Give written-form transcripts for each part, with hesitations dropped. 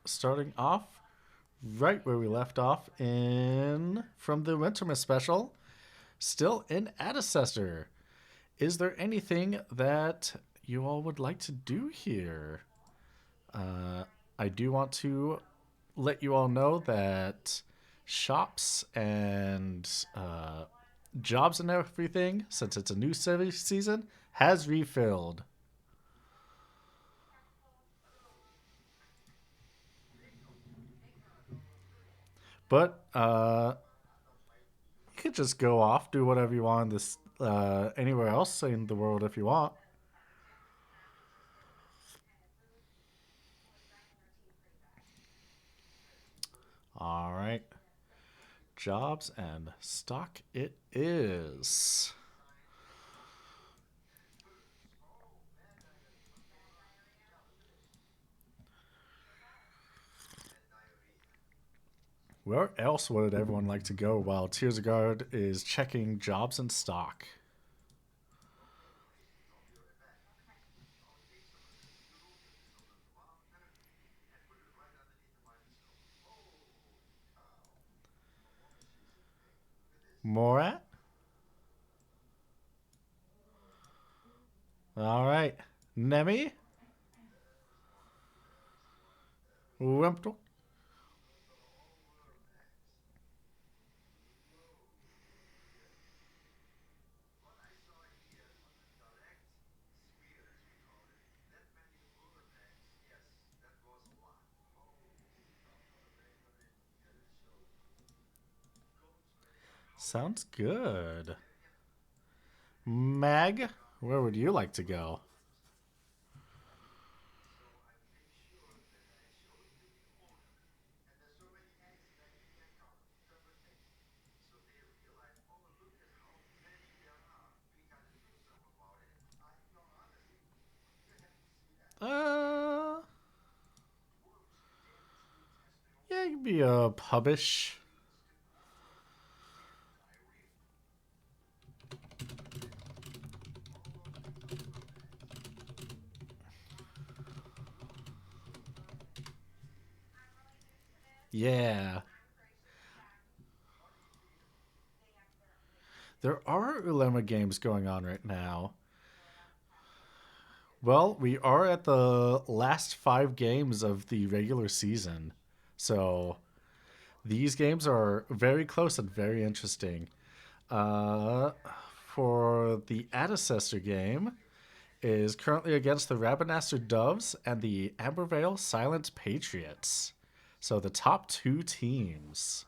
starting off right where we left off in from the Wintermas special, still in Adecessor. Is there anything that you all would like to do here? Uh, I do want to let you all know that shops and jobs and everything, since it's a new season, has refilled. But you could just go off, do whatever you want in this anywhere else in the world if you want. All right, jobs and stock it is. Where else would everyone like to go while Tearsguard is checking jobs and stock? Morat? All right. Nemi? Wimpel? Sounds good. Mag? Where would you like to go? Uh, yeah, you could be a pubish. Yeah. There are Ulema games going on right now. Well, we are at the last 5 games of the regular season. So these games are very close and very interesting. Uh, for the Adecessor game is currently against the Rabanastre Doves and the Ambervale Silent Patriots. So the top two teams.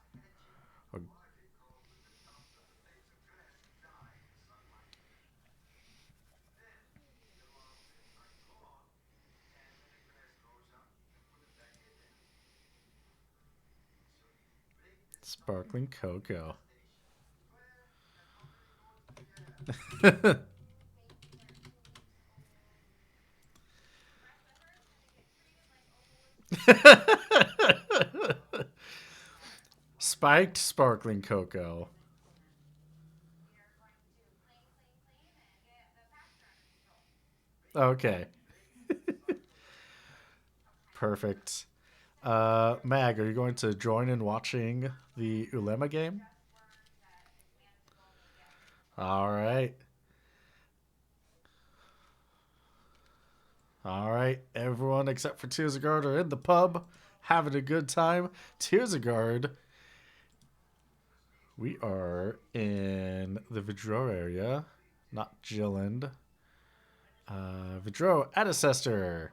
Sparkling Cocoa. Spiked Sparkling Cocoa. Okay, perfect. Mag, are you going to join in watching the Ulema game? All right. All right. Everyone except for Tears of Guard are in the pub having a good time. Tears of Guard, we are in the Vidro area, not Jilland. Vidro, Adecessor.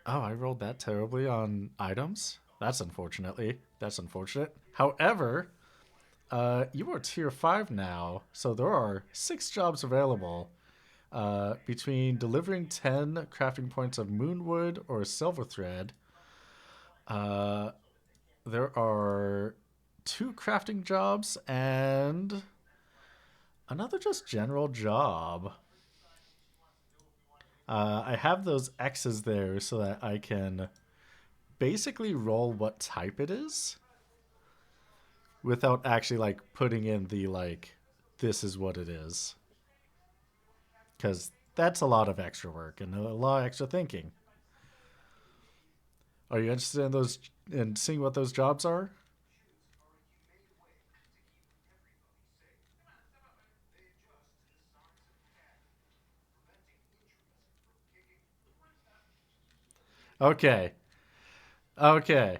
Oh, I rolled that terribly on items. That's unfortunate. However, you are tier 5 now, so there are 6 jobs available. Between delivering 10 crafting points of moonwood or silver thread, uh, there are 2 crafting jobs and another just general job. I have those X's there so that I can basically roll what type it is without actually like putting in the like this is what it is, because that's a lot of extra work and a lot of extra thinking. Are you interested in those in seeing what those jobs are? Okay. Okay.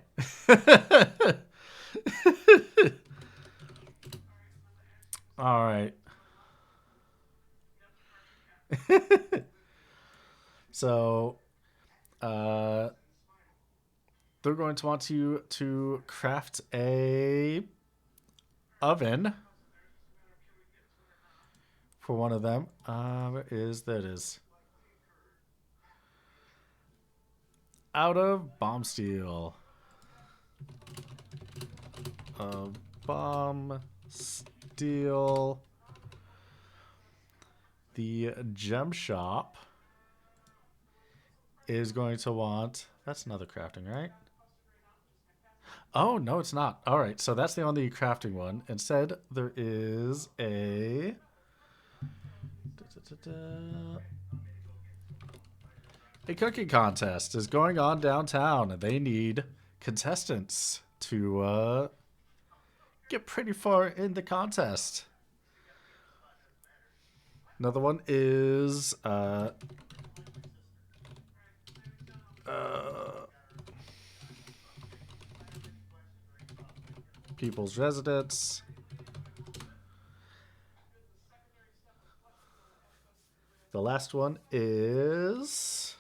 All right. So, uh, they're going to want you to craft a oven for one of them. Where is that is out of bomb steel. Bomb steel. The gem shop is going to want. That's another crafting, right? Oh no, it's not. All right, so that's the only crafting one. Instead, there is a cooking contest is going on downtown, and they need contestants to get pretty far in the contest. Another one is uh, people's residence. The last one is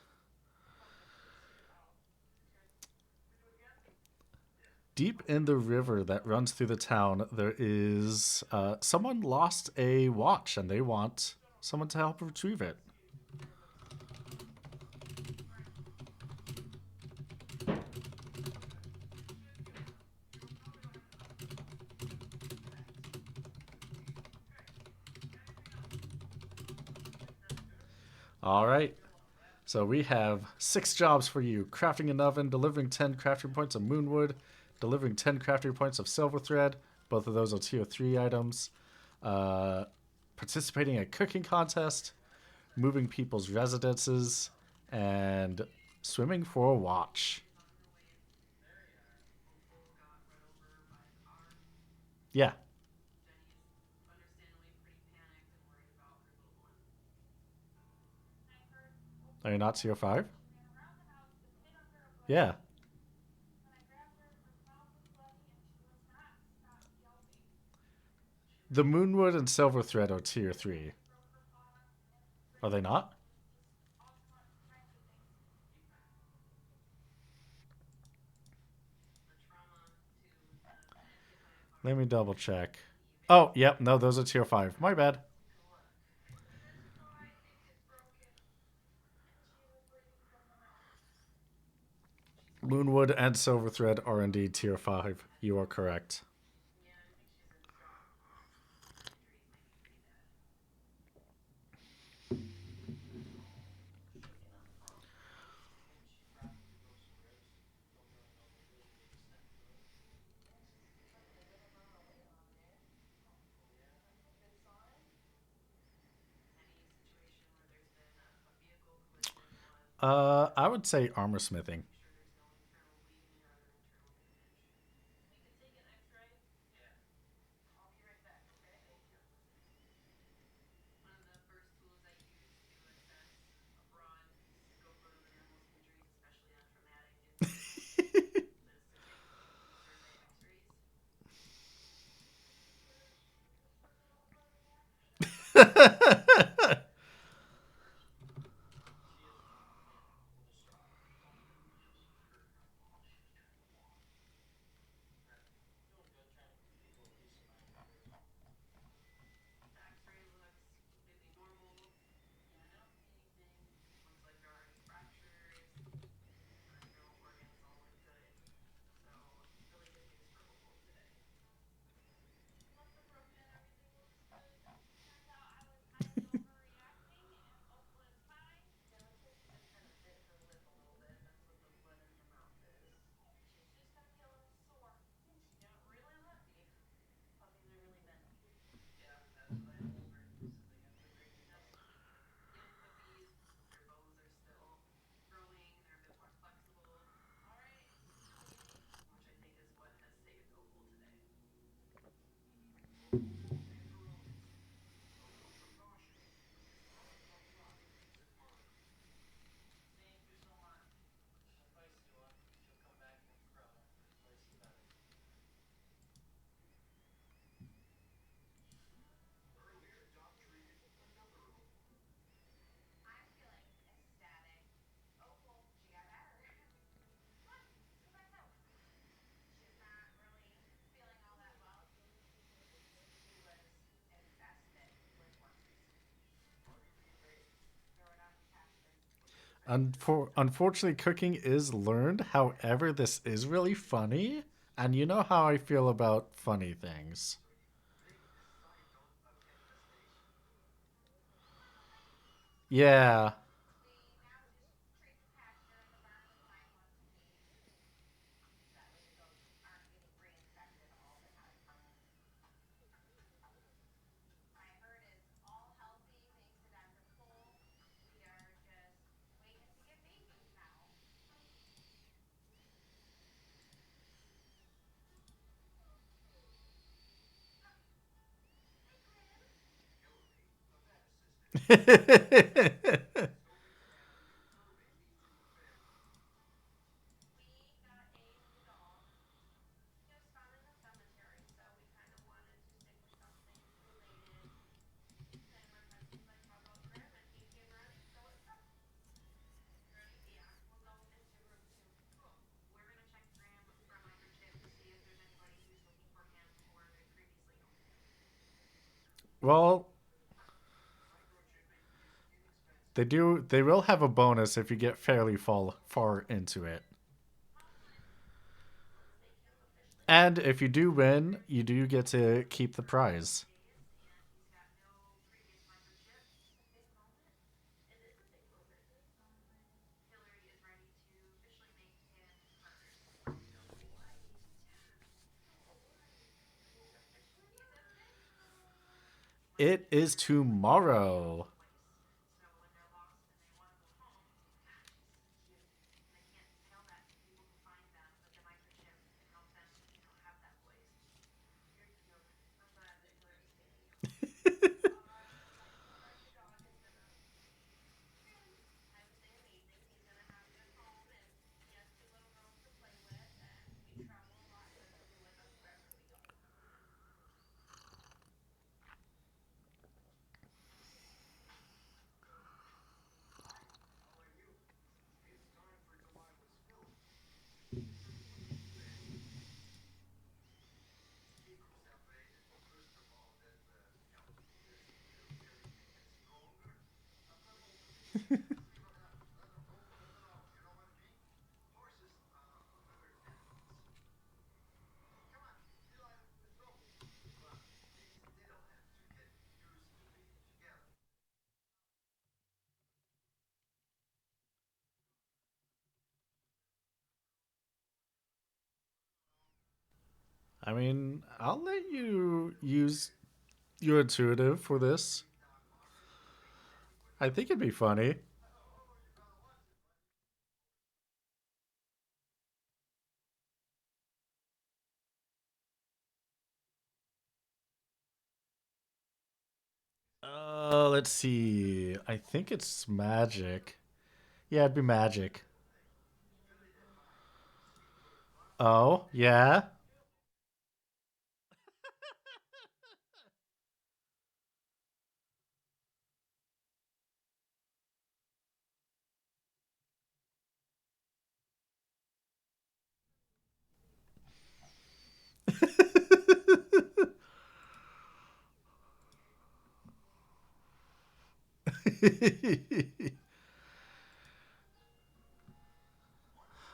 deep in the river that runs through the town. There is someone lost a watch, and they want someone to help retrieve it. All right. So we have 6 jobs for you: crafting an oven, delivering 10 crafting points of moonwood, delivering 10 crafting points of silver thread. Both of those are tier 3 items. Uh, participating in a cooking contest, moving people's residences, and swimming for a watch. Yeah. Are you not tier 5? Yeah. The moonwood and silver thread are tier 3. Are they not? Let me double check. Oh, yep. No, those are tier 5. My bad. Moonwood and Silverthread are indeed tier 5. You are correct. I would say armor smithing. Unfortunately, cooking is learned. However, this is really funny, and you know how I feel about funny things. Yeah. Well, they will have a bonus if you get fairly far into it. And if you do win, you do get to keep the prize. It is tomorrow. I mean, I'll let you use your intuitive for this. I think it'd be funny. Let's see. I think it's magic. Yeah, it'd be magic. Oh, yeah.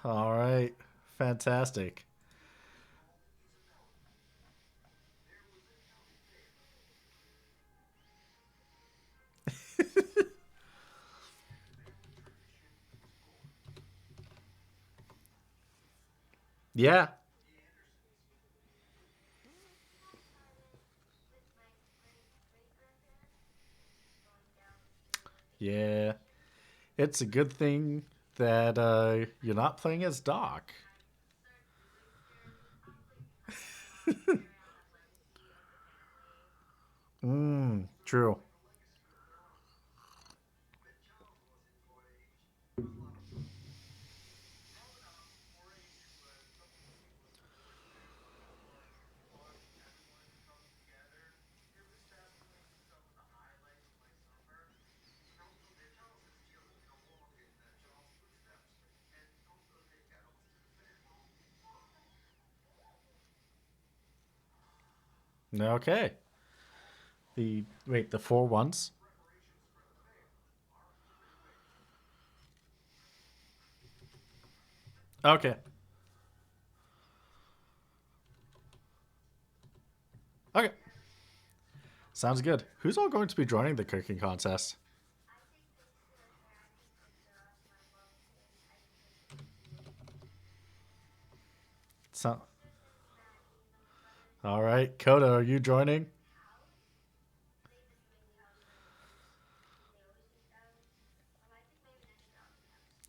All right. Fantastic. Yeah. Yeah. It's a good thing that you're not playing as Doc. True. Okay. The four ones. Okay. Okay. Sounds good. Who's all going to be joining the cooking contest? So, all right, Coda, are you joining?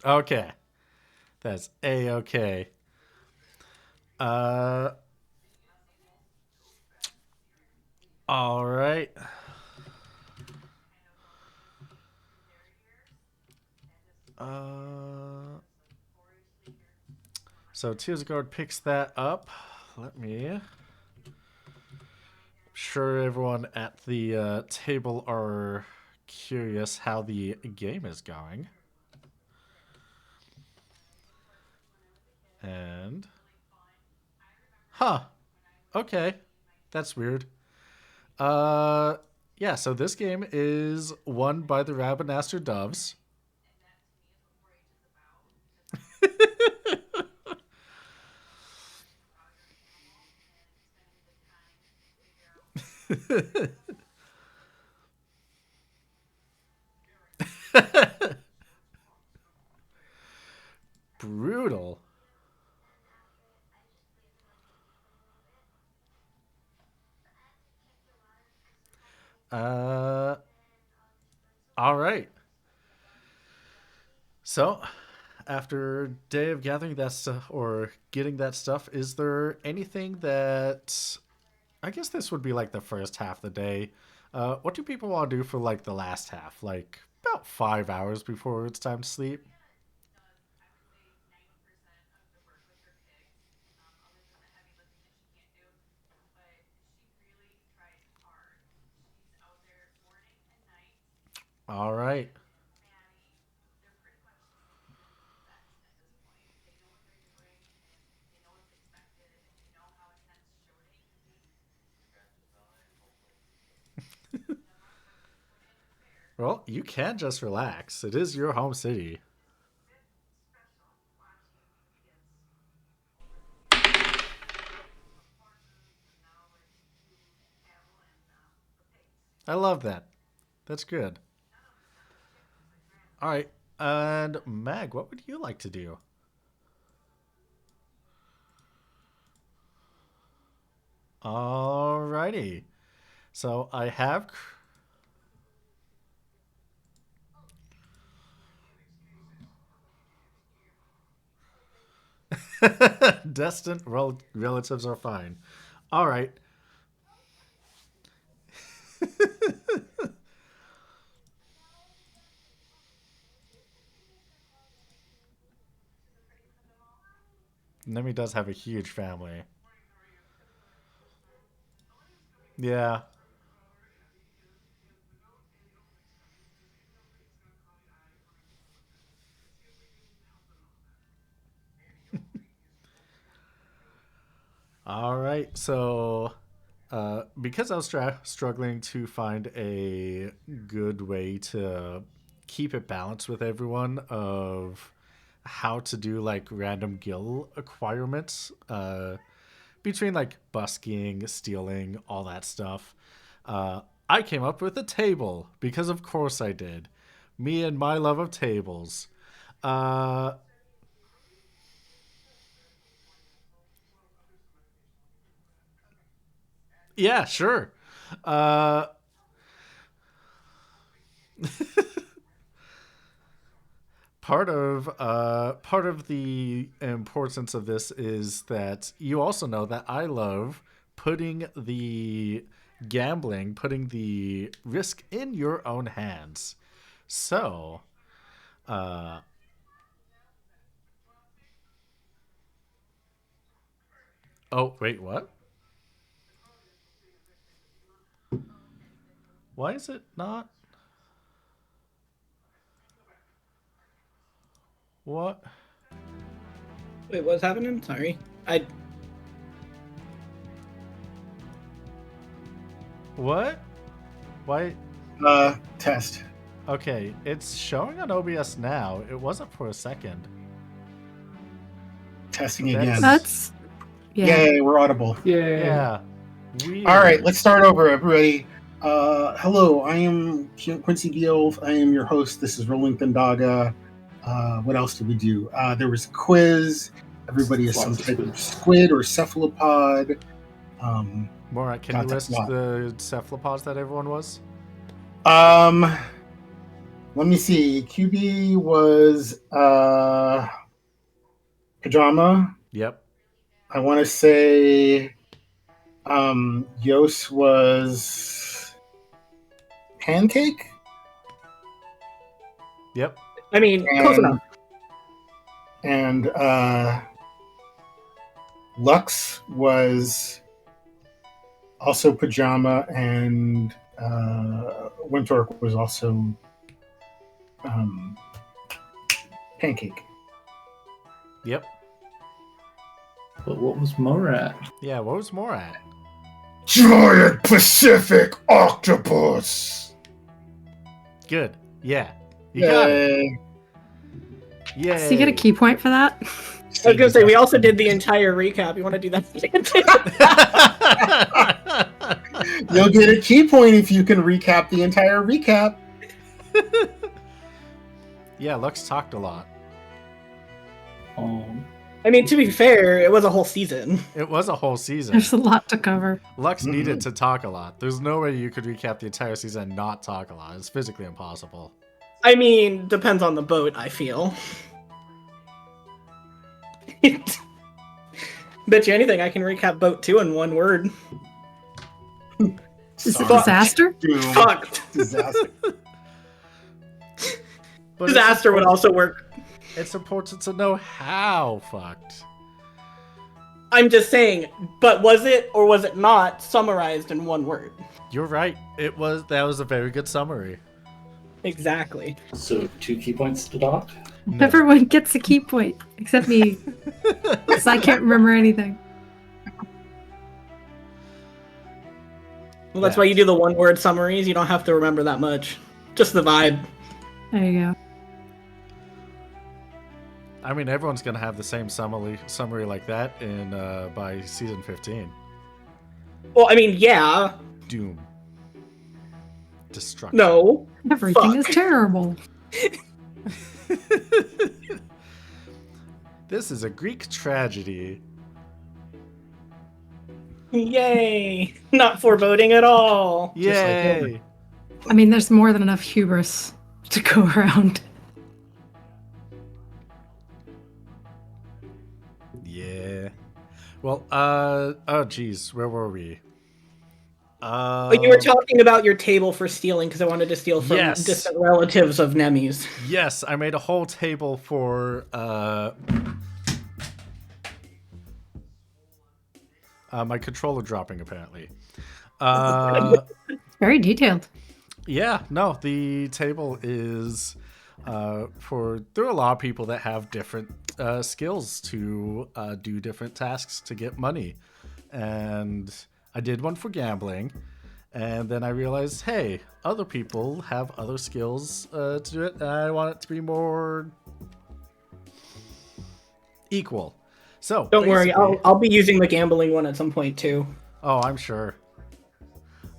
Okay, that's a okay. Uh, all right. Uh, so Tears Guard picks that up. Let me. Sure, everyone at the table are curious how the game is going. And. Huh. Okay. That's weird. Uh. Yeah, so this game is won by the Rabbinaster Doves. Brutal. Uh. All right. So, after day of gathering that stuff or getting that stuff, is there anything that I guess this would be like the first half of the day? What do people want to do for like the last half? Like about 5 hours before it's time to sleep. All right. Well, you can just relax. It is your home city. I love that. That's good. All right. And Mag, what would you like to do? Alrighty. So I have distant relatives are fine. All right. Nemi does have a huge family. Yeah. All right. So, because I was struggling to find a good way to keep it balanced with everyone of how to do like random gil acquirements between like busking, stealing, all that stuff, I came up with a table because of course I did. Me and my love of tables. Uh, yeah, sure. Uh, part of the importance of this is that you also know that I love putting the gambling, putting the risk in your own hands. So, uh, oh wait, what? Why is it not? What? Wait, what's happening? Sorry. I What? Why? Test. Okay, it's showing on OBS now. It wasn't for a second. Testing again. That's Yay, we're audible. Yeah. Weird. All right, let's start over, everybody. Hello, I am Quincy Beal. I am your host. This is Rolling Thundaga. What else did we do? There was a quiz. Everybody is some type of squid or cephalopod. Morat, can you list the cephalopods that everyone was? Let me see. QB was pajama. Yep. I want to say Yos was pancake. Yep. I mean, close enough. And Lux was also pajama, and Winthorpe was also pancake. Yep. But what was Morat? Yeah, what was Morat? Giant Pacific octopus. Good. Yeah. You got it. Yay. Yay. So you get a key point for that? I was gonna say we also did the entire recap. You want to do that? You'll get a key point if you can recap the entire recap. Yeah, Lux talked a lot. I mean, to be fair, it was a whole season. It was a whole season. There's a lot to cover. Lux needed to talk a lot. There's no way you could recap the entire season and not talk a lot. It's physically impossible. I mean, depends on the boat, I feel. Bet you anything, I can recap boat 2 in one word. Is it Fuck. disaster? Doom. Fucked. Disaster. But Disaster would also work. It's important to know how fucked. I'm just saying, but was it or was it not summarized in one word? You're right. That was a very good summary. Exactly. So 2 key points to Doc? No. Everyone gets a key point, except me. Because I can't remember anything. Well, that's why you do the one-word summaries. You don't have to remember that much. Just the vibe. There you go. I mean, everyone's gonna have the same summary like that in by season 15. Well, I mean, yeah. Doom. Destruction. No. Everything Fuck. is terrible. This is a Greek tragedy. Yay. Not foreboding at all. Yay! I mean, there's more than enough hubris to go around. Yeah. Well, oh geez, where were we? But you were talking about your table for stealing because I wanted to steal from Yes. distant relatives of Nemes. Yes, I made a whole table for my controller dropping apparently. Very detailed. Yeah, no, the table is there are a lot of people that have different skills to do different tasks to get money, and I did one for gambling, and then I realized, hey, other people have other skills to do it, and I want it to be more equal. So Don't worry, basically- I'll be using the gambling one at some point too. Oh, I'm sure.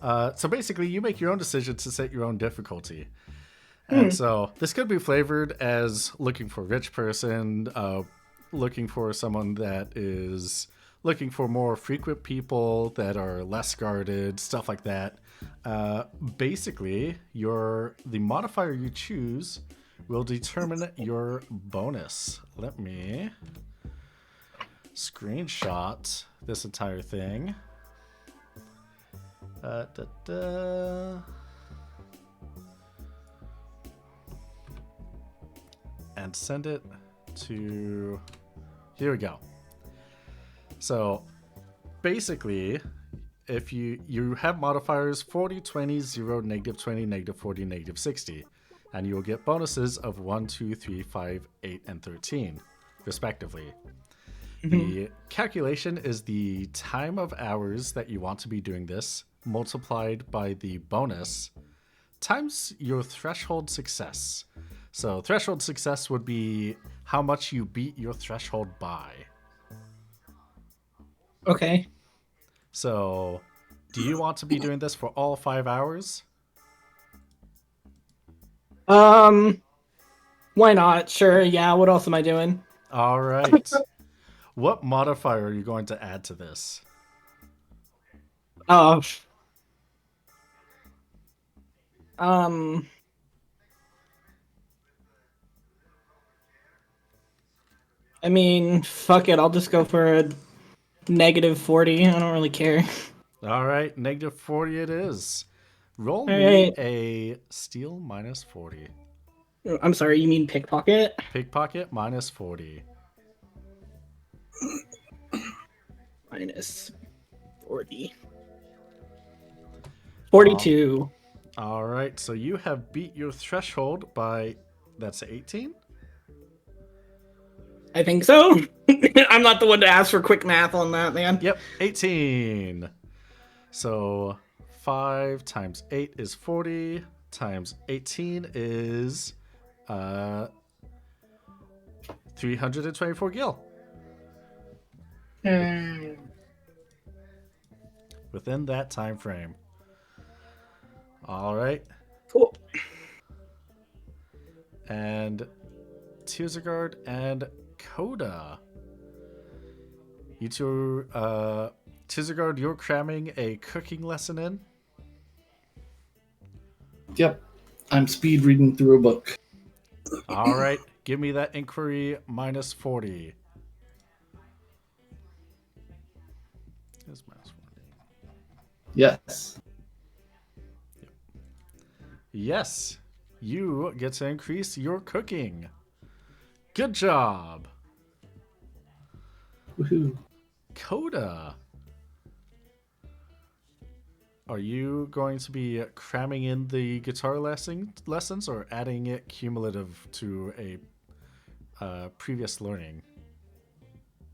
So basically, you make your own decision to set your own difficulty. And so this could be flavored as looking for a rich person, looking for someone that is looking for more frequent people that are less guarded, stuff like that. Basically, the modifier you choose will determine your bonus. Let me screenshot this entire thing. And send it to... Here we go. So basically, if you have modifiers 40, 20, 0, negative 20, negative 40, negative 60, and you will get bonuses of 1, 2, 3, 5, 8, and 13, respectively. The calculation is the time of hours that you want to be doing this, multiplied by the bonus, times your threshold success. So threshold success would be how much you beat your threshold by. Okay. So, do you want to be doing this for all 5 hours? Why not? Sure. Yeah. What else am I doing? All right. What modifier are you going to add to this? Uh, um. I mean, fuck it. I'll just go for a -40. I don't really care. All right, -40 it is. Roll All me right. a steel -40. I'm sorry. You mean pickpocket? Pickpocket -40. -40. 42. All right, so you have beat your threshold by, that's 18? I think so. I'm not the one to ask for quick math on that, man. Yep, 18. So 5 times 8 is 40, times 18 is 324 gil. Yay. Within that time frame. All right. Cool. And Tizagard and Coda. You two, Tizagard, you're cramming a cooking lesson in? Yep. I'm speed reading through a book. All right. Give me that inquiry -40. It's -40. Yes. Yes. You get to increase your cooking. Good job. Woohoo. Coda. Are you going to be cramming in the guitar lessons or adding it cumulative to a previous learning?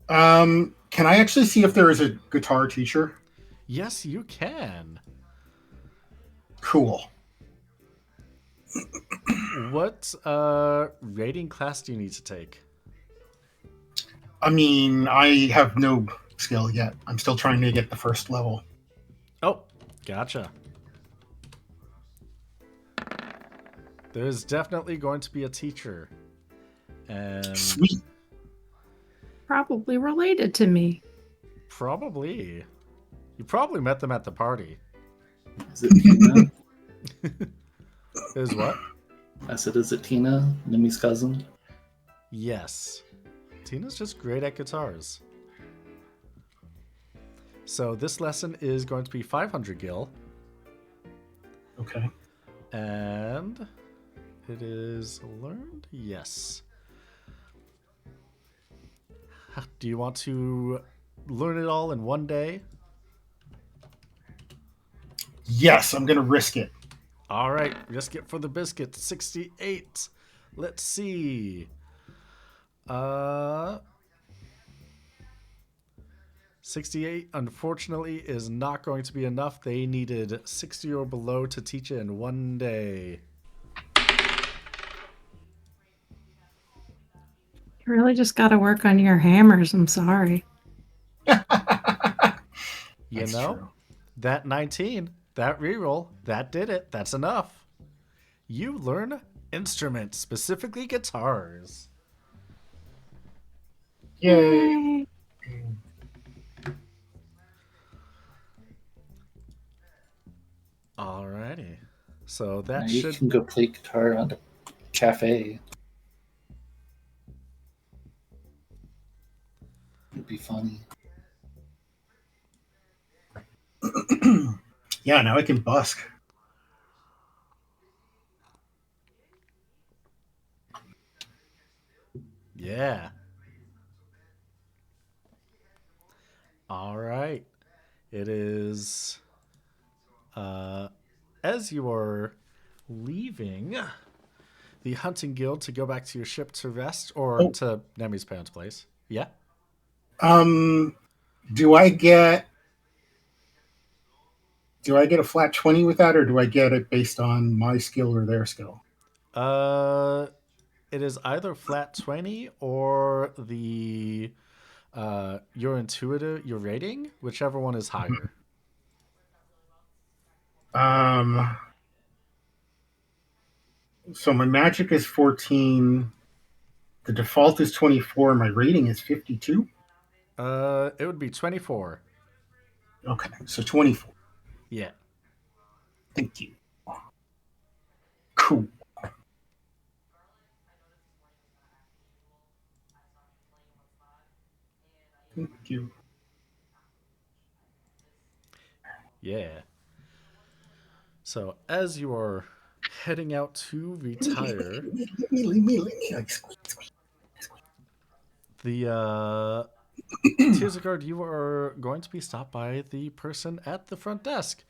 Can I actually see if there is a guitar teacher? Yes, you can. Cool. What rating class do you need to take? I mean, I have no skill yet. I'm still trying to get the first level. Oh, gotcha. There's definitely going to be a teacher. And Sweet. Probably related to me. probably. You probably met them at the party. Is it Tina? Is what? I said, is it Tina, Nimi's cousin? Yes. Tina's just great at guitars. So this lesson is going to be 500 gil. Okay. And it is learned? Yes. Do you want to learn it all in one day? Yes, I'm gonna risk it. All right, risk it for the biscuit. 68. Let's see. 68, unfortunately, is not going to be enough. They needed 60 or below to teach it in one day. You really just got to work on your hammers. I'm sorry. You That's know, true. that 19, that reroll, that did it. That's enough. You learn instruments, specifically guitars. Yay. Alrighty. So Now that you should... can go play guitar at a cafe. It'd be funny. Yeah, now I can busk. Yeah. All right. It is as you are leaving the hunting guild to go back to your ship to rest or Oh. to Nemi's parents' place. Yeah. Do I get a flat 20 with that, or do I get it based on my skill or their skill? It is either flat 20 or the your intuitive, your rating, whichever one is higher. So my magic is 14. The default is 24. My rating is 52. It would be 24. Okay, so 24. Yeah. Thank you. Cool. Thank you. Yeah. So as you are heading out to retire, Let me. Like, squeak. the Tizagard, you are going to be stopped by the person at the front desk.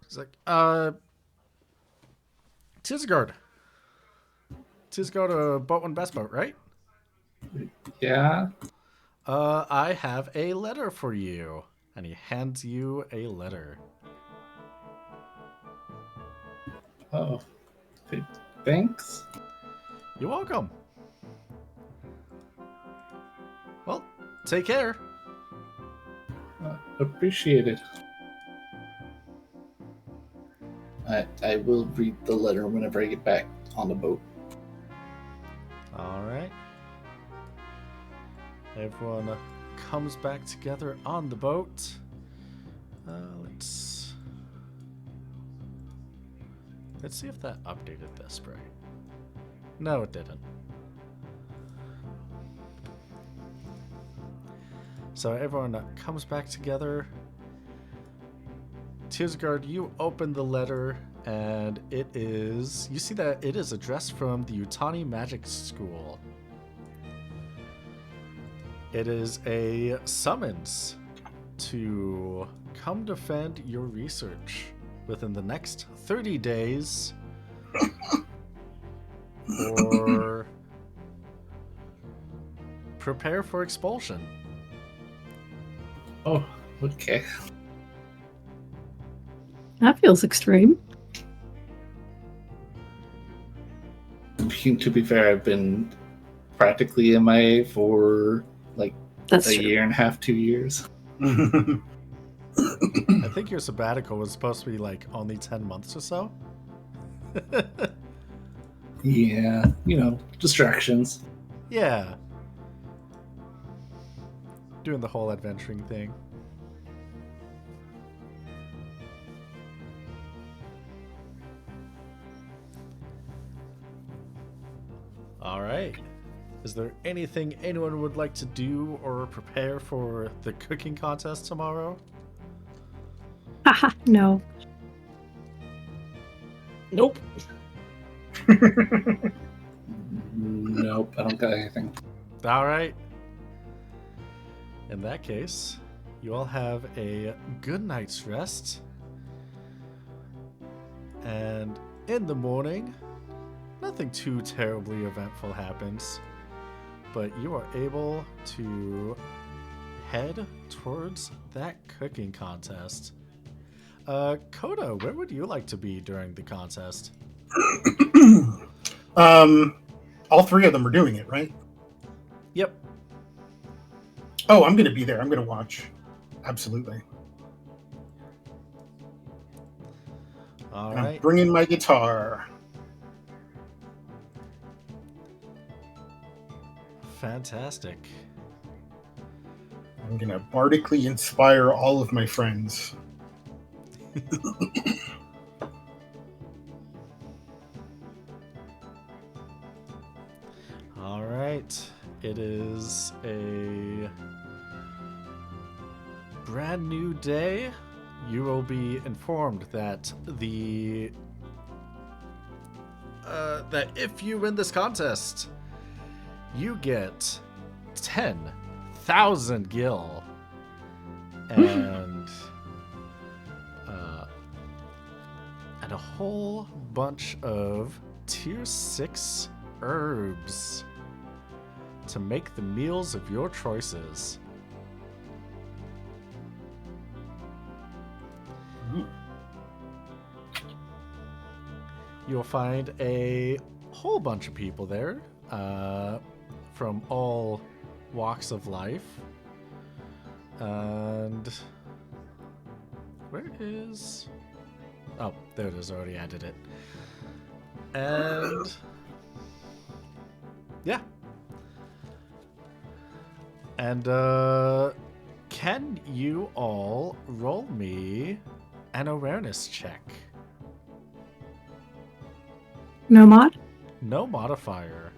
He's like, Tizagard, Boat One Best Boat, right? Yeah. I have a letter for you. And he hands you a letter. Oh. Thanks. You're welcome. Well, take care. Appreciate it. I will read the letter whenever I get back on the boat. All right. Everyone comes back together on the boat. Let's see if that updated this spray. No, it didn't. So everyone comes back together. Tizgard, you open the letter, and it is... You see that it is addressed from the Utani Magic School. It is a summons to come defend your research within the next 30 days or prepare for expulsion. Oh, okay. That feels extreme. To be fair, I've been practically MIA for like That's a true. year and a half, 2 years. I think your sabbatical was supposed to be like only 10 months or so. Yeah, distractions. Yeah. Doing the whole adventuring thing. All right. Is there anything anyone would like to do or prepare for the cooking contest tomorrow? Haha, no. Nope. Nope, I don't got anything. All right. In that case, you all have a good night's rest. And in the morning, nothing too terribly eventful happens, but you are able to head towards that cooking contest. Coda, where would you like to be during the contest? All three of them are doing it, right? Yep. Oh, I'm going to be there. I'm going to watch. Absolutely. All I'm right. bringing my guitar. Fantastic. I'm going to bardically inspire all of my friends. All right. It is a brand new day. You will be informed that that if you win this contest, you get 10,000 gil and a whole bunch of tier 6 herbs to make the meals of your choices. You'll find a whole bunch of people there from all walks of life. And where is? Oh, there it is. Already added it. And yeah. And can you all roll me an awareness check? No mod? No modifier.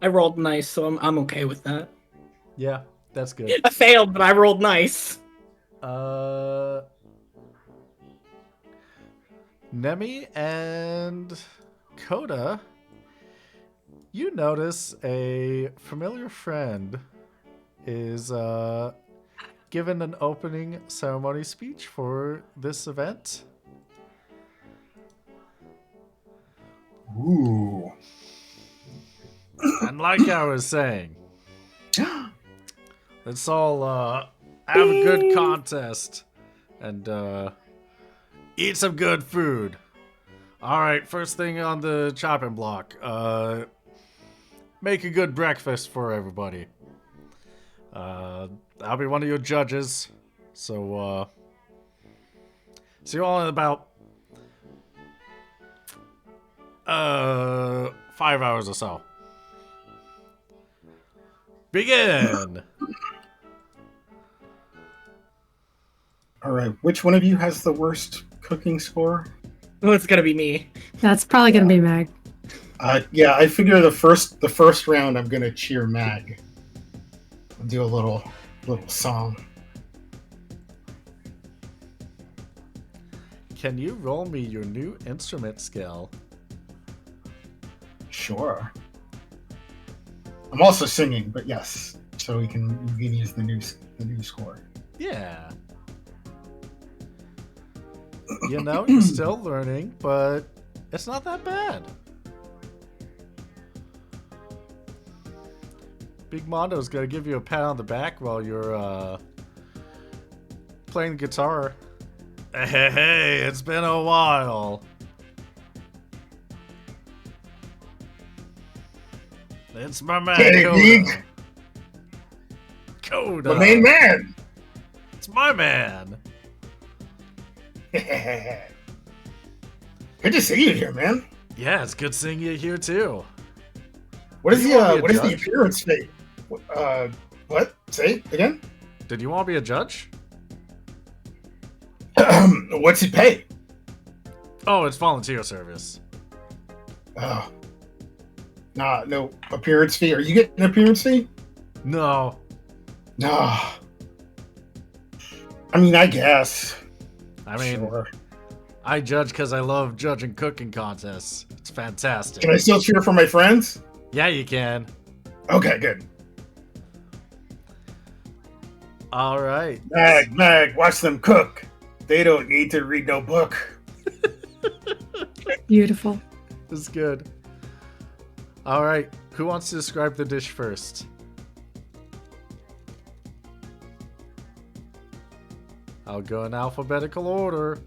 I rolled nice, so I'm okay with that. Yeah, that's good. I failed, but I rolled nice. Nemi and Coda, you notice a familiar friend is given an opening ceremony speech for this event. Ooh. And like I was saying, let's all have a good contest and eat some good food. All right, first thing on the chopping block, make a good breakfast for everybody. I'll be one of your judges, so see you all in about 5 hours or so. Begin. All right. Which one of you has the worst cooking score? Well, it's gonna be me. That's probably gonna be Mag. Yeah, I figure the first round I'm gonna cheer Mag. I'll do a little song. Can you roll me your new instrument skill? Sure. I'm also singing, but yes. So we can use the new score. Yeah. You know, you're still learning, but it's not that bad. Big Mondo's gonna give you a pat on the back while you're playing the guitar. Hey, it's been a while. It's my man, Hey, Coda. Geek. Coda. The main man. It's my man. Good to see you here, man. Yeah, it's good seeing you here too. What is You wanna be a what is the judge? appearance fee? What? Say again? Did you want to be a judge? What's it pay? Oh, it's volunteer service. Oh. Nah, no appearance fee. Are you getting an appearance fee? No. Nah. I mean, I guess. I mean, Sure. I judge because I love judging cooking contests. It's fantastic. Can I still cheer for my friends? Yeah, you can. Okay, good. All right. Mag, watch them cook. They don't need to read no book. Beautiful. This is good. All right. Who wants to describe the dish first? I'll go in alphabetical order.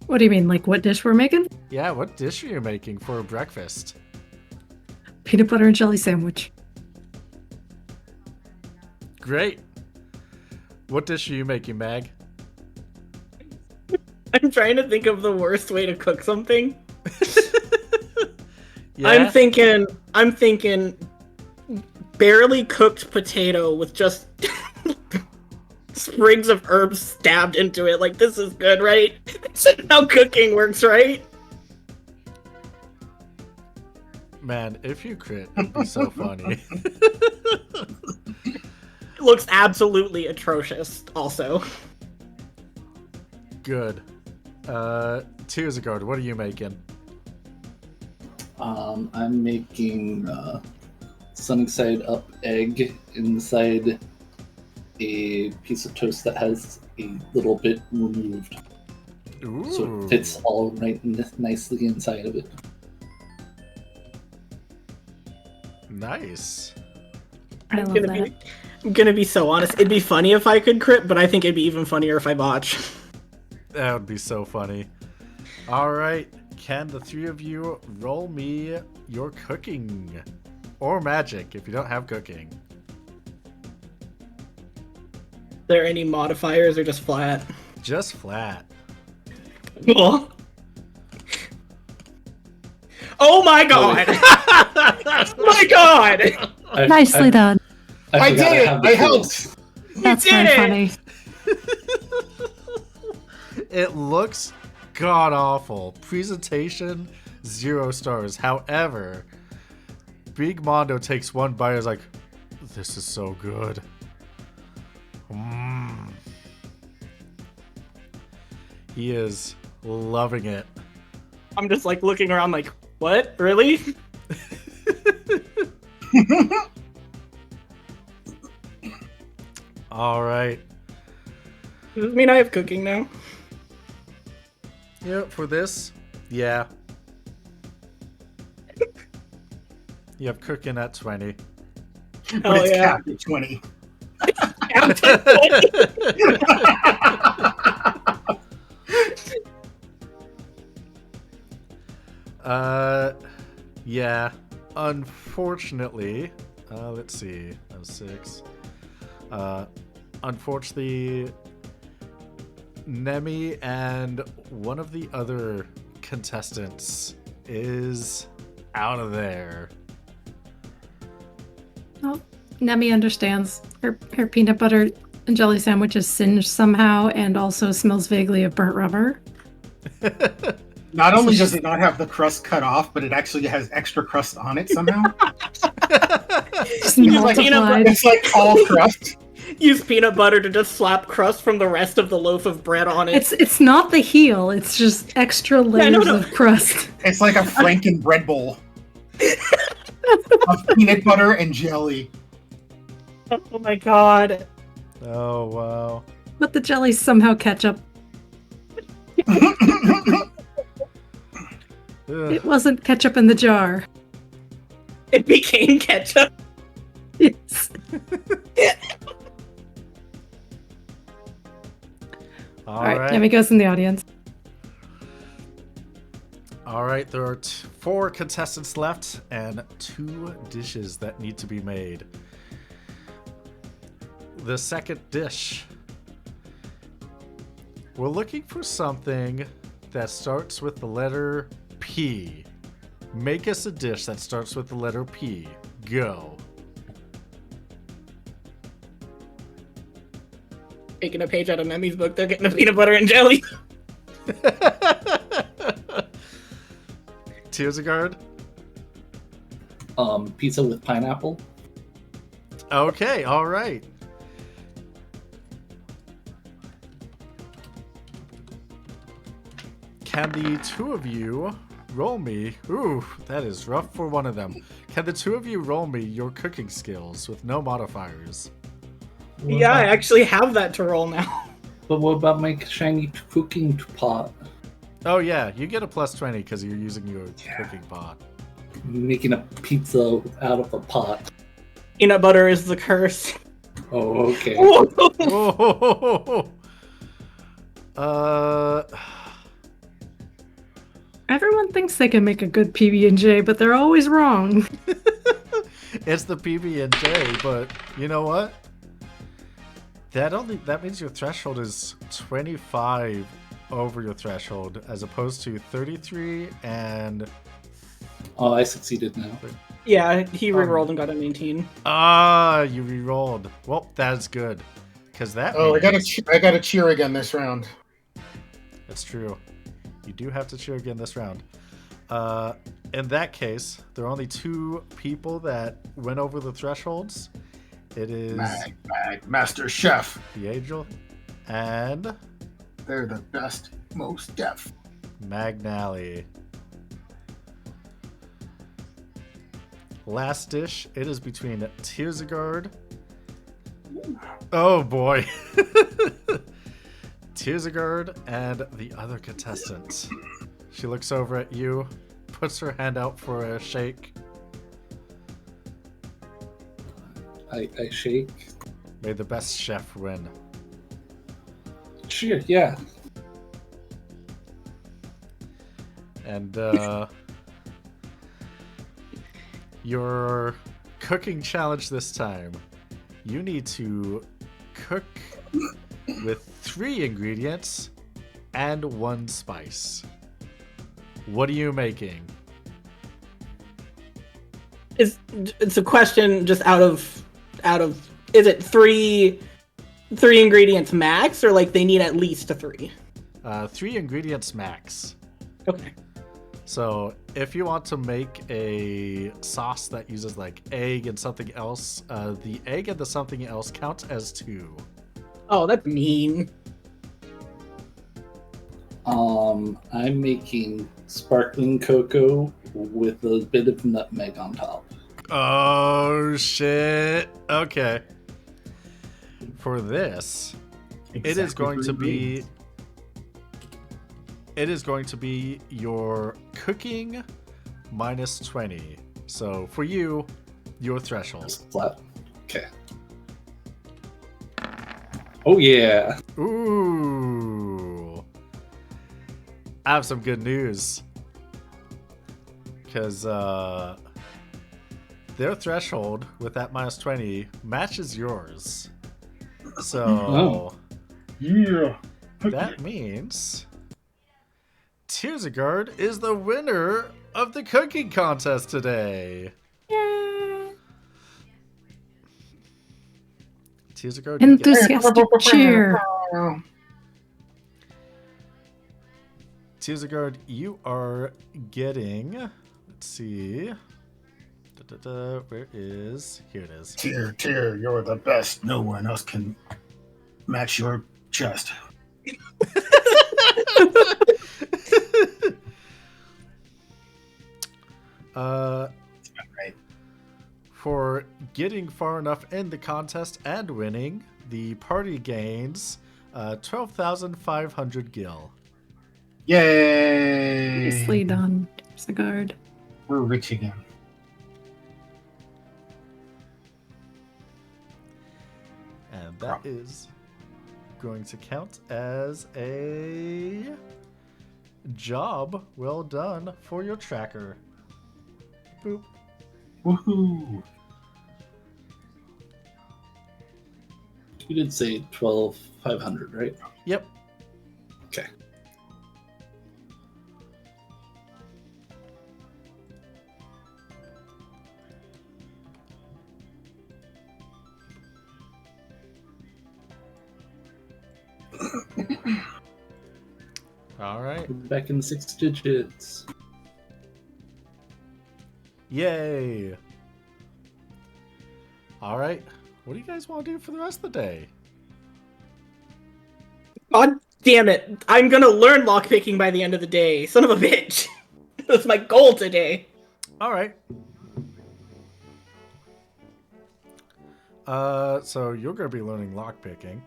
What do you mean, like what dish we're making? Yeah, what dish are you making for breakfast? Peanut butter and jelly sandwich. Great. What dish are you making, Mag? I'm trying to think of the worst way to cook something. Yeah? I'm thinking barely cooked potato with just sprigs of herbs stabbed into it. Like, this is good, right? This is how cooking works, right? Man, if you crit, it'd be so funny. It looks absolutely atrocious, also. Good. Tears of God, what are you making? I'm making sunny side up egg inside a piece of toast that has a little bit removed, Ooh. so it fits all right nicely inside of it. Nice. I love that. I'm gonna be so honest. It'd be funny if I could crit, but I think it'd be even funnier if I botch. That would be so funny. All right, can the three of you roll me your cooking or magic if you don't have cooking? There any modifiers or just flat? Just flat. Cool. Oh my god! Oh my god! Nicely done. I forgot did it! have the I tools. helped! That's did very it! funny. It looks god awful. Presentation, 0 stars. However, Big Mondo takes one bite and is like, this is so good. Mm. He is loving it. I'm just like looking around like, what? Really? All right. Does this mean I have cooking now? Yeah, for this, yeah. You have cooking at 20. But Hell it's yeah. capped at 20. Yeah. Unfortunately, let's see. That was 6. Unfortunately, Nemi and one of the other contestants is out of there. Oh, Nemi understands. Her peanut butter and jelly sandwich is singed somehow and also smells vaguely of burnt rubber. Not only does it not have the crust cut off, but it actually has extra crust on it somehow. Just He's like, multiplied. It's like all crust. Use peanut butter to just slap crust from the rest of the loaf of bread on it. It's not the heel. It's just extra layers no. of crust. It's like a Franken bread bowl of peanut butter and jelly. Oh my god. Oh, wow. But the jelly's somehow ketchup. Ugh. It wasn't ketchup in the jar. It became ketchup. Yes. All All right, right. Nemi goes in the audience. All right, there are 4 contestants left and 2 dishes that need to be made. The second dish. We're looking for something that starts with the letter P. Make us a dish that starts with the letter P. Go. Taking a page out of Nemi's book, they're getting a peanut butter and jelly. Tears of Guard? Pizza with pineapple. Okay, all right. Can the 2 of you roll me? Ooh, that is rough for one of them. Can the 2 of you roll me your cooking skills with no modifiers? What Yeah, I about- actually have that to roll now. But what about my shiny cooking pot? Oh yeah, you get a plus 20 because you're using your cooking pot. Making a pizza out of a pot. Peanut butter is the curse. Oh, okay. Oh, Everyone thinks they can make a good PB&J, but they're always wrong. it's the PB&J, but you know what? That means your threshold is 25 over your threshold, as opposed to 33 and Oh, I succeeded now. Yeah, he rerolled and got an 18. you re-rolled. Well, that's good, because that. Oh, means... I gotta cheer again this round. That's true. You do have to cheer again this round. In that case, there are only 2 people that went over the thresholds. It is Master Chef. the Angel and They're the best, most def. Magnally. Last dish, it is between Tearsagard. Oh boy. Tearsagard and the other contestant. She looks over at you, puts her hand out for a shake. I shake. May the best chef win. Sure, yeah. And your cooking challenge this time. You need to cook with 3 ingredients and 1 spice. What are you making? It's a question just out of is it 3 ingredients max, or like they need at least a 3? 3 ingredients max. Okay. So if you want to make a sauce that uses like egg and something else, the egg and the something else counts as 2. Oh, that's mean. I'm making sparkling cocoa with a bit of nutmeg on top. Oh shit. Okay. For this, it is going to be your cooking minus 20. So for you, your threshold. Just flat. Okay. Oh yeah. Ooh. I have some good news. Because their threshold with that minus 20 matches yours. So Oh. Yeah. that means Tearsagard is the winner of the cooking contest today. Yay! Tearsagard, you get- Enthusiastic cheer. Tearsagard, you are getting. Let's see. Where is? Here it is. Tear, you're the best. No one else can match your chest. Right. For getting far enough in the contest and winning, the party gains 12,500 gil. Yay! Nicely done, Tearsagard. We're rich again. And that is going to count as a job well done for your tracker. Boop. Woohoo! You did say 12,500, right? Yep. Okay. All right. We're back in 6 digits. Yay. All right. What do you guys want to do for the rest of the day? God damn it! I'm gonna learn lockpicking by the end of the day. Son of a bitch. That's my goal today. All right. So you're going to be learning lockpicking.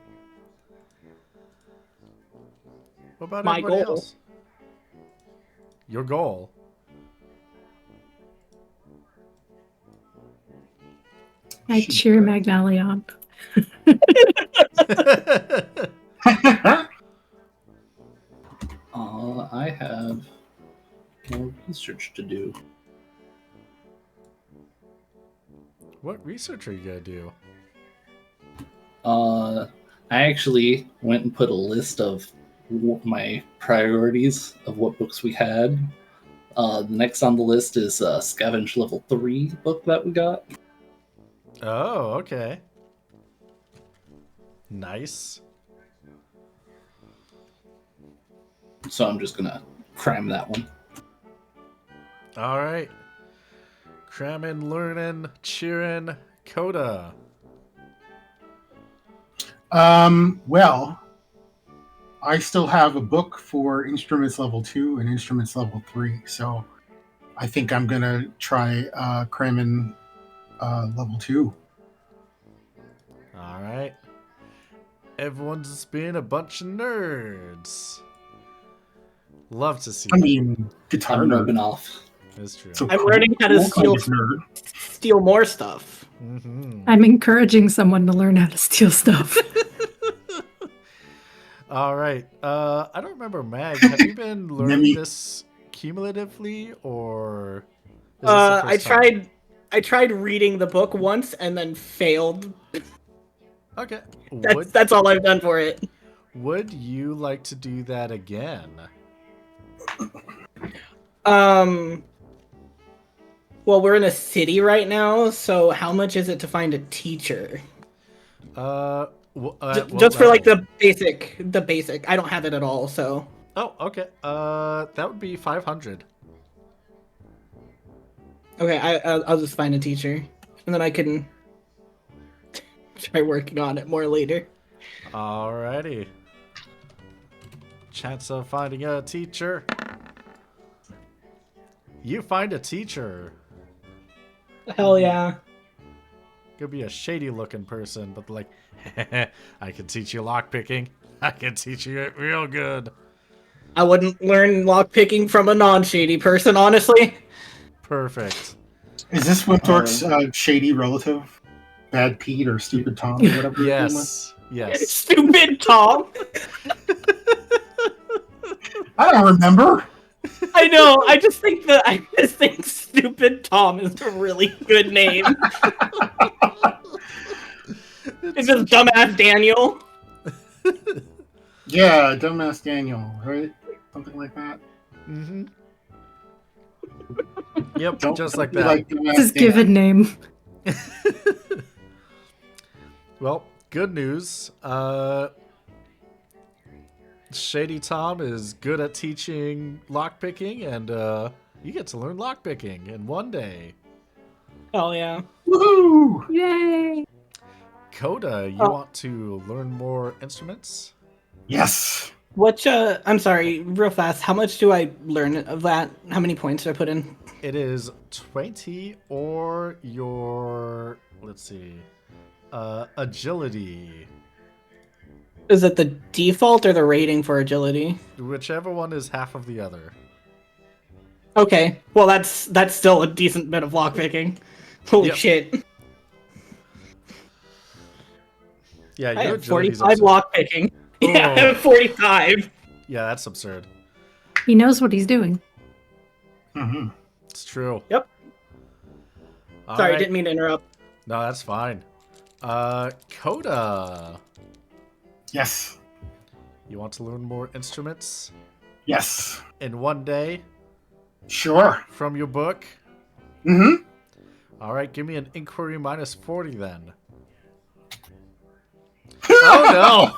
What about My everybody goal. else? Your goal. I cheer Magnalion. I have more research to do. What research are you going to do? I actually went and put a list of my priorities of what books we had. The next on the list is Scavenge Level 3 book that we got. Oh, okay. Nice. So I'm just gonna cram that one. All right. Cramming, learning, cheering, Coda. Well, I still have a book for Instruments Level 2 and Instruments Level 3, so I think I'm gonna try cramming Level 2. All right. Everyone's just being a bunch of nerds. Love to see I it. mean, guitar I'm nerd. rubbing off. It's true. So I'm learning how to cool kind of nerd. steal more stuff. Mm-hmm. I'm encouraging someone to learn how to steal stuff. All right. I don't remember, Mag. Have you been learning Nemi. this cumulatively, or? Is this the I first time? tried reading the book once and then failed. Okay. That's all I've done for it. Would you like to do that again? Well, we're in a city right now, so how much is it to find a teacher? Just for like the basic. I don't have it at all, so. Oh, okay. That would be 500. Okay, I'll just find a teacher, and then I can try working on it more later. Alrighty. Chance of finding a teacher. You find a teacher. Hell yeah. Could be a shady looking person, but like, I can teach you lockpicking. I can teach you it real good. I wouldn't learn lockpicking from a non-shady person, honestly. Perfect. Is this Winthorpe's shady relative? Bad Pete or Stupid Tom or whatever? Yes. Yes. Stupid Tom. I don't remember. I know. I just think Stupid Tom is a really good name. It's just dumbass Daniel. Yeah, Dumbass Daniel, right? Something like that. Mm-hmm. Yep, Don't just like be that. like Dumbass His Dan. given name. Well, good news. Shady Tom is good at teaching lockpicking, and you get to learn lockpicking in one day. Hell yeah. Woohoo! Yay! Coda, you Oh. want to learn more instruments? Yes. I'm sorry, real fast. How much do I learn of that? How many points do I put in? It is 20 or your, let's see, agility. Is it the default or the rating for agility? Whichever one is half of the other. Okay. Well, that's still a decent bit of lockpicking. Holy Yep. shit. Yeah, I your have agility's 45 absurd. lockpicking. Yeah, I Oh. have 45. Yeah, that's absurd. He knows what he's doing. Mm-hmm. It's true. Yep. All Sorry, right. didn't mean to interrupt. No, that's fine. Coda, Yes. you want to learn more instruments Yes. in one day Sure. from your book? Mm-hmm. All right, give me an inquiry minus 40 then. Oh no!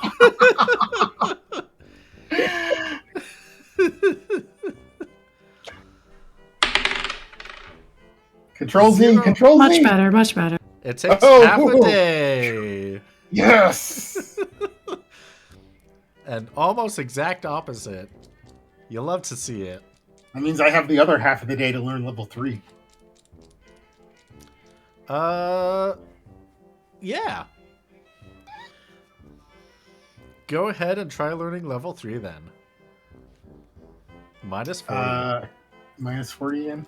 Control Z. Zero. Control Z. Much better, much better. It takes Oh. half a day. Yes. And almost exact opposite. You love to see it. That means I have the other half of the day to learn level 3. Yeah. Go ahead and try learning level 3 then. Minus 40. Minus 40 again.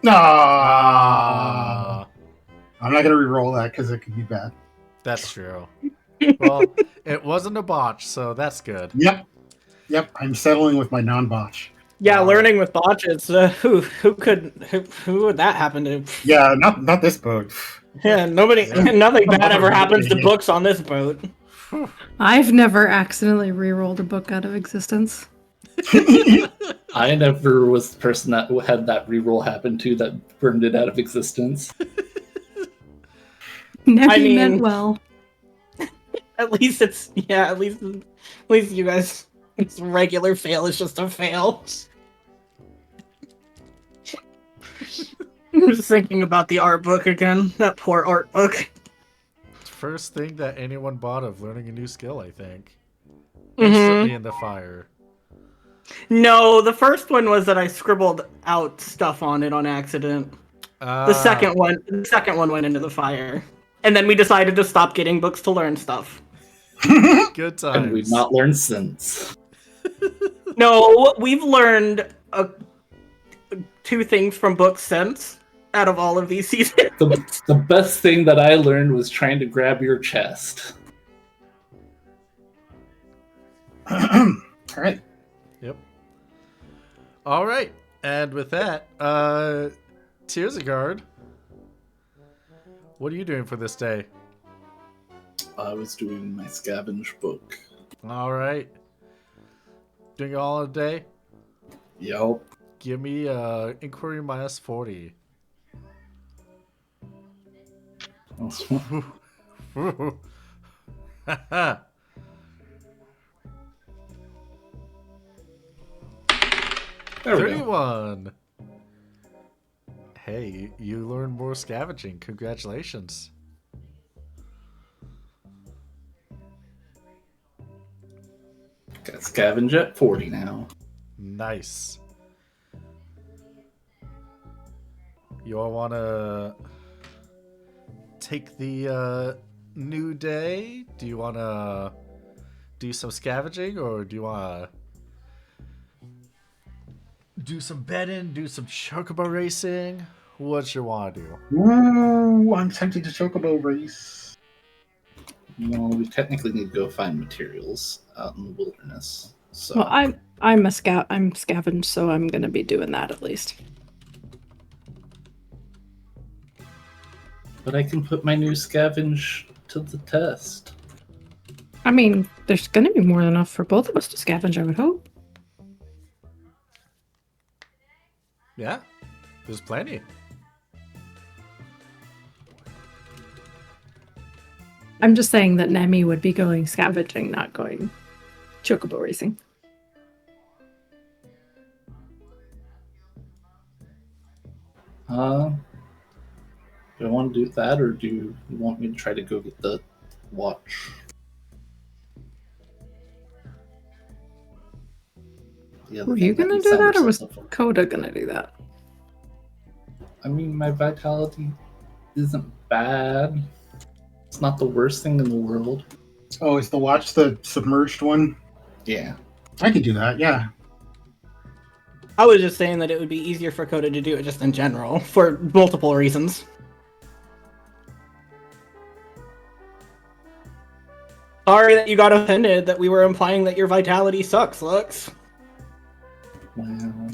No. Ah, I'm not gonna re-roll that because it could be bad. that's true. Well, it wasn't a botch, so that's good. Yep. I'm settling with my non-botch. Yeah, learning with botches. Who would that happen to? Yeah, not this boat. Yeah, nothing bad ever happens to books on this boat. I've never accidentally re-rolled a book out of existence. I never was the person that had that reroll happen to that burned it out of existence. Nebby meant well. At least at least you guys. It's regular fail is just a fail. I'm just thinking about the art book again. That poor art book. First thing that anyone bought of learning a new skill, I think. Mm-hmm. Instantly in the fire. No, the first one was that I scribbled out stuff on it on accident. The second one went into the fire. And then we decided to stop getting books to learn stuff. Good times. And we've not learned since. No, we've learned 2 things from books since out of all of these seasons. The best thing that I learned was trying to grab your chest. All right. Yep. All right. And with that, Tearsagard, what are you doing for this day? I was doing my scavenge book. All right. Doing it all in a day? Yup. Give me inquiry minus 40. There we go. 31. Hey, you learned more scavenging. Congratulations. Got scavenge at 40 now. Nice. You all want to take the new day? Do you want to do some scavenging, or do you want to do some betting, do some chocobo racing? What you want to do? Ooh, I'm tempted to chocobo race. Well, we technically need to go find materials out in the wilderness. So Well, I'm a scout. I'm scavenged, so I'm gonna be doing that at least. But I can put my new scavenge to the test. I mean, there's gonna be more than enough for both of us to scavenge, I would hope. Yeah, there's plenty. I'm just saying that Nemi would be going scavenging, not going chocobo racing. Do I want to do that, or do you want me to try to go get the watch? The other Were you thing gonna we do that, or was salvaged stuff. Coda gonna do that? I mean, my vitality isn't bad. It's not the worst thing in the world. Oh, is the watch the submerged one? Yeah. I could do that, yeah. I was just saying that it would be easier for Coda to do it just in general, for multiple reasons. Sorry that you got offended that we were implying that your vitality sucks, Lux. Wow.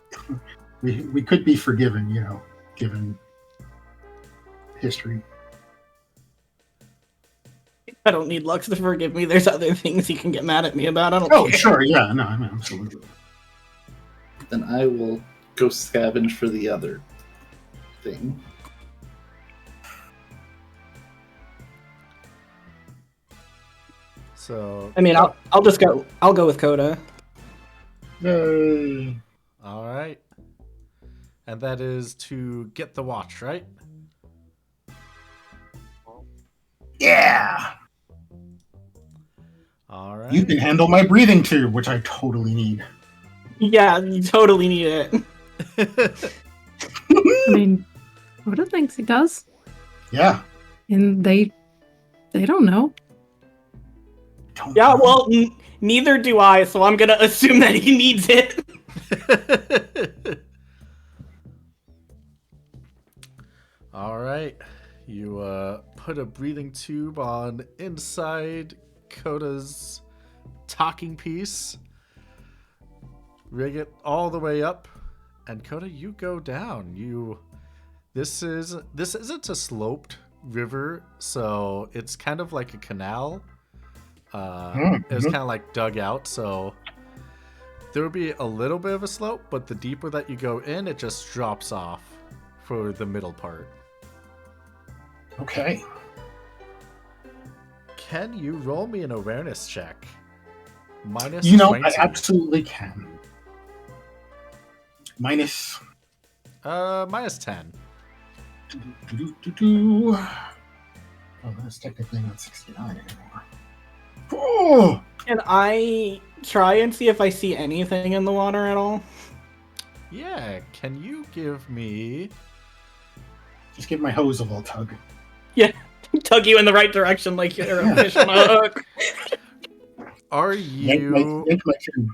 We could be forgiven, you know, given history. I don't need Lux to forgive me. There's other things he can get mad at me about. I don't Oh, care. sure, yeah, no, I mean, absolutely. Then I will go scavenge for the other thing. So, I mean, I'll just go. I'll go with Coda. Yay. all right. And that is to get the watch, right? Yeah! All right. You can handle my breathing tube, which I totally need. Yeah, you totally need it. I mean, Coda thinks he does, Yeah. and they don't know. Don't Yeah, know. well, neither do I, so I'm gonna assume that he needs it. All right. You put a breathing tube on inside Coda's talking piece. Rig it all the way up, and Coda, you go down. This isn't a sloped river, so it's kind of like a canal. It's kind of like dug out, so there will be a little bit of a slope, but the deeper that you go in, it just drops off for the middle part. Okay. Can you roll me an awareness check? Minus You know, 20. I absolutely can. Minus. Minus 10. Oh, that's technically not 69 anymore. Oh! Can I try and see if I see anything in the water at all? Yeah, can you give me... Just give my hose a little tug. Tug you in the right direction like you're a fish on a hook. Are you... Yank my tube.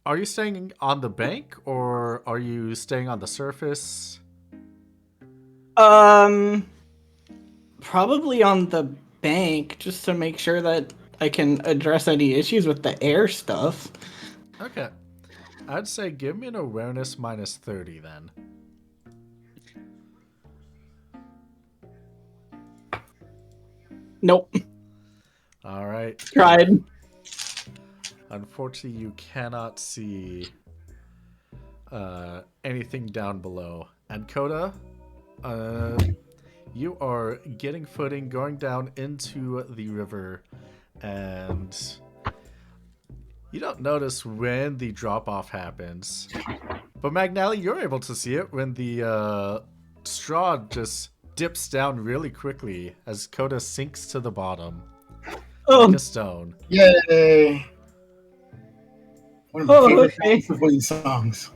Are you staying on the bank, or are you staying on the surface? Probably on the bank, just to make sure that I can address any issues with the air stuff. Okay. I'd say give me an awareness minus 30 then. Nope. All right. Tried. Unfortunately, you cannot see anything down below. And Coda, you are getting footing, going down into the river, and you don't notice when the drop-off happens. But Magnali, you're able to see it when the straw just dips down really quickly as Coda sinks to the bottom like a stone. Yay! One of my favorite Wolverine songs.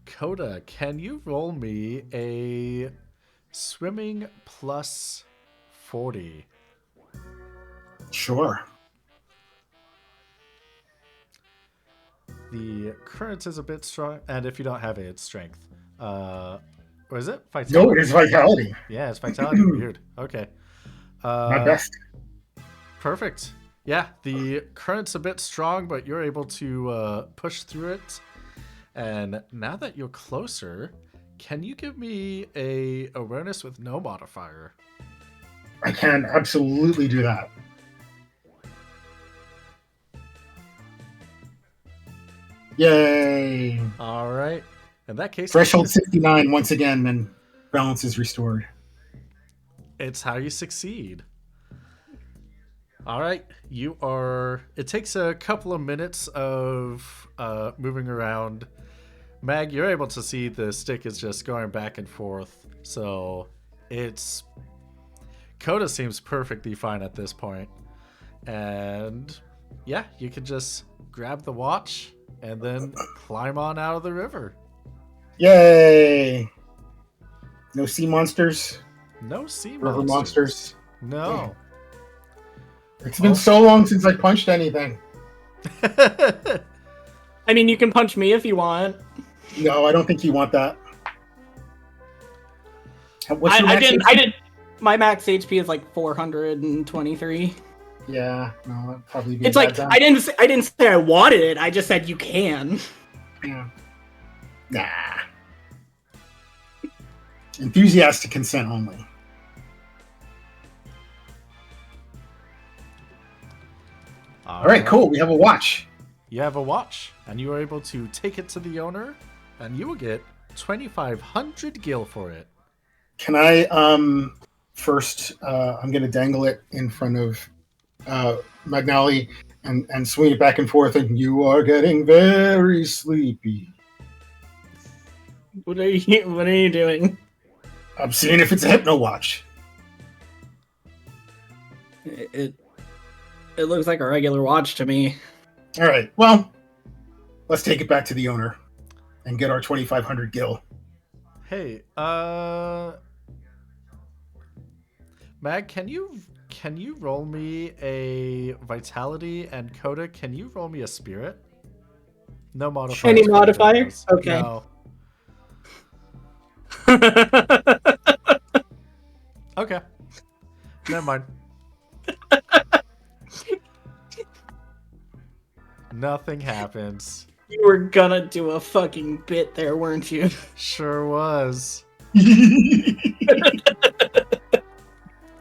Coda, can you roll me a swimming plus 40? Sure. The current is a bit strong, and if you don't have it, it's strength. Or is it vitality? No, it is vitality. Yeah, it's vitality. Weird. Okay. My best. Perfect. Yeah, the current's a bit strong, but you're able to push through it. And now that you're closer, can you give me a awareness with no modifier? I can absolutely do that. Yay! All right. In that case, Threshold 69 once again, and balance is restored. It's how you succeed. All right, you are. It takes a couple of minutes of moving around. Mag, you're able to see the stick is just going back and forth. So it's. Coda seems perfectly fine at this point. And yeah, you can just grab the watch and then climb on out of the river. Yay! No sea monsters? No sea River monsters. monsters? No. It's been so long since I punched anything. I mean, you can punch me if you want. No, I don't think you want that. What's your I max didn't. HP? I did. My max HP is like 423. Yeah, no, that'd probably be. It's a like bad time. I didn't say I wanted it. I just said you can. Yeah. Nah. Enthusiastic consent only. All right, cool. We have a watch. You have a watch, and you are able to take it to the owner, and you will get 2,500 gil for it. Can I first? I'm going to dangle it in front of Magnali and swing it back and forth. And you are getting very sleepy. What are you doing? I'm seeing if it's a hypno watch. It looks like a regular watch to me. All right. Well, let's take it back to the owner and get our 2,500 gil. Hey, Mag, can you roll me a vitality, and Coda, can you roll me a spirit? No modifier. Any modifier? Okay. No. Okay. Never mind. Nothing happens. You were gonna do a fucking bit there, weren't you? Sure was.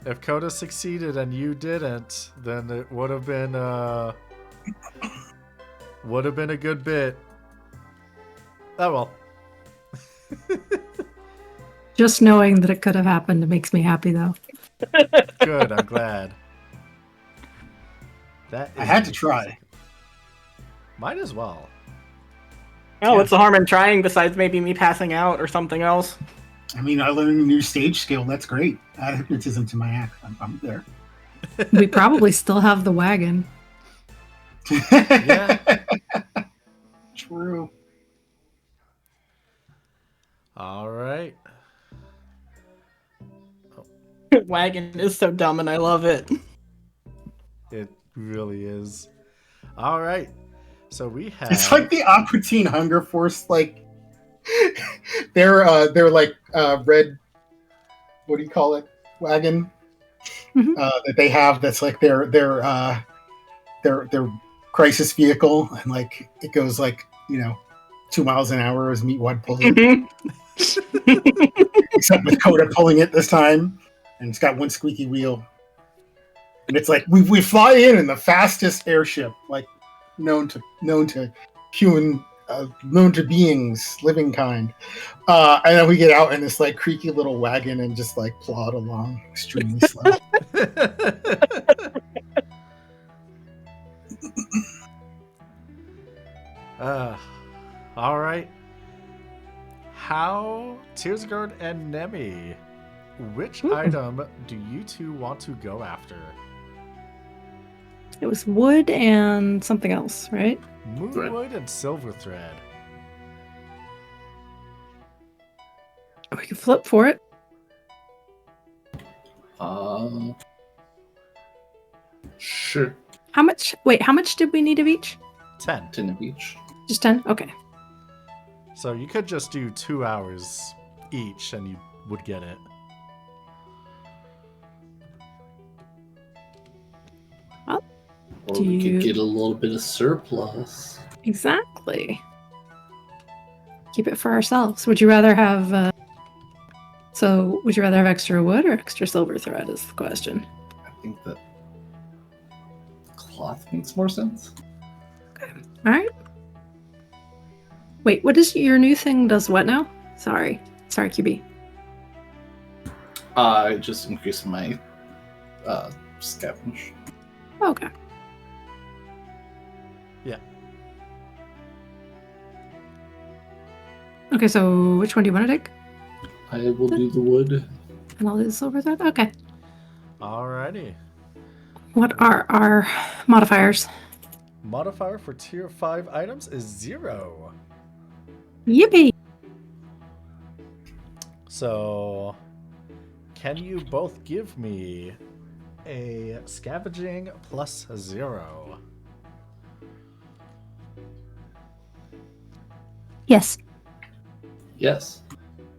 If Coda succeeded and you didn't, then it would have been a good bit. Oh well. Just knowing that it could have happened makes me happy, though. Good, I'm glad. That I had to try. Might as well. Oh, what's the harm in trying besides maybe me passing out or something else? I mean, I learned a new stage skill. That's great. Add hypnotism to my act. I'm there. We probably still have the wagon. Yeah. True. All right. Wagon is so dumb and I love it. It really is. All right. So we have. It's like the Aqua Teen Hunger Force, like they're like red. What do you call it? Wagon Mhm. that they have. That's like their crisis vehicle, and like it goes like 2 miles an hour as Meatwad pulls it. Except with Coda pulling it this time, and it's got one squeaky wheel. And it's like we fly in the fastest airship like known to human, known to beings, living kind. And then we get out in this like creaky little wagon and just like plod along extremely slow. All right. How, Tearsguard and Nemi, which item do you two want to go after? It was wood and something else, right? Moonwood and Silverthread. We can flip for it. Sure. How much? Wait, how much did we need of each? 10. 10 of each. Just 10? Okay. So you could just do 2 hours each and you would get it. Well, Or we could get a little bit of surplus. Exactly. Keep it for ourselves. Would you rather have... would you rather have extra wood or extra silver thread is the question. I think that cloth makes more sense. Okay. All right. Wait, what is your new thing does what now? Sorry, QB. I just increased my scavenge. Okay. Yeah. Okay, so which one do you want to take? I will do the wood. And I'll do the silver thread? Okay. Alrighty. What are our modifiers? Modifier for tier 5 items is 0. Yippee! So, can you both give me a scavenging plus 0? Yes. Yes.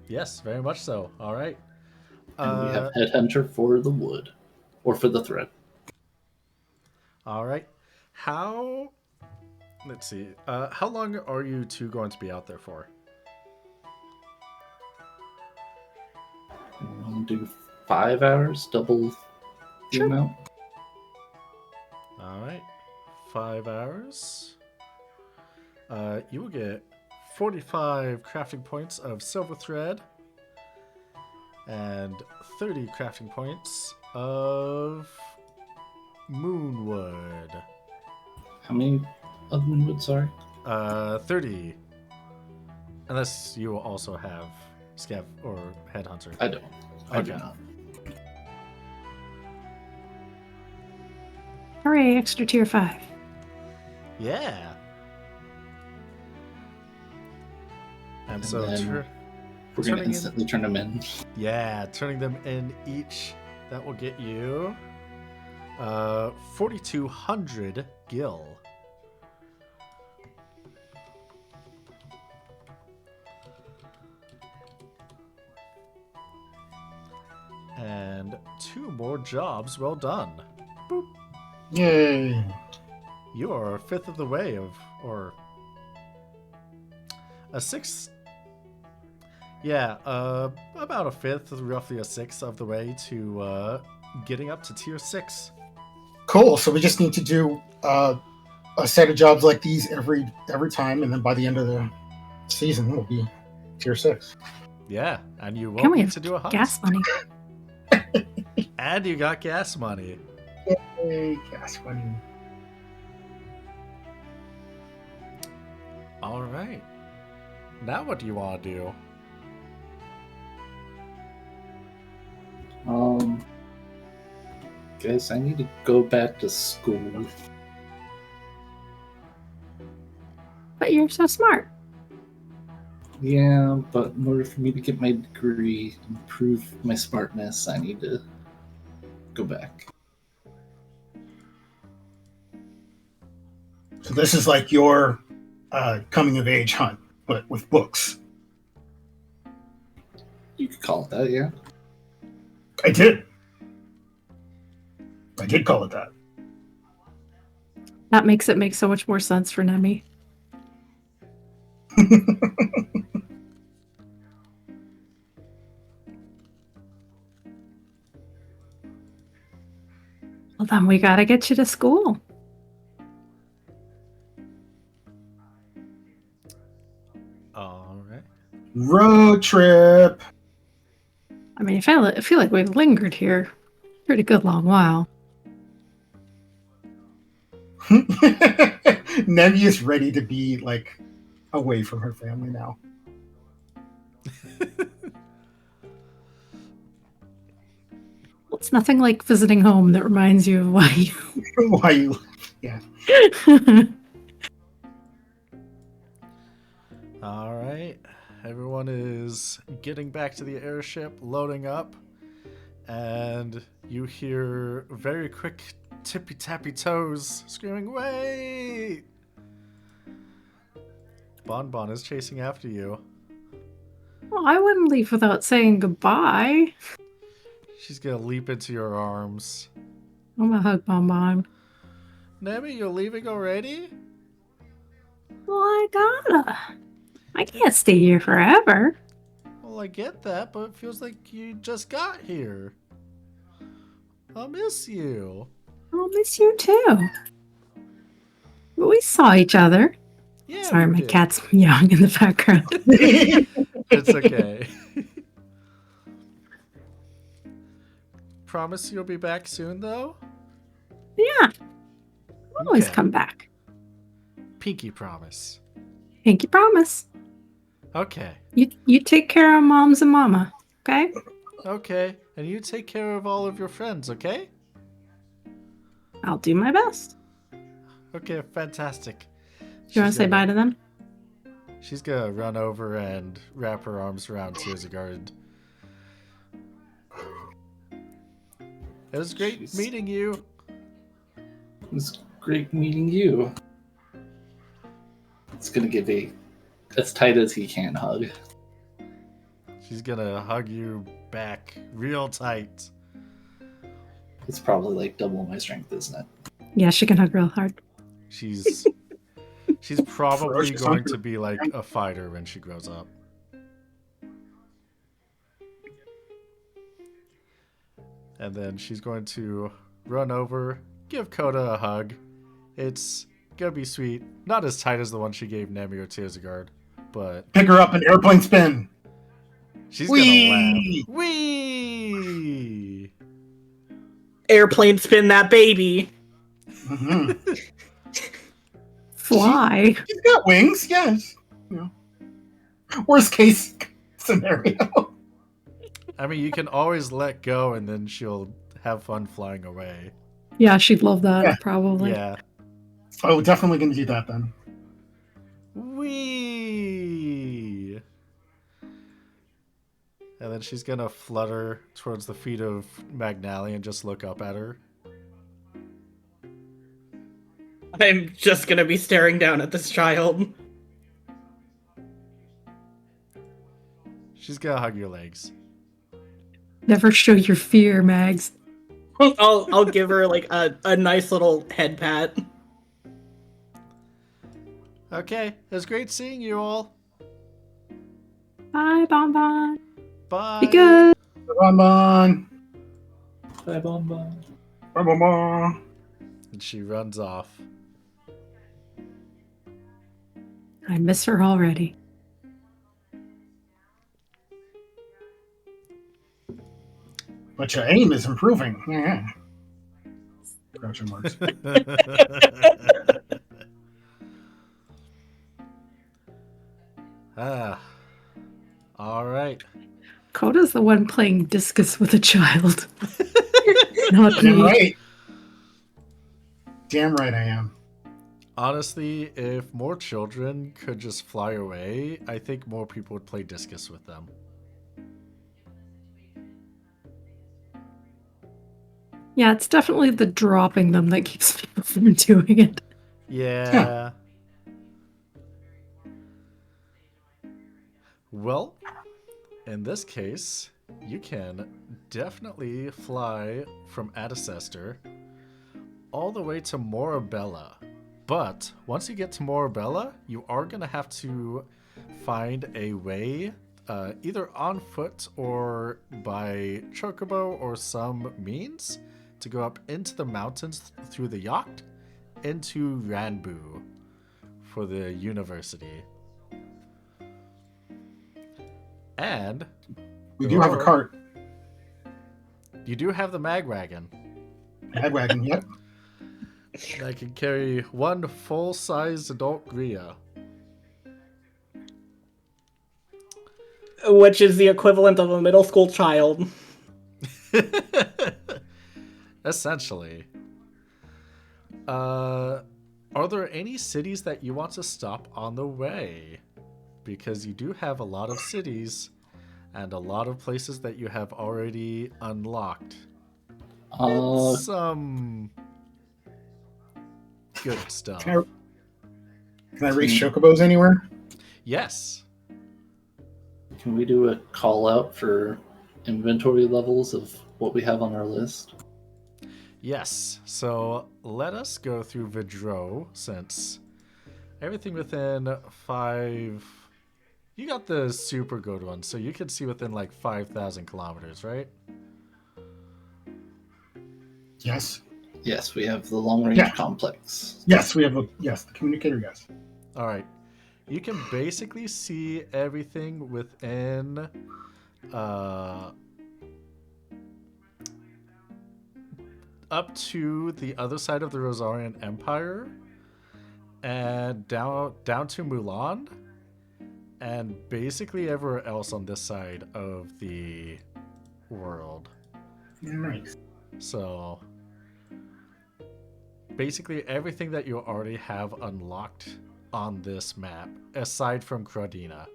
Yes, very much so. All right. And we have Headhunter for the wood. Or for the thread. All right. Let's see. How long are you two going to be out there for? We want to do 5 hours, double the amount. All right. 5 hours. You will get 45 crafting points of silver thread and 30 crafting points of moonwood. How many of moonwood, sorry? 30. Unless you also have scav or headhunter. I don't. I do Okay. not. Hooray, extra tier 5. Yeah. And so then tur- We're going turning to in- instantly turn them in. yeah, turning them in each, that will get you 4,200 gil. And 2 more jobs well done. Boop. Yay! You are a fifth of the way or a sixth. Yeah, about a fifth, roughly a sixth of the way to getting up to tier 6. Cool. So we just need to do a set of jobs like these every time, and then by the end of the season, we'll be tier 6. Yeah, and you And won't we need have to do a hunt. gas money. And you got gas money. Yay, gas money. All right. Now what do you want to do? Guys, I need to go back to school. But you're so smart. Yeah, but in order for me to get my degree, improve my smartness, I need to go back. So this is like your coming of age hunt, but with books. You could call it that, yeah. I did call it that. That makes it make so much more sense for Nemi. Well, then we gotta get you to school. All right. Road trip. I mean, I feel like we've lingered here a pretty good long while. Nemi is ready to be like away from her family now. Well, it's nothing like visiting home that reminds you of why you. Why you? Yeah. All right. Everyone is getting back to the airship, loading up, and you hear very quick tippy-tappy toes screaming, "Wait!" Bon Bon is chasing after you. Well, I wouldn't leave without saying goodbye. She's gonna leap into your arms. I'm gonna hug Bon Bon. Nemi, you're leaving already? Well, I gotta. I can't stay here forever. Well, I get that, but it feels like you just got here. I'll miss you. I'll miss you too. But we saw each other. Yeah. Sorry, we my did. cat's meowing in the background. It's okay. Promise you'll be back soon, though? Yeah. Always Okay. come back. Pinky promise. Pinky promise. Okay. You take care of moms and mama, okay? Okay. And you take care of all of your friends, okay? I'll do my best. Okay, fantastic. You want to say bye to them? She's gonna run over and wrap her arms around Tearsgard. It was great Jeez. meeting you. It was great meeting you. It's gonna give a as tight as he can hug. She's gonna hug you back real tight. It's probably like double my strength, isn't it? Yeah, she can hug real hard. She's probably Ferocious going hunter. to be like a fighter when she grows up. And then she's going to run over, give Coda a hug. It's gonna be sweet. Not as tight as the one she gave Nemi or Tearsgard, but Pick her up and airplane spin. she's Whee! gonna laugh. Whee! Airplane spin that baby. Mhm. Fly. She's got wings, yes. You know. Worst case scenario. I mean, you can always let go and then she'll have fun flying away. Yeah, she'd love that, Yeah. probably. Yeah. Oh, definitely gonna do that then. Whee! And then she's gonna flutter towards the feet of Magnali and just look up at her. I'm just gonna be staring down at this child. She's gonna hug your legs. Never show your fear, Mags. I'll give her like a nice little head pat. Okay, it was great seeing you all. Bye, Bon Bon. Bye. Be good. Bon Bon. Bye, Bon Bon. Bon Bon Bon. And she runs off. I miss her already. But your aim is improving. Yeah. Question marks. Ah. All right. Coda's the one playing discus with a child. Not Damn me. right. Damn right I am. Honestly, if more children could just fly away, I think more people would play discus with them. Yeah, it's definitely the dropping them that keeps people from doing it. Yeah. Well, in this case, you can definitely fly from Adicester all the way to Morabella But once you get to Morabella, you are going to have to find a way, either on foot or by chocobo or some means, to go up into the mountains through the yacht into Ranbu for the university. And We do have a cart. You do have the mag wagon. Mag wagon, yep. That can carry one full-size adult Gria. Which is the equivalent of a middle school child. Essentially. Are there any cities that you want to stop on the way? Because you do have a lot of cities and a lot of places that you have already unlocked. Some good stuff. Can I race chocobos anywhere? Yes. Can we do a call out for inventory levels of what we have on our list? Yes. So let us go through Vidro, since everything within 5... You got the super good one, so you can see within like 5,000 kilometers, right? Yes. Yes, we have the long range complex. Yes, we have the communicator, yes. All right. You can basically see everything within up to the other side of the Rosarian Empire and down to Mulan and basically everywhere else on this side of the world. Nice. So basically everything that you already have unlocked on this map, aside from Crodina.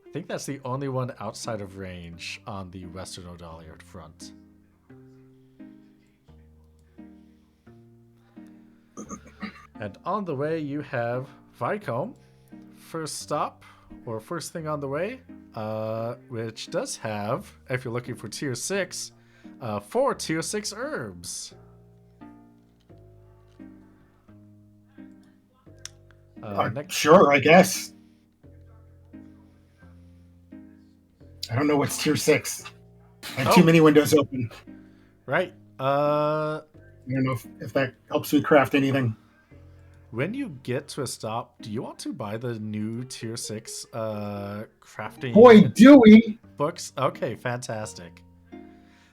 I think that's the only one outside of range on the Western Odaliard front. And on the way you have Vicombe, first stop, or first thing on the way, which does have, if you're looking for tier 6, 4 tier 6 herbs. Sure, I guess. I don't know what's tier 6. I have too many windows open. Right. I don't know if that helps me craft anything. When you get to a stop, do you want to buy the new tier 6 crafting Boy, do we! books? Okay, fantastic.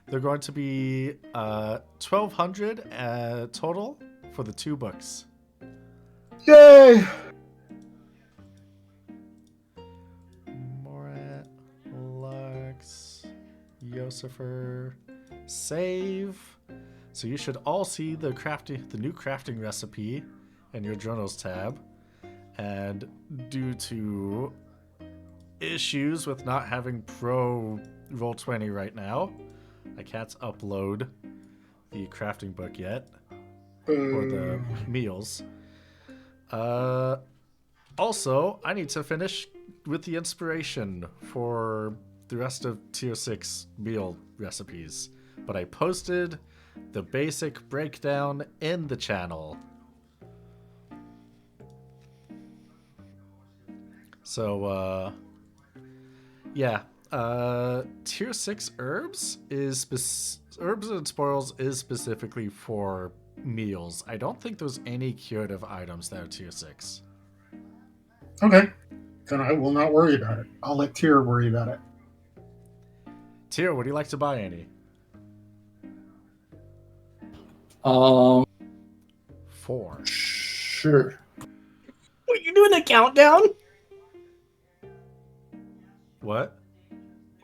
They're going to be 1,200 total for the 2 books. Yay! Morat, Lux, Yosifer, save. So you should all see the new crafting recipe in your journals tab. And due to issues with not having Pro Roll20 right now, I can't upload the crafting book yet, or the meals. Also, I need to finish with the inspiration for the rest of tier 6 meal recipes, but I posted the basic breakdown in the channel. So, yeah, tier 6 herbs herbs and spoils is specifically for meals. I don't think there's any curative items that are tier 6. Okay. Then I will not worry about it. I'll let Tyr worry about it. Tyr, would you like to buy any? 4. Sure. Were you doing a countdown? What?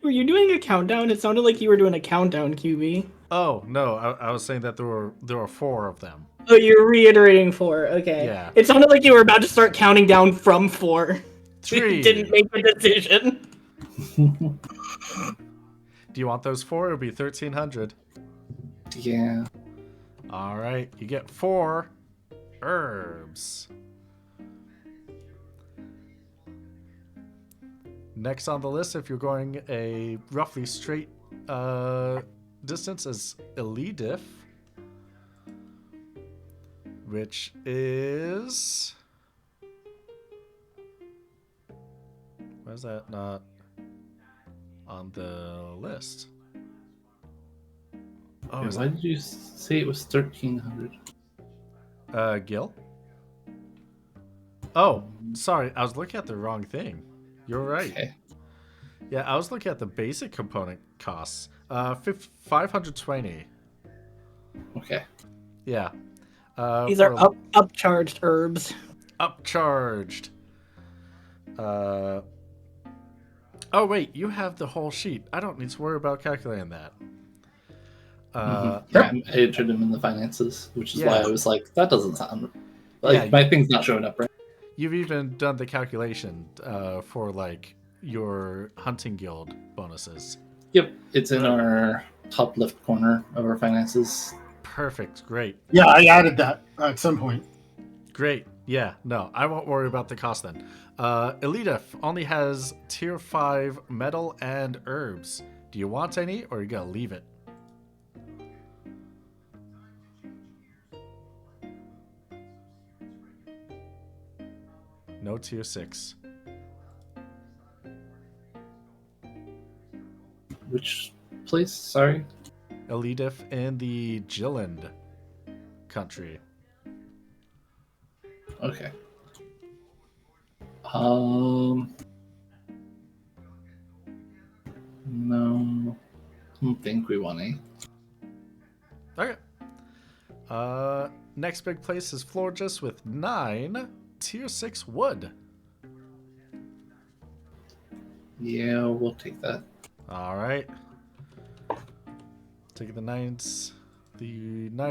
Were you doing a countdown? It sounded like you were doing a countdown, QB. Oh, no, I was saying that there were 4 of them. Oh, you're reiterating 4. Okay. Yeah. It sounded like you were about to start counting down from 4. 3. You didn't make a decision. Do you want those 4? It'll be 1,300. Yeah. All right, you get 4 herbs. Next on the list, if you're going a roughly straight distance, is Elidif. which is... Why is that not on the list? Oh, Yeah, is why that did you say it was 1300? Gil? Oh, sorry, I was looking at the wrong thing. You're right. Okay. Yeah, I was looking at the basic component costs. 520. Okay. Yeah. These are for upcharged herbs. upcharged. Oh wait, you have the whole sheet. I don't need to worry about calculating that. Yeah, I entered them in the finances, which is why Yeah. I was like, that doesn't sound like Yeah, my thing's not showing up right. You've even done the calculation for like your hunting guild bonuses. Yep, it's in our top left corner of our finances. Perfect. Great. Yeah, I added that at some point. Great. Yeah. No, I won't worry about the cost then. Elita only has tier 5 metal and herbs. Do you want any, or you gotta leave it? No tier 6. Which place? Sorry. Elidif in the Gilland country. Okay. No, I don't think we want any. Okay. Next big place is Florges with 9 tier 6 wood. Yeah, we'll take that. All right. Take the 9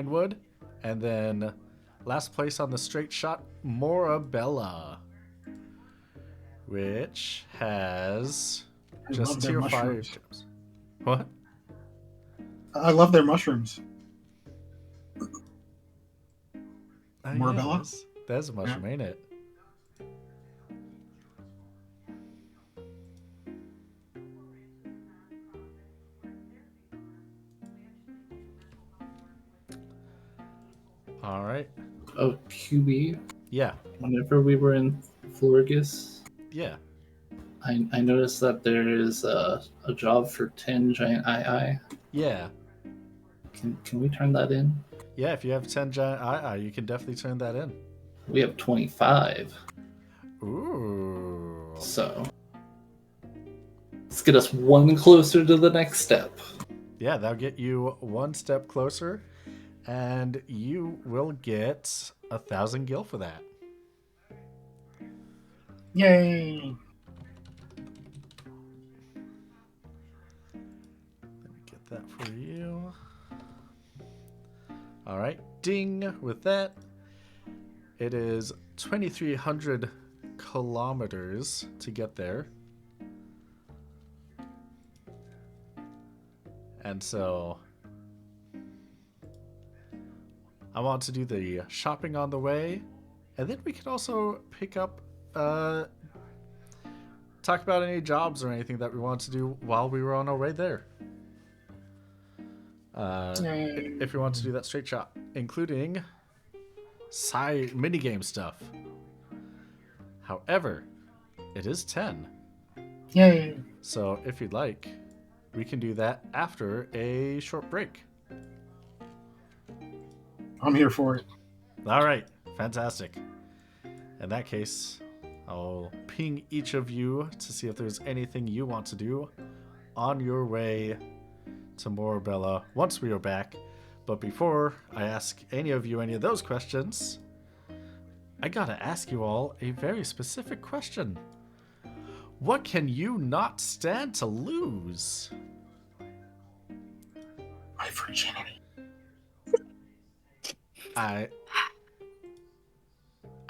wood, and then last place on the straight shot, Morabella, which has I just love their tier 5 mushrooms. gems. What? I love their mushrooms. Morabella? That's a mushroom, ain't it? All right. Oh, QB. Yeah. Whenever we were in Florges, Yeah. I noticed that there is a job for 10 giant II. Yeah. Can we turn that in? Yeah, if you have 10 giant eye, you can definitely turn that in. We have 25. Ooh. So let's get us one closer to the next step. Yeah, that'll get you one step closer, and you will get 1,000 gil for that. Yay! Let me get that for you. All right, ding with that. It is 2,300 kilometers to get there. And so I want to do the shopping on the way, and then we can also pick up, talk about any jobs or anything that we want to do while we were on our way there. If we want to do that straight shot, including side minigame stuff. However, it is 10. Yay! So if you'd like, we can do that after a short break. I'm here for it. All right, fantastic. In that case, I'll ping each of you to see if there's anything you want to do on your way to Morabella once we are back. But before I ask any of you any of those questions, I gotta ask you all a very specific question. What can you not stand to lose? My virginity. I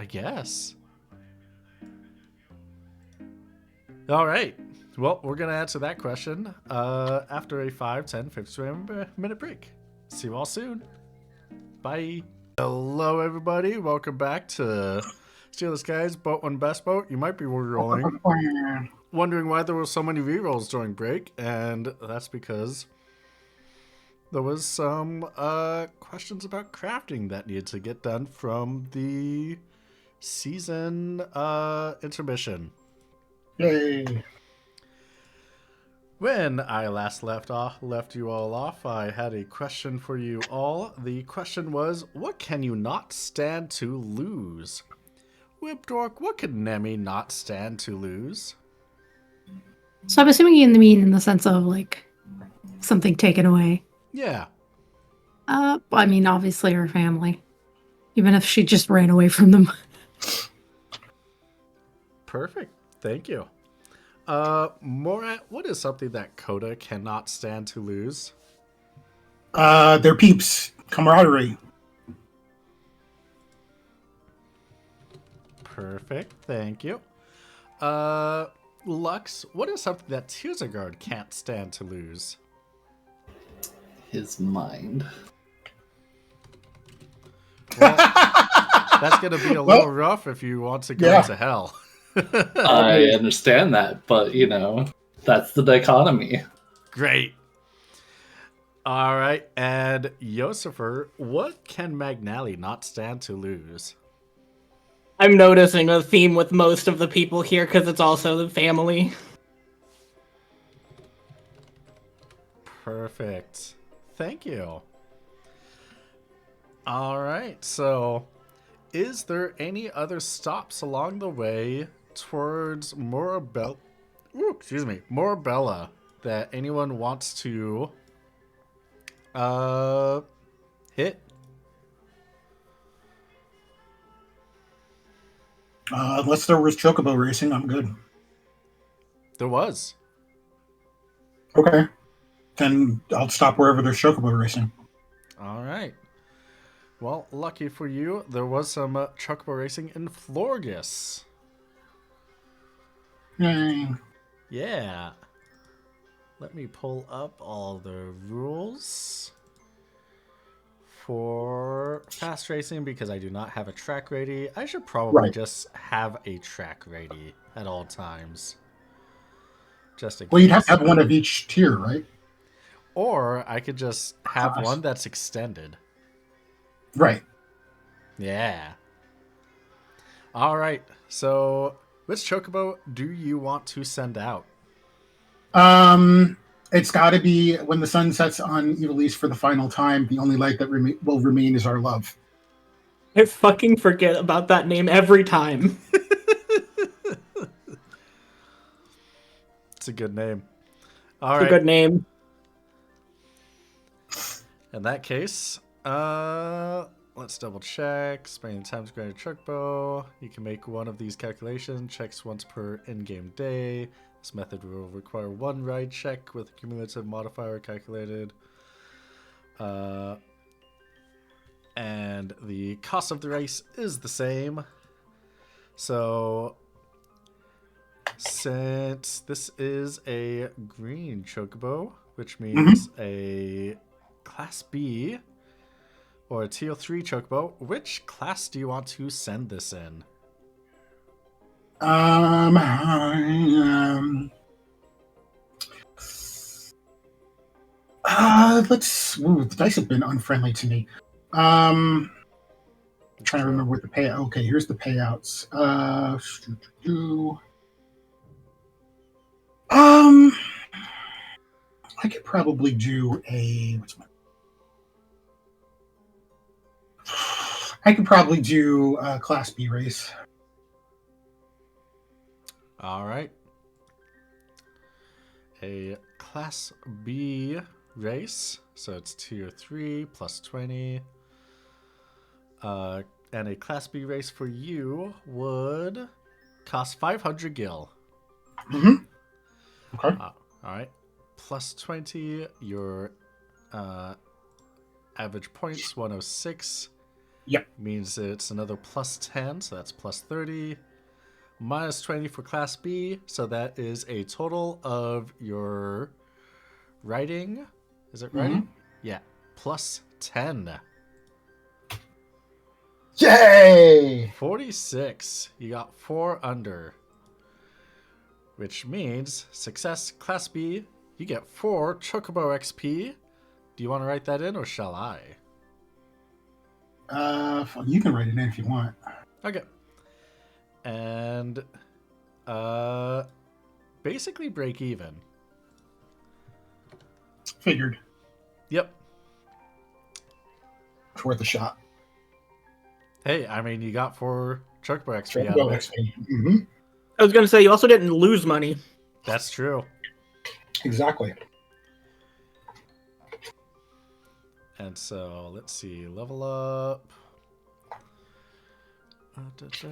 guess. All right. Well, we're going to answer that question after a 5, 10, 15 minute break. See you all soon. Bye. Hello, everybody. Welcome back to Steelers Guys Boat One Best Boat. You might be rerolling, wondering why there were so many rerolls during break, and that's because there was some questions about crafting that needed to get done from the season intermission. Yay. When I last left you all off, I had a question for you all. The question was, what can you not stand to lose? Whipdork, what could Nemi not stand to lose? So I'm assuming you mean in the sense of like something taken away. Yeah. I mean, obviously her family. Even if she just ran away from them. Perfect. Thank you. Morat, what is something that Coda cannot stand to lose? Their peeps. Camaraderie. Perfect. Thank you. Lux, what is something that Tuzagard can't stand to lose? His mind. Well, that's going to be a little rough if you want to go to hell. I understand that, but, that's the dichotomy. Great. All right, and Yosifer, what can Magnali not stand to lose? I'm noticing a theme with most of the people here because it's also the family. Perfect. Thank you. All right, so is there any other stops along the way towards Morabella that anyone wants to hit? Unless there was chocobo racing, I'm good. There was. Okay. Then I'll stop wherever there's chocobo racing. All right. Well, lucky for you, there was some chocobo racing in Florgus. Yay. Yeah. Let me pull up all the rules for fast racing because I do not have a track ready. I should probably just have a track ready at all times. Just in case. Well, you'd have to have one of each tier, right? Or I could just have one that's extended. Right. Yeah. All right. So, which chocobo do you want to send out? It's got to be when the sun sets on Evilise for the final time. The only light that will remain is our love. I fucking forget about that name every time. It's a good name. It's a good name. In that case, let's double check. Spending times granted chocobo. You can make one of these calculation checks once per in-game day. This method will require one ride check with a cumulative modifier calculated. And the cost of the race is the same. So, since this is a green chocobo, which means a Class B or a TL3 chocobo, which class do you want to send this in? The dice have been unfriendly to me. I'm trying to remember what the payout. Okay, here's the payouts. I could probably do a. I could probably do a Class B race. All right. A Class B race. So it's tier 3 plus 20. And a Class B race for you would cost 500 gil. Mm-hmm. Okay. All right. Plus 20, your average points, 106. Yep. Means it's another plus 10, so that's plus 30. Minus 20 for Class B, so that is a total of your writing. Is it writing? Mm-hmm. Yeah. Plus 10. Yay! 46. You got 4 under. Which means success Class B, you get 4 Chocobo XP. Do you want to write that in, or shall I? You can write it in if you want. Okay. And basically break even. Figured. Yep. It's worth a shot. Hey, I mean, you got 4 Chocobo XP out Chocobo of it. XP. Mm-hmm. I was gonna say you also didn't lose money. That's true. Exactly. And so, let's see. Level up. Da-da.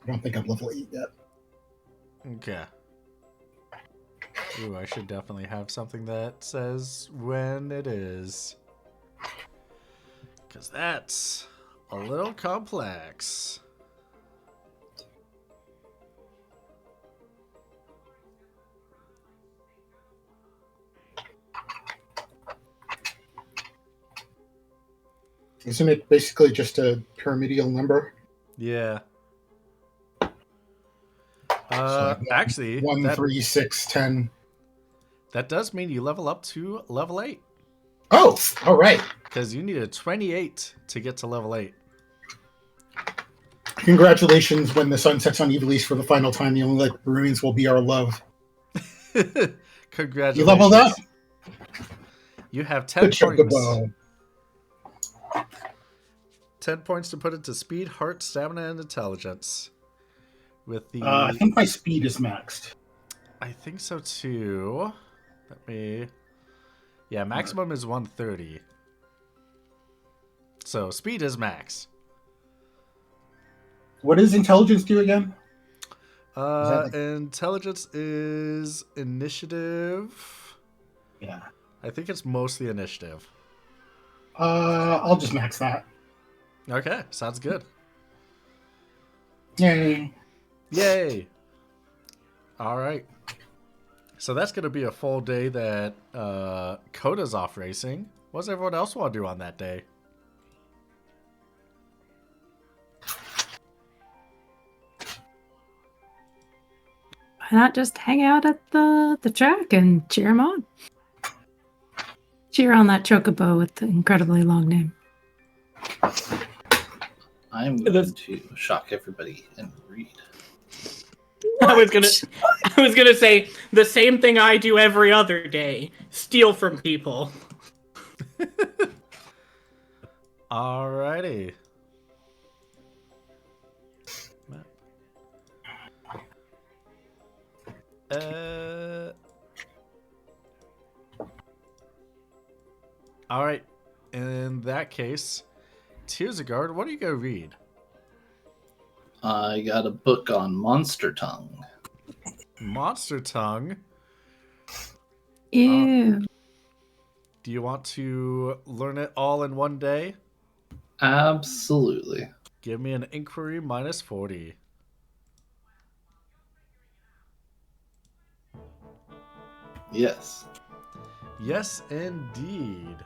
I don't think I'm level 8 yet. Okay. Ooh, I should definitely have something that says when it is. Because that's a little complex. Isn't it basically just a pyramidal number? Yeah. So Actually, 1, 3, 6, 10. that does mean you level up to level 8. Oh, all right. Because you needed 28 to get to level 8. Congratulations, when the sun sets on Ivalice for the final time, the only light remains will be our love. Congratulations. You leveled up? You have 10 Good points. Chocobo. 10 points to put into speed, heart, stamina, and intelligence. With the... I think my speed is maxed. I think so too. Let me... Yeah, maximum is 130. So speed is max. What does intelligence do again? Intelligence is initiative. Yeah. I think it's mostly initiative. I'll just max that. Okay, sounds good. Yay. Yay! All right. So that's going to be a full day that Coda's off racing. What does everyone else want to do on that day? Why not just hang out at the track and cheer him on? Cheer on that Chocobo with the incredibly long name. I'm going to shock everybody and read. I was gonna say the same thing I do every other day: steal from people. Alrighty. Alright. In that case, Tearsagard, what are you gonna read? I got a book on Monster Tongue. Monster Tongue? Ew. Do you want to learn it all in one day? Absolutely. Give me an inquiry minus 40. Yes. Yes, indeed.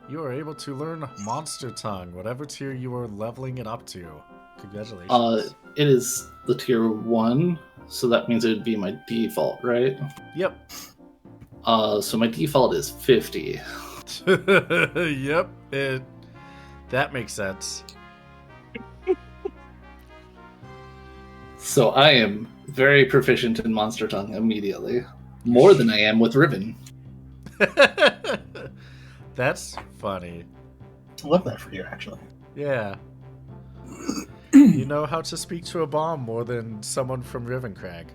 You are able to learn Monster Tongue, whatever tier you are leveling it up to. Congratulations. It is the tier 1, so that means it would be my default, right? Yep. So my default is 50. Yep. That makes sense. So I am very proficient in Monster Tongue immediately. More than I am with Riven. That's funny. I love that for you, actually. Yeah. You know how to speak to a bomb more than someone from Rivencrag.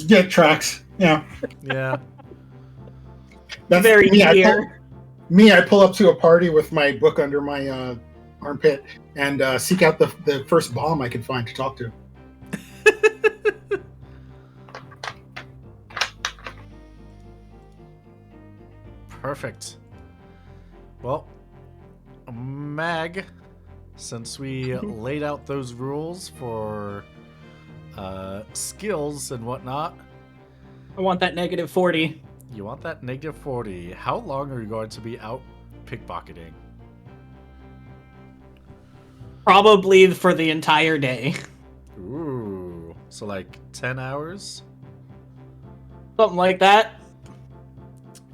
Get tracks. Yeah. Yeah. That's Very me. clear. I pull up to a party with my book under my armpit and seek out the first bomb I can find to talk to. Perfect. Well, Mag, since we laid out those rules for skills and whatnot, I want that negative 40. you want that negative 40. How long are you going to be out pickpocketing? Probably for the entire day. Ooh. So like 10 hours? Something like that.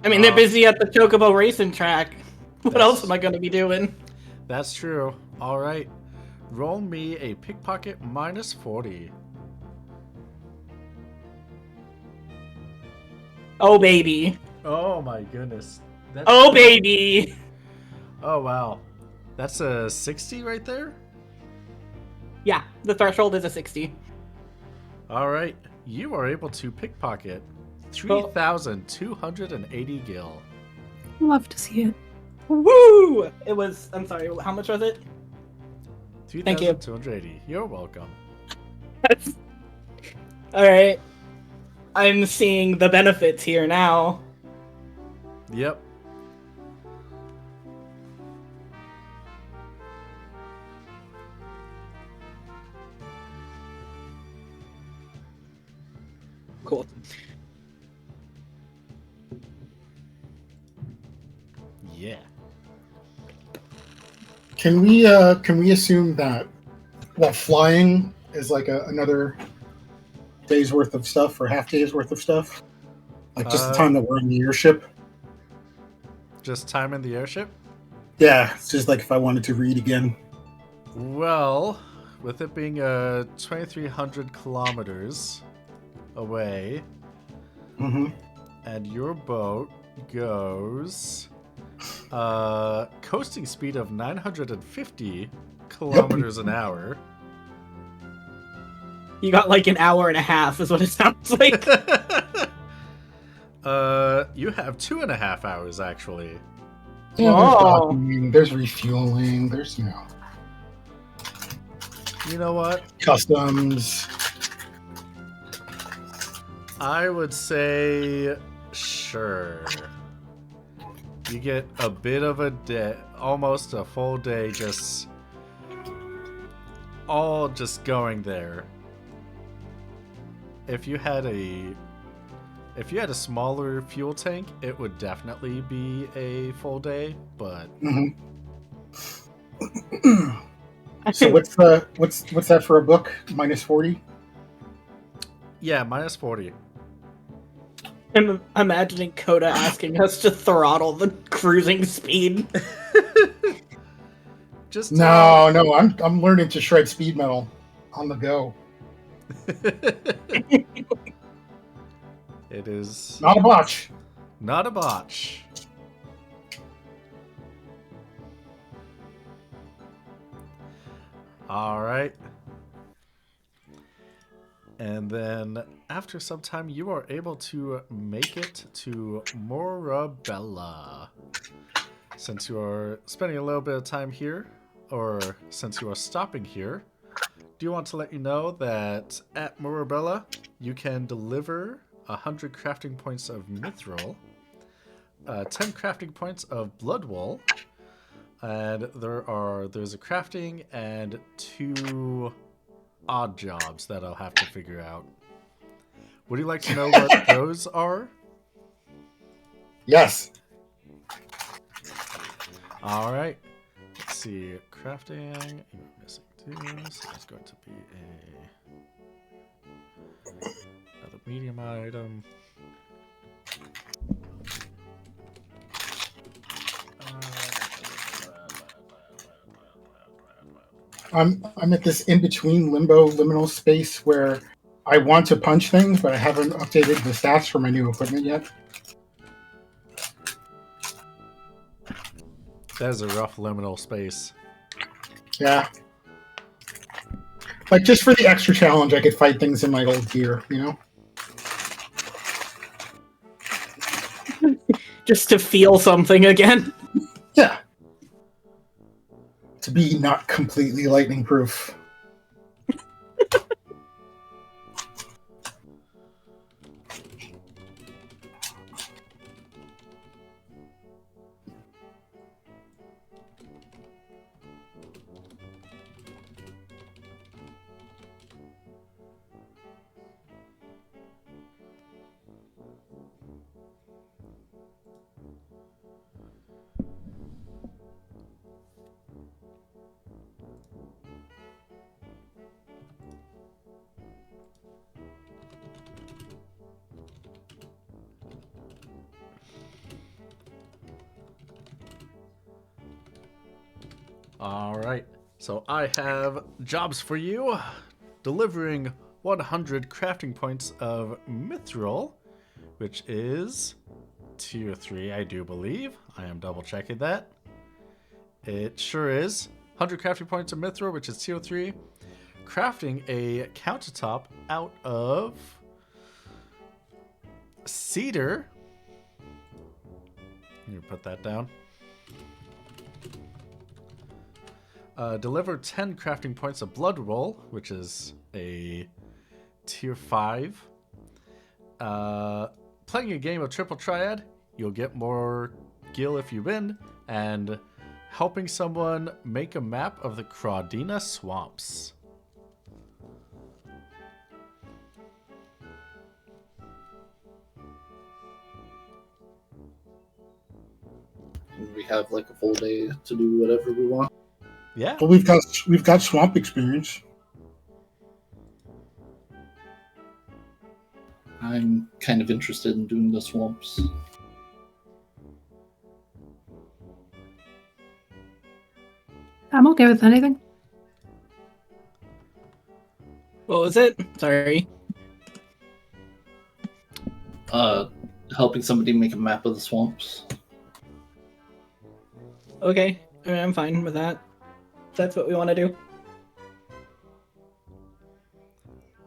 I mean, they're busy at the Chocobo racing track. What else am I going to be doing? That's true. All right. Roll me a pickpocket minus 40. Oh, baby. Oh my goodness. Oh, baby. Oh wow. That's a 60 right there? Yeah, the threshold is a 60. All right. You are able to pickpocket 3,280 gil. Love to see it. Woo! It was, I'm sorry, how much was it? Thank you. 3,280. You're welcome. Alright. I'm seeing the benefits here now. Yep. Cool. Yeah. Can we assume that flying is like another day's worth of stuff or half day's worth of stuff? Like just the time that we're in the airship? Just time in the airship? Yeah, it's just like if I wanted to read again. Well, with it being 2,300 kilometers away, and your boat goes coasting speed of 950 kilometers an hour. You got like an hour and a half is what it sounds like. You have 2.5 hours actually. Yeah, there's docking, there's refueling, there's You know what? Customs. I would say sure. You get a bit of a day, almost a full day, just going there. If you had a smaller fuel tank, it would definitely be a full day, but So what's that for a book? Minus 40? Yeah, minus 40. I'm imagining Coda asking us to throttle the cruising speed. No, I'm learning to shred speed metal on the go. It is not a botch. Not a botch. All right. And then after some time, you are able to make it to Morabella. Since you are spending a little bit of time here, or since you are stopping here, do you want to let you know that at Morabella, you can deliver 100 crafting points of mithril, 10 crafting points of blood wool, and there's a crafting and 2 odd jobs that I'll have to figure out. Would you like to know what those are? Yes. All right. Let's see. Crafting. You're missing 2, so there's going to be another medium item. I'm at this in-between liminal space where I want to punch things, but I haven't updated the stats for my new equipment yet. That is a rough liminal space. Yeah. Like, just for the extra challenge, I could fight things in my old gear, you know? Just to feel something again. Yeah. To be not completely lightning proof. All right. So I have jobs for you. Delivering 100 crafting points of mithril, which is tier 3, I do believe. I am double checking that. It sure is. 100 crafting points of mithril, which is tier 3. Crafting a countertop out of cedar. You put that down. Deliver 10 crafting points of blood roll, which is a tier 5. Playing a game of Triple Triad, you'll get more gil if you win, and helping someone make a map of the Crawdina swamps. And we have like a full day to do whatever we want. Yeah. Well, we've got swamp experience. I'm kind of interested in doing the swamps. I'm okay with anything. What was it? Sorry. Helping somebody make a map of the swamps. Okay, I mean, I'm fine with that. If that's what we want to do.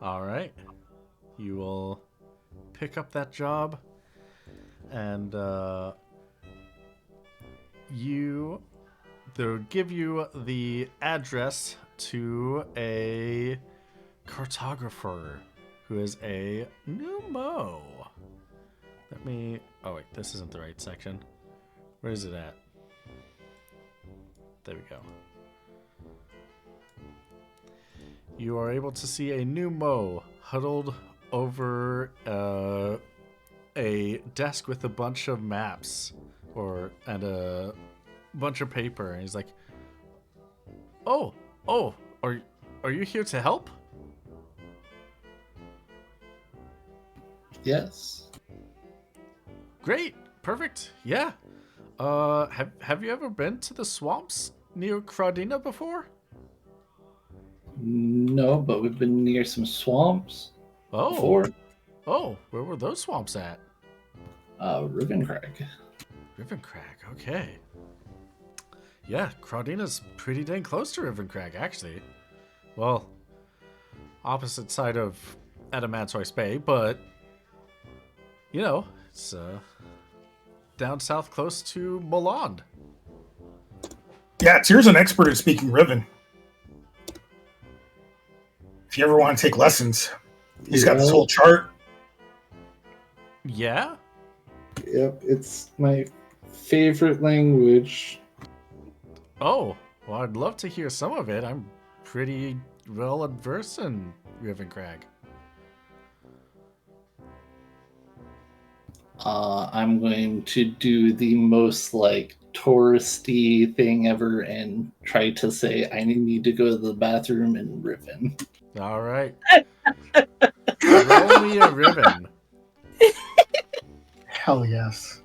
All right. You will pick up that job, and they'll give you the address to a cartographer who is a Numo. Oh wait, this isn't the right section. Where is it at? There we go. You are able to see a Numo huddled over a desk with a bunch of maps and a bunch of paper, and he's like, "Oh, are you here to help?" Yes. Great, perfect, yeah. Have you ever been to the swamps near Crawdina before? No, but we've been near some swamps before. Oh, where were those swamps at? Rivencrag. Rivencrag, okay. Yeah, Crawdina's pretty dang close to Rivencrag, actually. Well, opposite side of Adamantoise Bay, but, you know, it's down south close to Moland. Yeah, Tyr's an expert at speaking Riven. If you ever want to take lessons, he's got this whole chart. Yeah? Yep, it's my favorite language. Oh, well, I'd love to hear some of it. I'm pretty well adverse in Rivencrag. I'm going to do the most like touristy thing ever and try to say I need to go to the bathroom in Riven. All right. Roll me a Riven. Hell yes.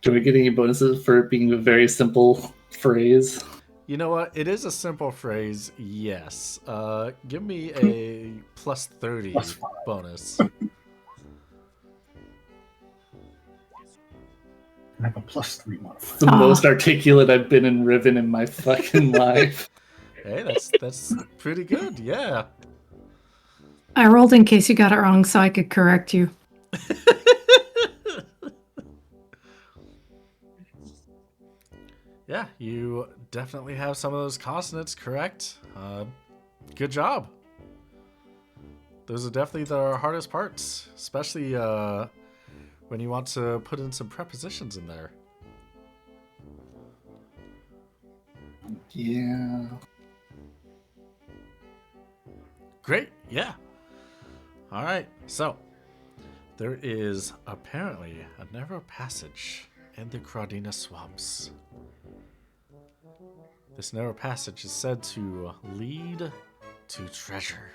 Do we get any bonuses for it being a very simple phrase? You know what? It is a simple phrase, yes. Give me a plus 30 bonus. I have a +3 modifier. The most articulate I've been in Riven in my fucking life. Hey, that's pretty good, yeah. I rolled in case you got it wrong so I could correct you. Yeah, you definitely have some of those consonants correct. Good job. Those are definitely the hardest parts, especially when you want to put in some prepositions in there. Yeah. Great, yeah. All right, so there is apparently a narrow passage in the Crawdina swamps. This narrow passage is said to lead to treasure.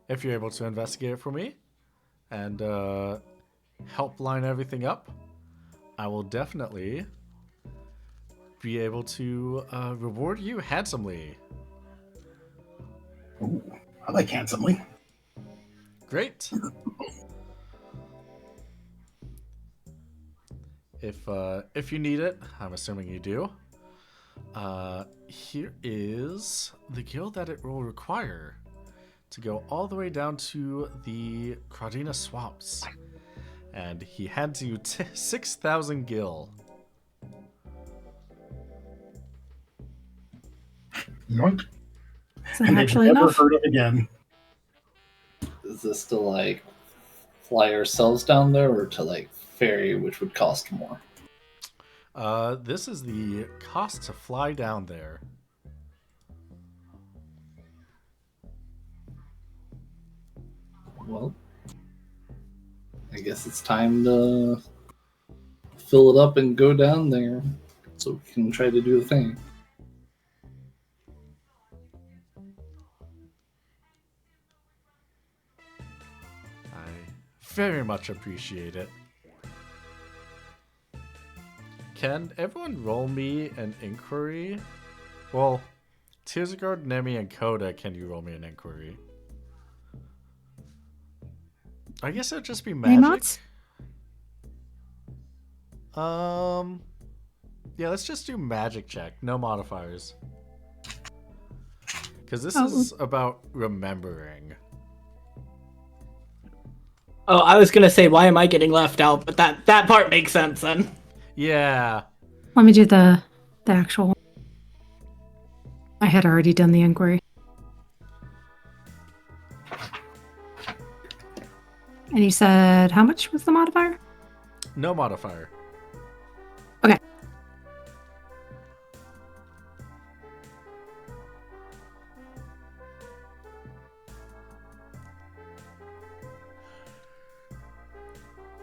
If you're able to investigate it for me and help line everything up, I will definitely be able to reward you handsomely. Ooh, I like handsomely. Great. If you need it, I'm assuming you do. Here is the guild that it will require to go all the way down to the Crawdina Swamps. And he hands you 6,000 gil. Yoink. Is that And actually they've never enough? heard of again. Is this to like fly ourselves down there, or to like ferry, which would cost more? This is the cost to fly down there. Well, I guess it's time to fill it up and go down there so we can try to do the thing. I very much appreciate it. Can everyone roll me an inquiry? Well, Tearsguard, Nemi, and Coda, can you roll me an inquiry? I guess it'd just be magic. Mods? Yeah, let's just do magic check. No modifiers. Because this Oh. is about remembering. Oh, I was gonna say, why am I getting left out? But that part makes sense then. Yeah. Let me do the actual one. I had already done the inquiry. And you said, how much was the modifier? No modifier. Okay.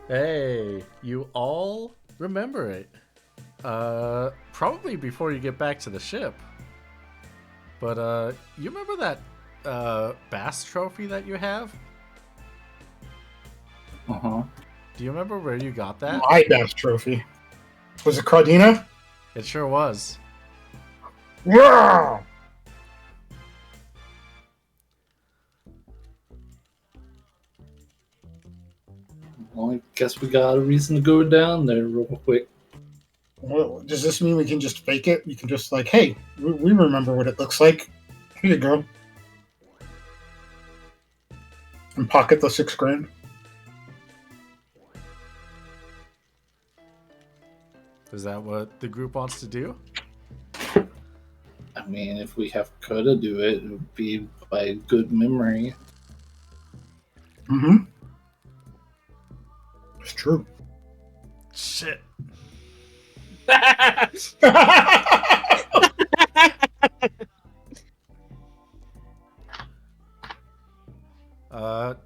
Hey, you all remember it. Probably before you get back to the ship. But, you remember that, bass trophy that you have? Uh-huh. Do you remember where you got that? My best trophy. Was it Crawdina? It sure was. Yeah! Well, I guess we got a reason to go down there real quick. Well, does this mean we can just fake it? We can just like, hey, we remember what it looks like. Here you go. And pocket the $6,000. Is that what the group wants to do? I mean, if we have Coda do it, it would be by good memory. Mm-hmm. It's true. Shit.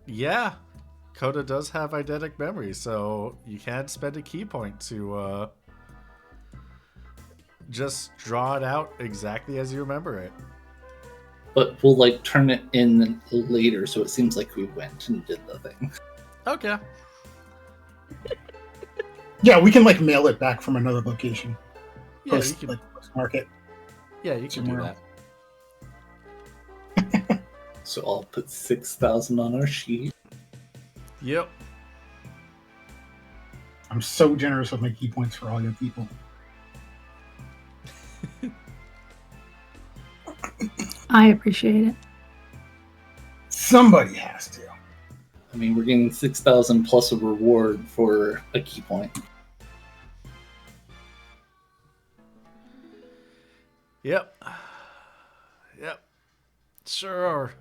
Yeah. Coda does have eidetic memory, so you can spend a key point to, just draw it out exactly as you remember it. But we'll like turn it in later so it seems like we went and did the thing. Okay. Yeah, we can like mail it back from another location. Yeah, you Post, can, like market. yeah, you can do somewhere that. So I'll put 6,000 on our sheet. Yep. I'm so generous with my key points for all you people. I appreciate it. Somebody has to. I mean, we're getting 6,000 plus a reward for a key point. Yep. Yep. Sure.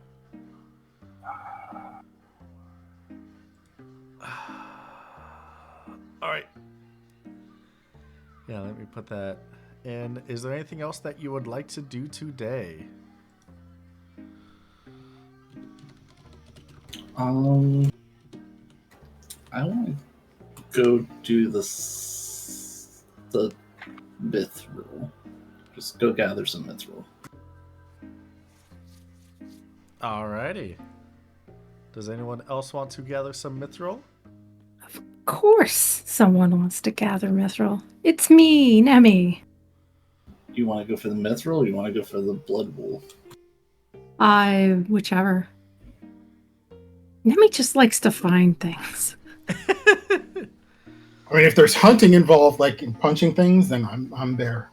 All right. Yeah, let me put that in. Is there anything else that you would like to do today? I want to go do the mithril. Just go gather some mithril. Alrighty. Does anyone else want to gather some mithril? course someone wants to gather mithril. It's me, Nemi. You want to go for the mithril, or you want to go for the blood wolf? Whichever. Nemi just likes to find things. I mean, if there's hunting involved, like in punching things, then I'm there.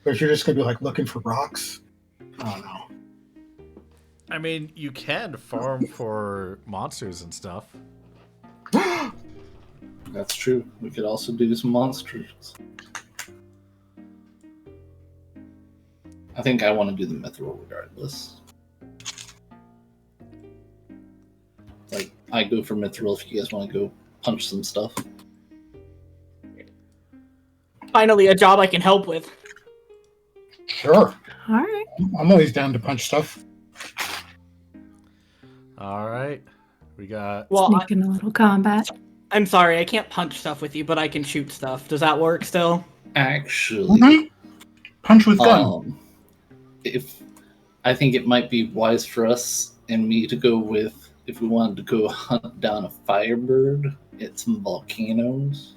But if you're just gonna be like looking for rocks, I don't know. I mean, you can farm for monsters and stuff. That's true. We could also do some monsters. I think I want to do the mithril regardless. Like, I go for mithril if you guys want to go punch some stuff. Finally, a job I can help with. Sure, All right. I'm always down to punch stuff. All right. We got. Well, Sneak in a little combat. I'm sorry, I can't punch stuff with you, but I can shoot stuff. Does that work still? Actually, Mhm. Punch with gun. If I think it might be wise for us and me to go with, if we wanted to go hunt down a firebird at some volcanoes,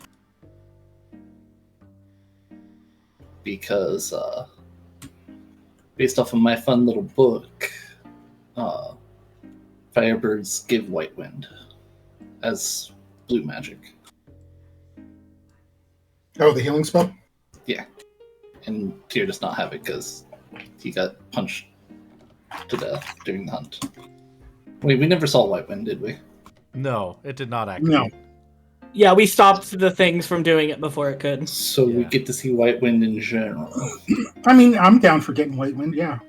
because based off of my fun little book, firebirds give white wind as blue magic. Oh, the healing spell? Yeah. And Tyr does not have it because he got punched to death during the hunt. Wait, we never saw white wind, did we? No, it did not activate. No. Yeah, we stopped the things from doing it before it could. So we Yeah. get to see white wind in general. I mean, I'm down for getting white wind, yeah.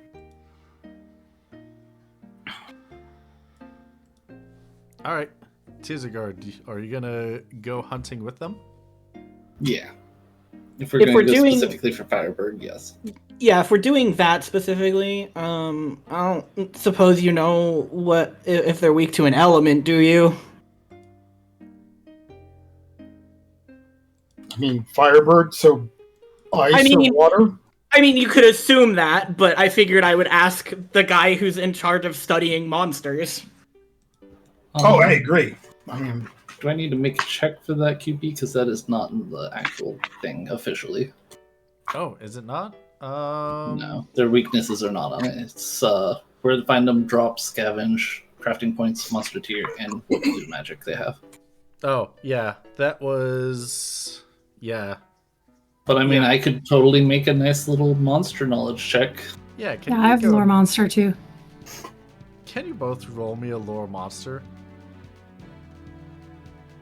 All right. Tizagard, are you gonna go hunting with them? Yeah. If we're If going we're to go doing- specifically for firebird, yes. Yeah, if we're doing that specifically, I don't suppose you know what if they're weak to an element, do you? I mean, firebird, so ice I mean- or water? I mean, you could assume that, but I figured I would ask the guy who's in charge of studying monsters. Oh, I agree. I mean, Do I need to make a check for that QB? Because that is not in the actual thing officially. Oh, is it not? No, their weaknesses are not on it. It's where to find them, drop, scavenge, crafting points, monster tier, and what blue magic they have. Oh, yeah. That was. Yeah. But I mean, Yeah. I could totally make a nice little monster knowledge check. Yeah. Can Yeah, you I have go- lore monster too. Can you both roll me a lore monster?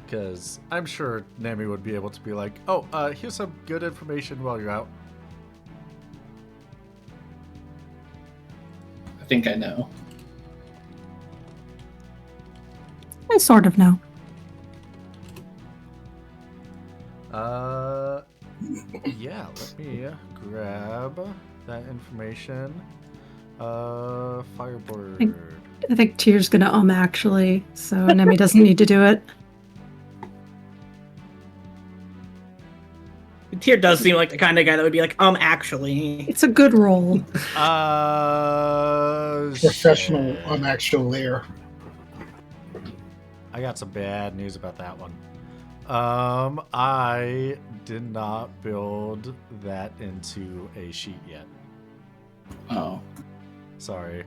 Because I'm sure Nami would be able to be like, oh, here's some good information while you're out. I think I know. I sort of know. Yeah, let me grab that information. Firebird. I think Tyr's gonna actually, so Nemi doesn't need to do it. Tyr does seem like the kind of guy that would be like, actually. It's a good roll. professional Shit. actual layer. I got some bad news about that one. I did not build that into a sheet yet. Oh. Sorry.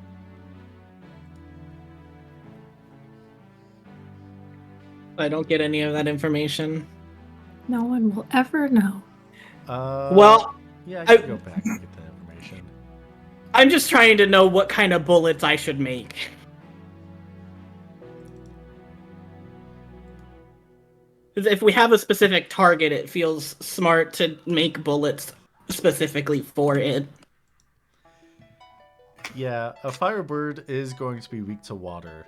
I don't get any of that information. No one will ever know. Well, yeah, I can go back and get that information. I'm just trying to know what kind of bullets I should make. 'Cause if we have a specific target, it feels smart to make bullets specifically for it. Yeah, a firebird is going to be weak to water.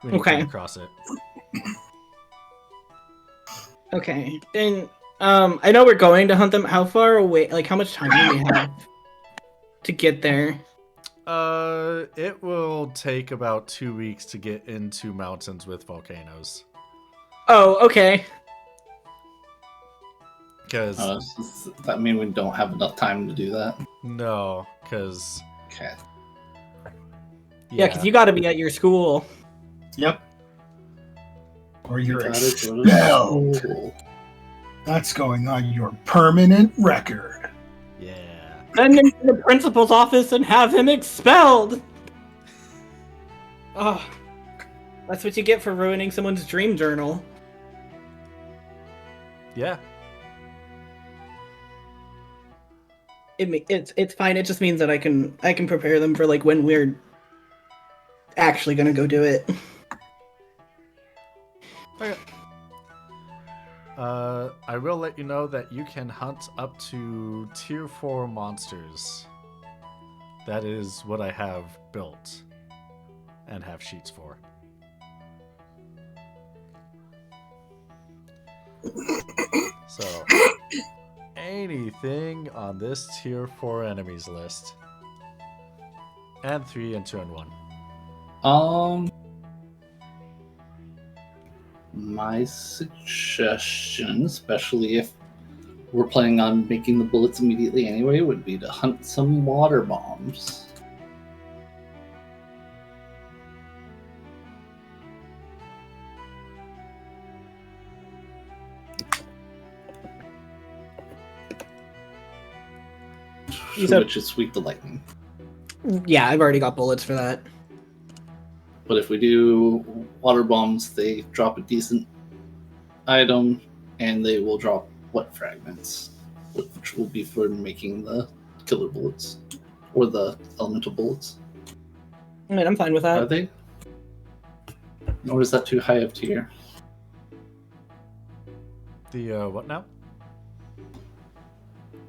When you Okay. come across it. Okay, and I know we're going to hunt them. How far away? Like, how much time do we have to get there? It will take about 2 weeks to get into mountains with volcanoes. Oh, okay. Because Does that mean we don't have enough time to do that? no, because Okay. Yeah, because you got to be at your school. Yep. or you're Gotta go to expelled. school. That's going on your permanent record. Yeah. Send him to the principal's office and have him expelled. Oh, that's what you get for ruining someone's dream journal. Yeah. It's fine. It just means that I can prepare them for like when we're actually gonna go do it. Okay. I will let you know that you can hunt up to tier 4 monsters. That is what I have built and have sheets for. So, anything on this tier 4 enemies list. And 3 and 2 and 1. My suggestion, especially if we're planning on making the bullets immediately anyway, would be to hunt some water bombs. Which is weak to lightning. Yeah, I've already got bullets for that. But if we do water bombs, they drop a decent item, and they will drop wet fragments, which will be for making the killer bullets or the elemental bullets. I mean, I'm fine with that. Are they? Or is that too high of tier? The what now?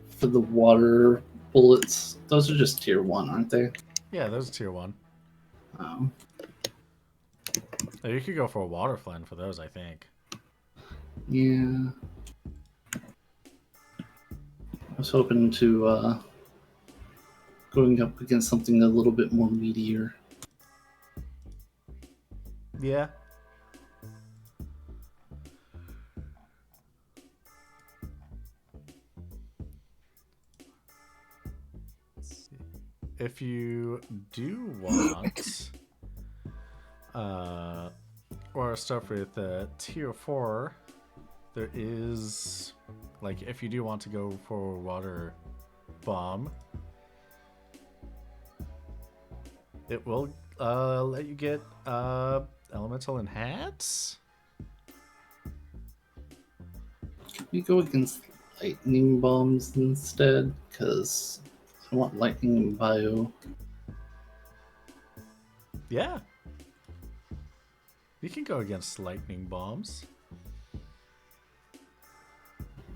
For the water bullets, those are just tier 1, aren't they? Yeah, those are tier 1. Oh. You could go for a water flame for those, I think. Yeah. I was hoping to going up against something a little bit more meatier. Yeah. If you do want or start with tier 4, there is, like, if you do want to go for water bomb, it will let you get elemental enhance. Can we go against lightning bombs instead? Because I want lightning and bio. Yeah. You can go against lightning bombs.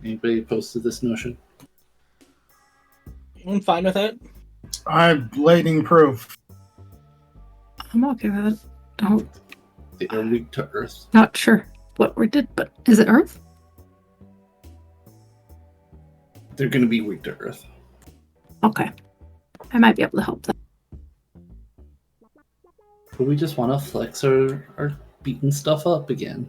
Anybody opposed to this notion? I'm fine with it. I'm lightning proof. I'm okay with it. Oh, They are weak to earth. not sure what we did, but is it Earth? They're going to be weak to earth. Okay. I might be able to help them. But we just want to flex our beating stuff up again.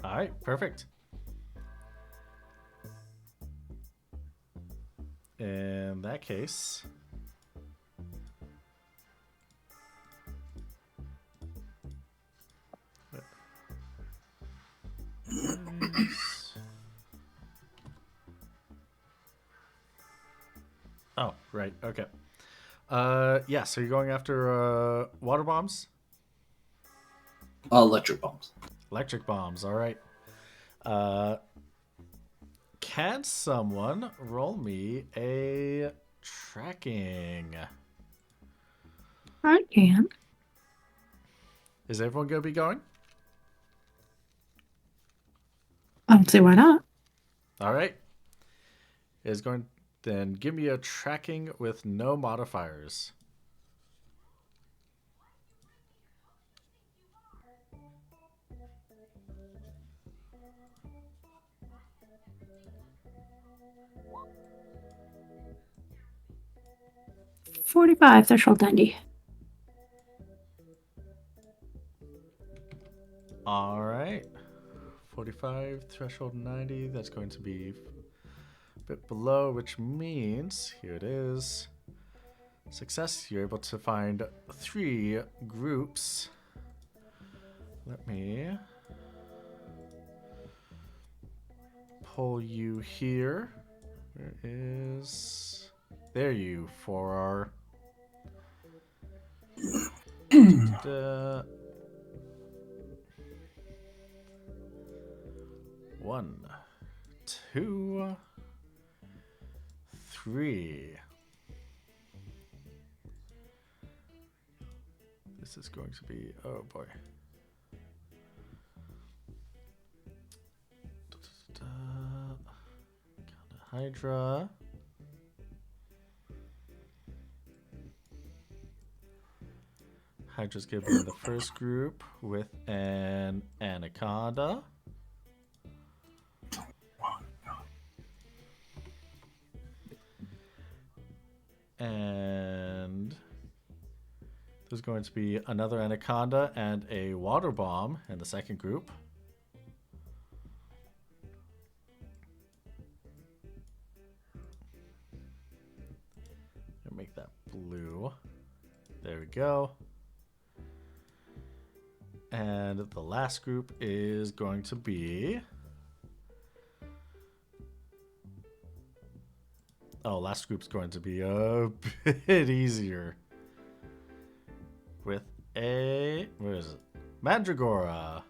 Alright, perfect. In that case, oh, right, okay. Yeah, so you're going after water bombs? Electric bombs. Electric bombs, alright. Can someone roll me a tracking? I can. Is everyone going to be going? I don't see why not. Alright. Is going, then give me a tracking with no modifiers. $45 threshold 90. All right. 45 threshold 90. That's going to be a bit below, which means here it is. Success, you're able to find 3 groups. Let me pull you here. Where is... There you, 4R. 1, 2, 3. This is going to be, oh boy. Hydra. Hydra's given me the first group with an anaconda. And there's going to be another anaconda and a water bomb in the second group. Make that blue. There we go. And the last group is going to be... Oh, last group's going to be a bit easier. With a... Where is it? Mandragora.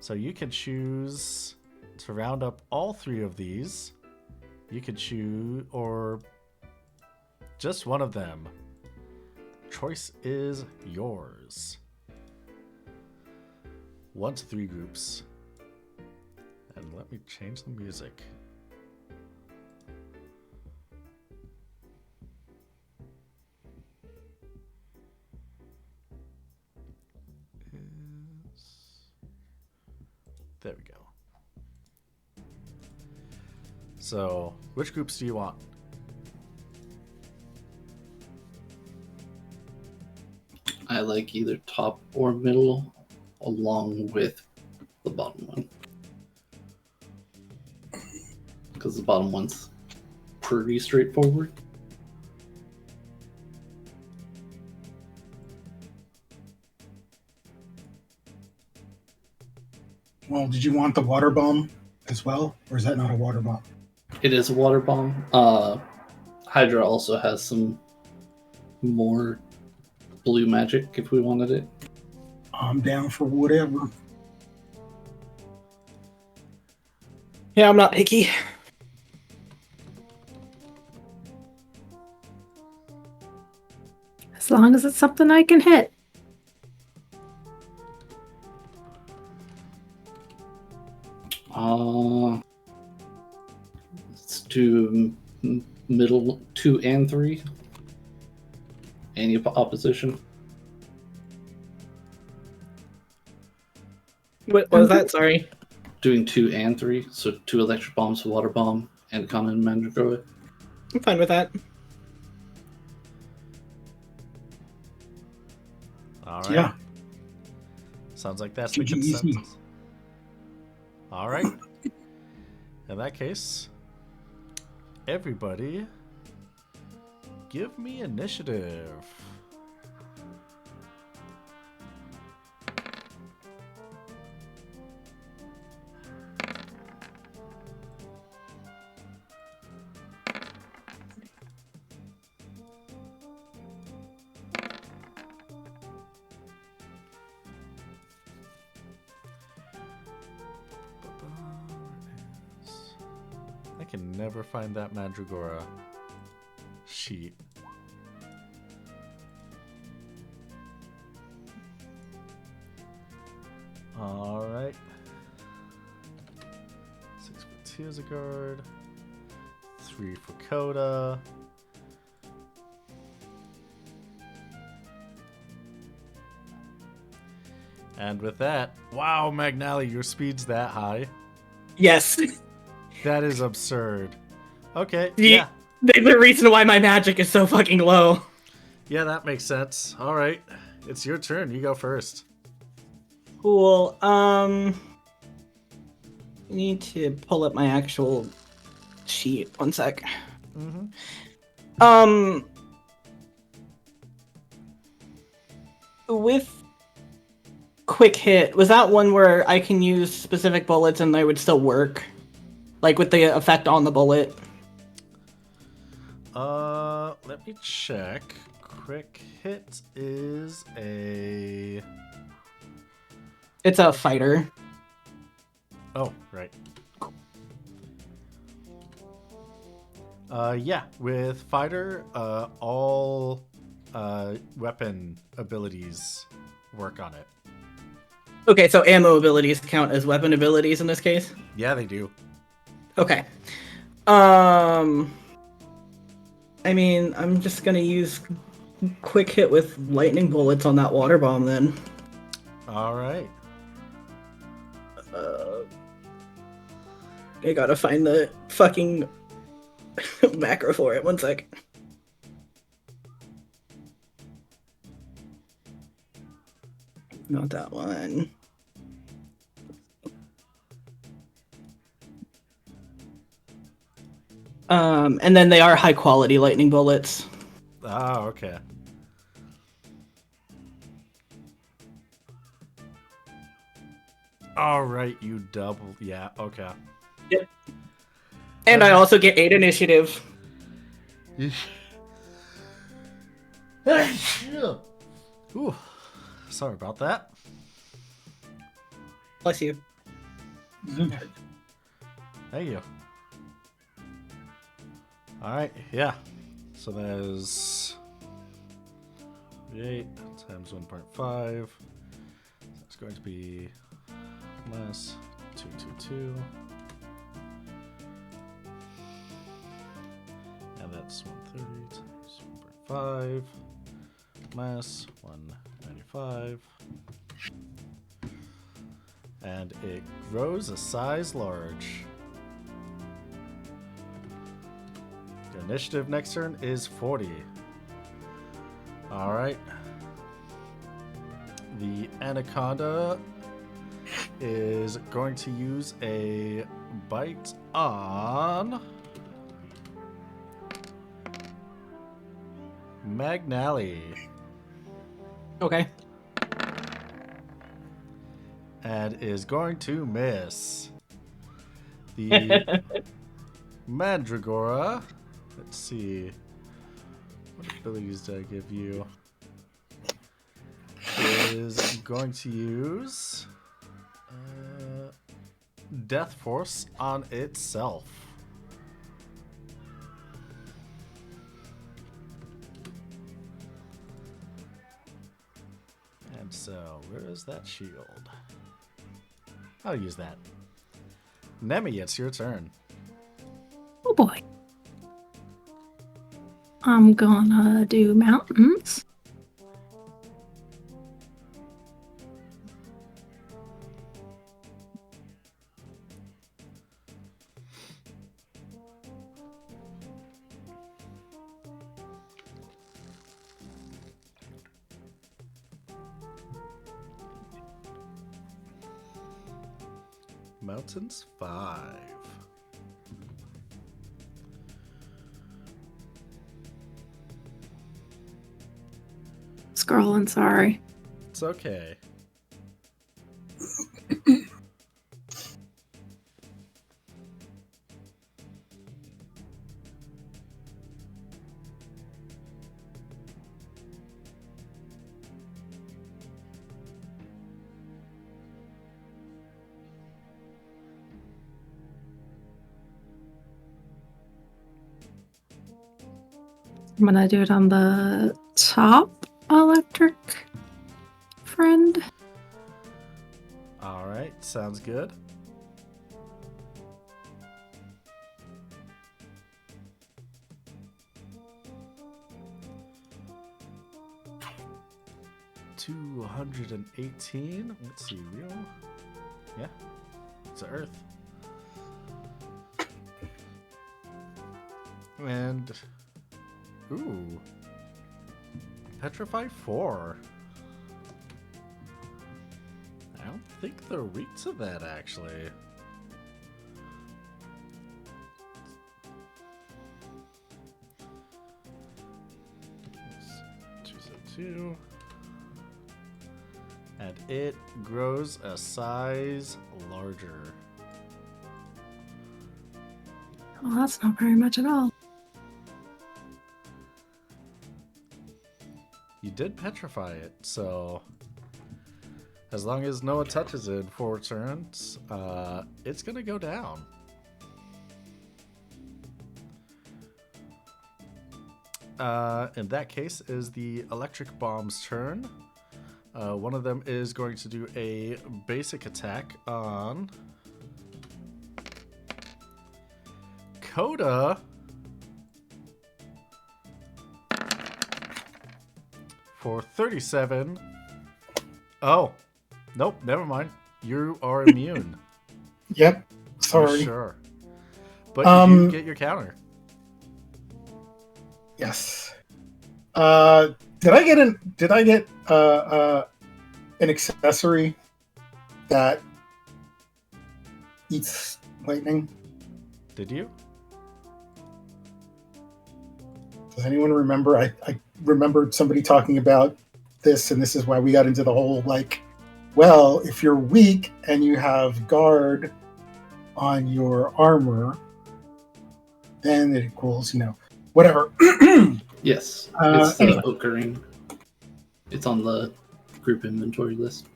So you can choose to round up all 3 of these. You can choose, or just one of them. Choice is yours. 1 to 3 groups. And let me change the music. There we go. So, which groups do you want? I like either top or middle, along with the bottom one. Because the bottom one's pretty straightforward. Well, did you want the water bomb as well? Or is that not a water bomb? It is a water bomb. Hydra also has some more blue magic if we wanted it. I'm down for whatever. Yeah, I'm not picky. As long as it's something I can hit. Let's do middle 2 and 3. Any opposition? What was that? Sorry. Doing 2 and 3, so 2 electric bombs, a water bomb, and a common mandragora. I'm fine with that. All right. Yeah. Sounds like that's the Easy. consensus. All right. In that case, everybody, give me initiative. I can never find that Mandragora sheet. Alright. 6 for Tearzagard. 3 for Coda. And with that, wow, Magnali, your speed's that high. Yes. That is absurd. Okay, Yeah. yeah. The reason why my magic is so fucking low. Yeah, that makes sense. All right. It's your turn. You go first. Cool. need to pull up my actual sheet. One sec. Mm-hmm. With quick hit, was that one where I can use specific bullets and they would still work? Like with the effect on the bullet? Let me check. Quick hit is a... It's a fighter. Oh, right. Yeah, with fighter, all weapon abilities work on it. Okay, so ammo abilities count as weapon abilities in this case? Yeah, they do. Okay. I mean, I'm just gonna use quick hit with lightning bullets on that water bomb then. All right. I gotta find the fucking macro for it. One sec. Not that one. And then they are high quality lightning bullets. Ah, okay. All right, you double. Yeah, okay. Yep. And I also get 8 initiative. Ooh, sorry about that. Bless you. Thank you. Alright, yeah. So there's 8 times 1.5. That's going to be less 222. And that's 130 times 1.5 less 195. And it grows a size large. The initiative next turn is 40. Alright. The Anaconda is going to use a bite on Magnali. Okay. And is going to miss. The Mandragora. Let's see. What abilities did I give you? Is going to use Death Force on itself. And so, where is that shield? I'll use that. Nemi, it's your turn. Oh boy. I'm gonna do mountains. Mountains 5. Scrolling, sorry. It's okay. I'm gonna do it on the top electric friend. Alright, sounds good. $218. Let's see, real. Yeah, it's Earth. And ooh, Petrify 4. I don't think they're weak to that, actually. 2. And it grows a size larger. Well, that's not very much at all. You did petrify it, so as long as no one touches it in 4 turns, it's gonna go down. In that case, is the electric bomb's turn. One of them is going to do a basic attack on Coda. For 37. Oh, nope, never mind. You are immune. Yep. For Sorry. sure. But you do get your counter. Yes. Did I get an accessory that eats lightning? Did you? Does anyone remember? I remembered somebody talking about this, and this is why we got into the whole, like, well, if you're weak and you have guard on your armor, then it equals, whatever. Yes, Uh, it's anyway. Okering. It's on the group inventory list.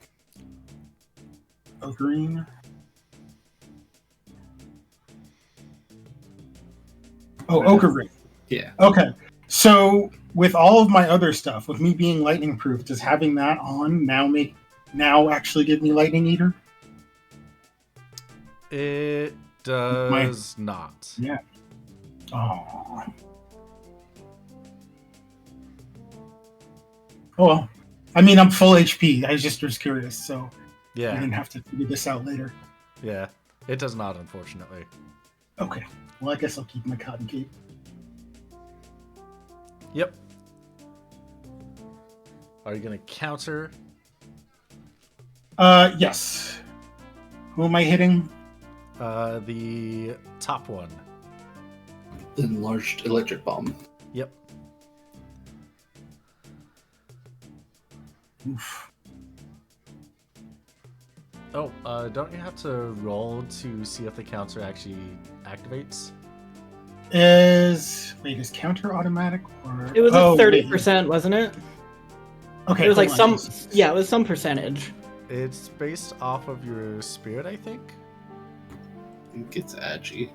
Oh, green. Oh, ochre green. Yeah. Okay. So with all of my other stuff, with me being lightning proof, does having that on now actually give me lightning eater? It does not. Yeah. Oh. Oh well. I mean, I'm full HP. I just was curious, so I Yeah, didn't have to figure this out later. yeah. It does not, unfortunately. Okay. Well, I guess I'll keep my cotton cape. Yep. Are you gonna counter? Yes. Who am I hitting? The top one. Enlarged electric bomb. Yep. Oof. Oh, don't you have to roll to see if the counter actually activates? Is counter automatic or It was oh, a 30%, wasn't it? Okay, It was like hold some, on. yeah, it was some percentage. It's based off of your spirit, I think. I think it's Agi.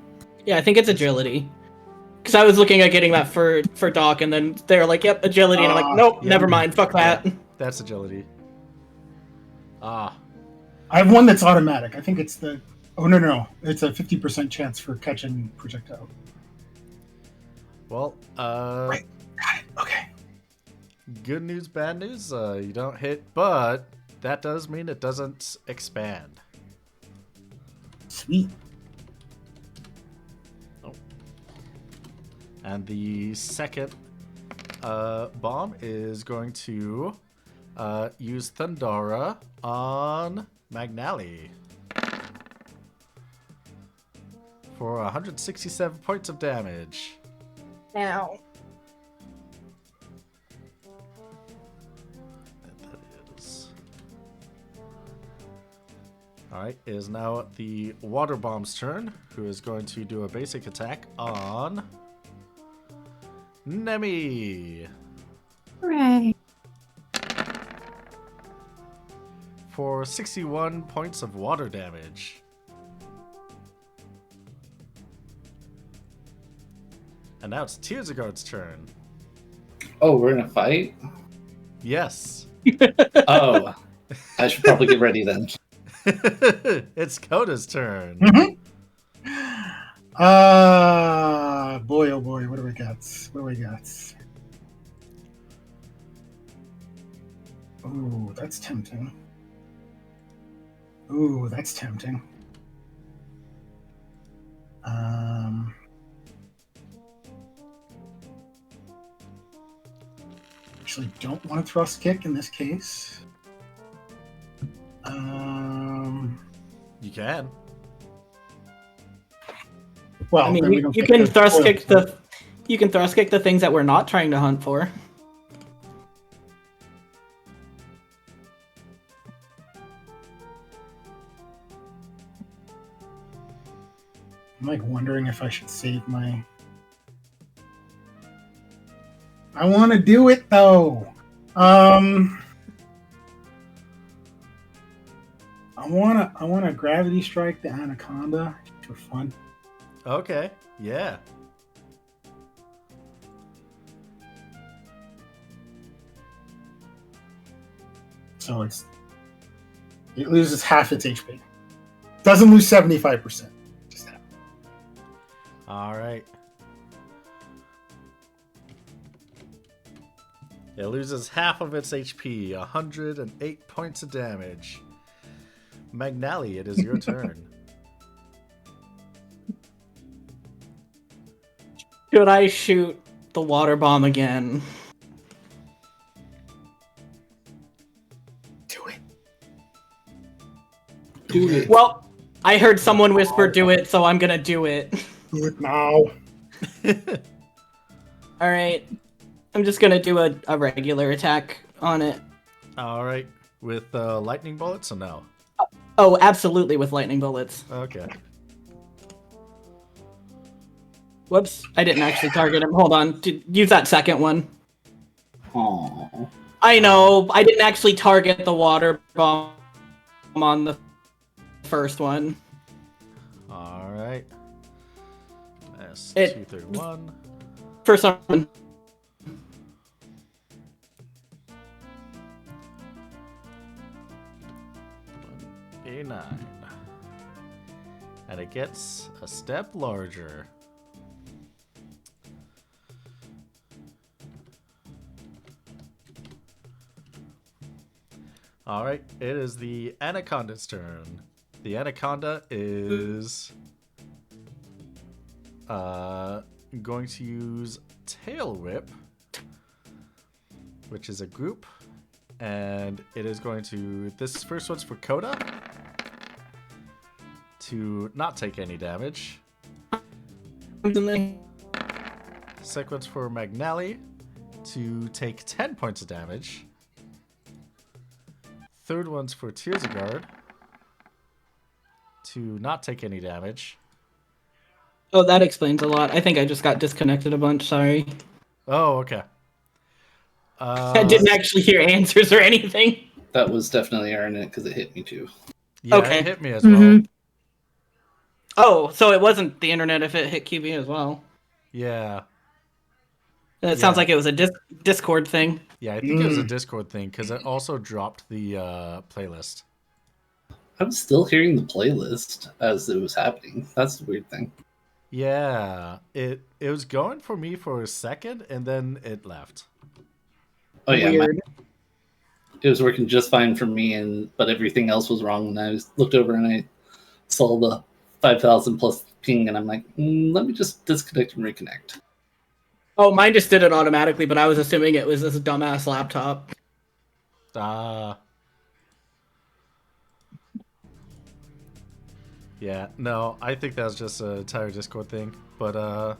Yeah, I think it's agility. Because I was looking at getting that for Doc, and then they're like, "Yep, agility," and I'm like, "Nope, yeah. never mind, fuck that." That's agility. Ah, I have one that's automatic. I think it's the. Oh no, it's a 50% chance for catching projectile. well, Right. Got it. Okay. good news, bad news. You don't hit, but that does mean it doesn't expand. Sweet. And the second bomb is going to use Thundara on Magnali for 167 points of damage. Now, That is. Alright, it is now the water bomb's turn, who is going to do a basic attack on Nemi Hooray. for 61 points of water damage. And now it's Tearzagard's turn. Oh, we're in a fight? Yes. Oh, I should probably get ready then. It's Coda's turn. Boy, oh boy, what do we got? Ooh, that's tempting. Actually, don't want to thrust kick in this case. You can. Well, I mean, then we you, don't you get can the thrust spoils. kick the things that we're not trying to hunt for. I'm like wondering if I should save my. I want to do it though. I wanna gravity strike the anaconda for fun. Okay. Yeah. So it loses half its HP. Doesn't lose 75%. Just half. All right. It loses half of its HP, 108 points of damage. Magnali, it is your turn. Should I shoot the water bomb again? Do it. Do it. Well, I heard someone whisper "do it," so I'm gonna do it. Do it now. All right, I'm just gonna do a regular attack on it. All right. With lightning bullets or no? Oh, absolutely, with lightning bullets. Okay. Whoops, I didn't actually target him. Hold on, use that second one. Aww. I know, I didn't actually target the water bomb on the first one. All right. That's It- 231. For some reason. A9. And it gets a step larger. Alright, it is the Anaconda's turn. The Anaconda is going to use Tail Whip, which is a group, and it is going to, this first one's for Coda to not take any damage. Second one's for Magnali to take 10 points of damage. Third one's for Tearsguard to not take any damage. Oh, that explains a lot. I think I just got disconnected a bunch, sorry. Oh, okay. I didn't actually hear answers or anything. That was definitely earning it because it hit me too. Yeah, Okay. it hit me as well. Mhm. Oh, so it wasn't the internet if it hit QB as well. Yeah. It sounds Yeah. like it was a Discord thing. Yeah, I think it was a Discord thing because it also dropped the playlist. I was still hearing the playlist as it was happening. That's the weird thing. Yeah, it was going for me for a second and then it left. Oh yeah, Weird. it was working just fine for me, but everything else was wrong. And I looked over and I saw the 5,000 plus ping, and I'm like, let me just disconnect and reconnect. Oh, mine just did it automatically, but I was assuming it was this dumbass laptop. Yeah, no, I think that was just a entire Discord thing. But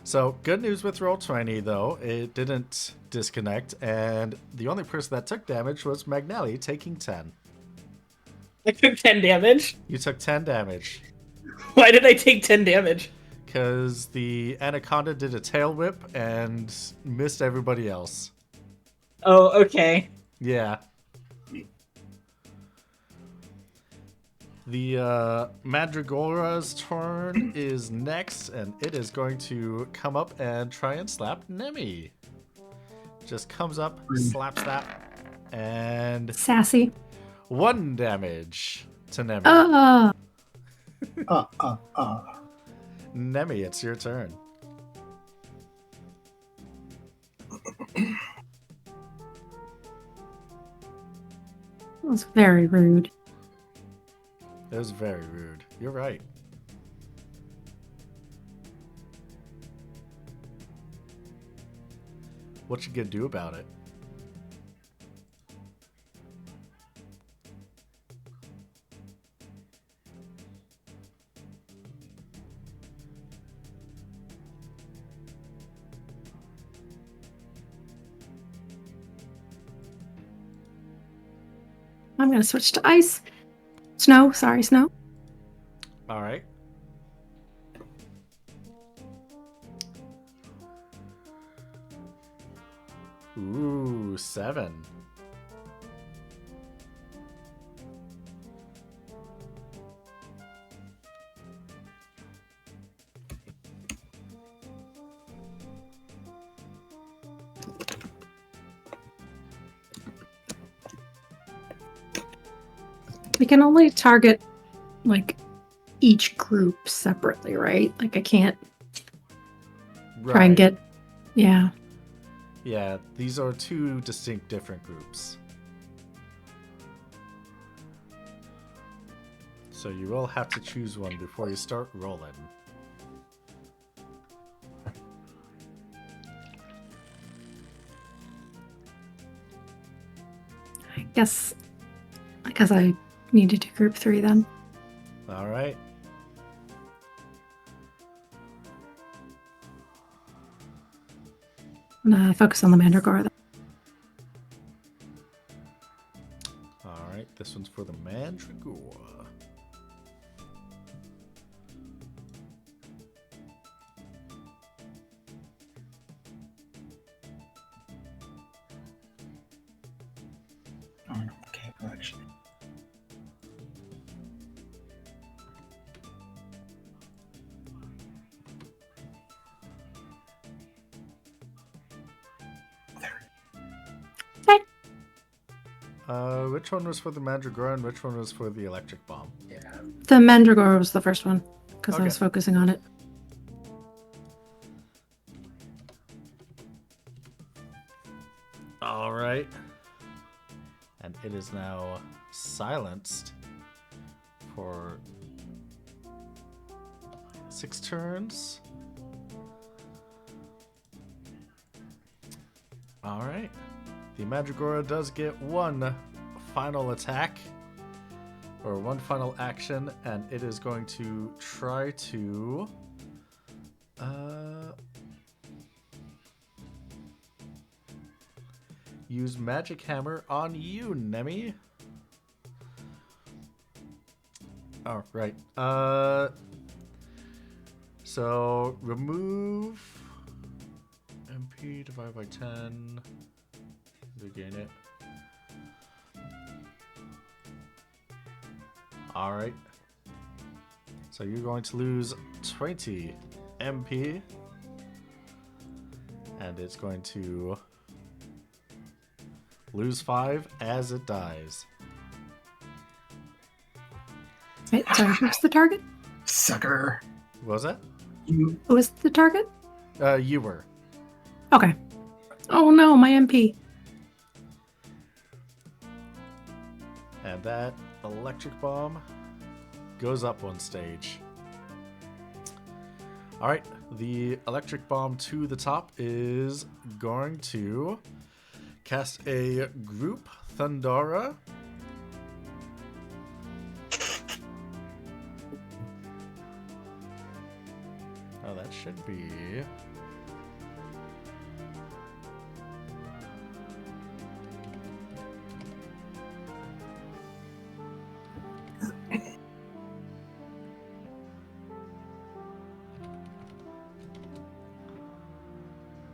so good news with Roll20 though, it didn't disconnect, and the only person that took damage was Magnelli, taking 10. I took 10 damage. You took 10 damage Why did I take 10 damage? because the Anaconda did a tail whip and missed everybody else. Oh, okay. Yeah. The Mandragora's turn is next, and it is going to come up and try and slap Nemi. Just comes up, slaps that, and Sassy. 1 damage to Nemi. Nemi, it's your turn. That was very rude. It was very rude. You're right. What you gonna do about it? I'm gonna switch to ice. Snow, sorry, snow. All right. Ooh, 7. We can only target like each group separately, right? Like I can't try and get. Yeah. Yeah, these are 2 distinct different groups. So you will have to choose one before you start rolling. I guess I need to do group 3 then. All right. I'm gonna focus on the Mandragora then. All right, this one's for the Mandragora. Okay, collection. Which one was for the Mandragora and which one was for the electric bomb? Yeah. The Mandragora was the first one because I Okay. was focusing on it. All right. And it is now silenced for 6 turns. All right. The Mandragora does get one final attack, or one final action, and it is going to try to use Magic Hammer on you, Nemi. Oh, right. So remove MP divided by 10 to gain it. Alright. So you're going to lose 20 MP. And it's going to lose 5 as it dies. Wait, sorry, what's the target? Sucker. What was that? You. Who was the target? You were. Okay. Oh no, my MP. And that electric bomb goes up 1 stage. Alright, the electric bomb to the top is going to cast a group Thundara. Oh, that should be...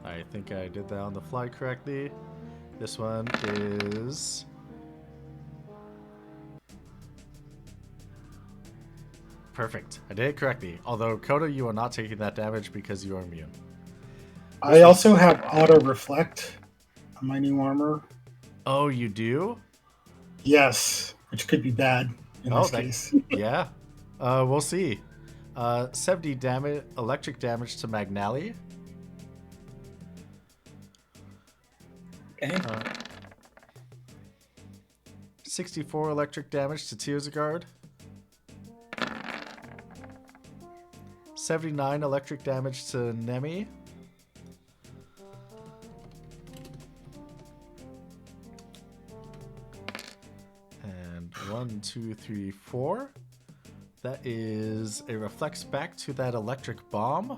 I think I did that on the fly correctly. This one is... Perfect. I did it correctly. Although, Koda, you are not taking that damage because you are immune. I also have auto reflect on my new armor. Oh, you do? Yes, which could be bad in this case. Yeah. We'll see. 70 damage, electric damage to Magnali. Okay. 64 electric damage to Tearsguard. 79 electric damage to Nemi. And 1, 2, 3, 4. That is a reflects back to that electric bomb.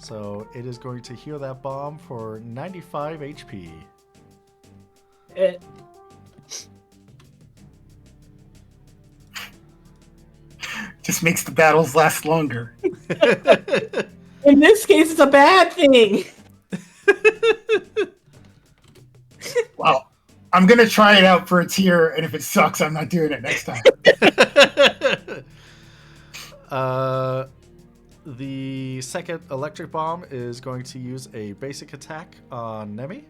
So it is going to heal that bomb for 95 HP. Just makes the battles last longer. In this case, it's a bad thing. Well, I'm gonna try it out for a tier, and if it sucks, I'm not doing it next time. The second electric bomb is going to use a basic attack on Nemi.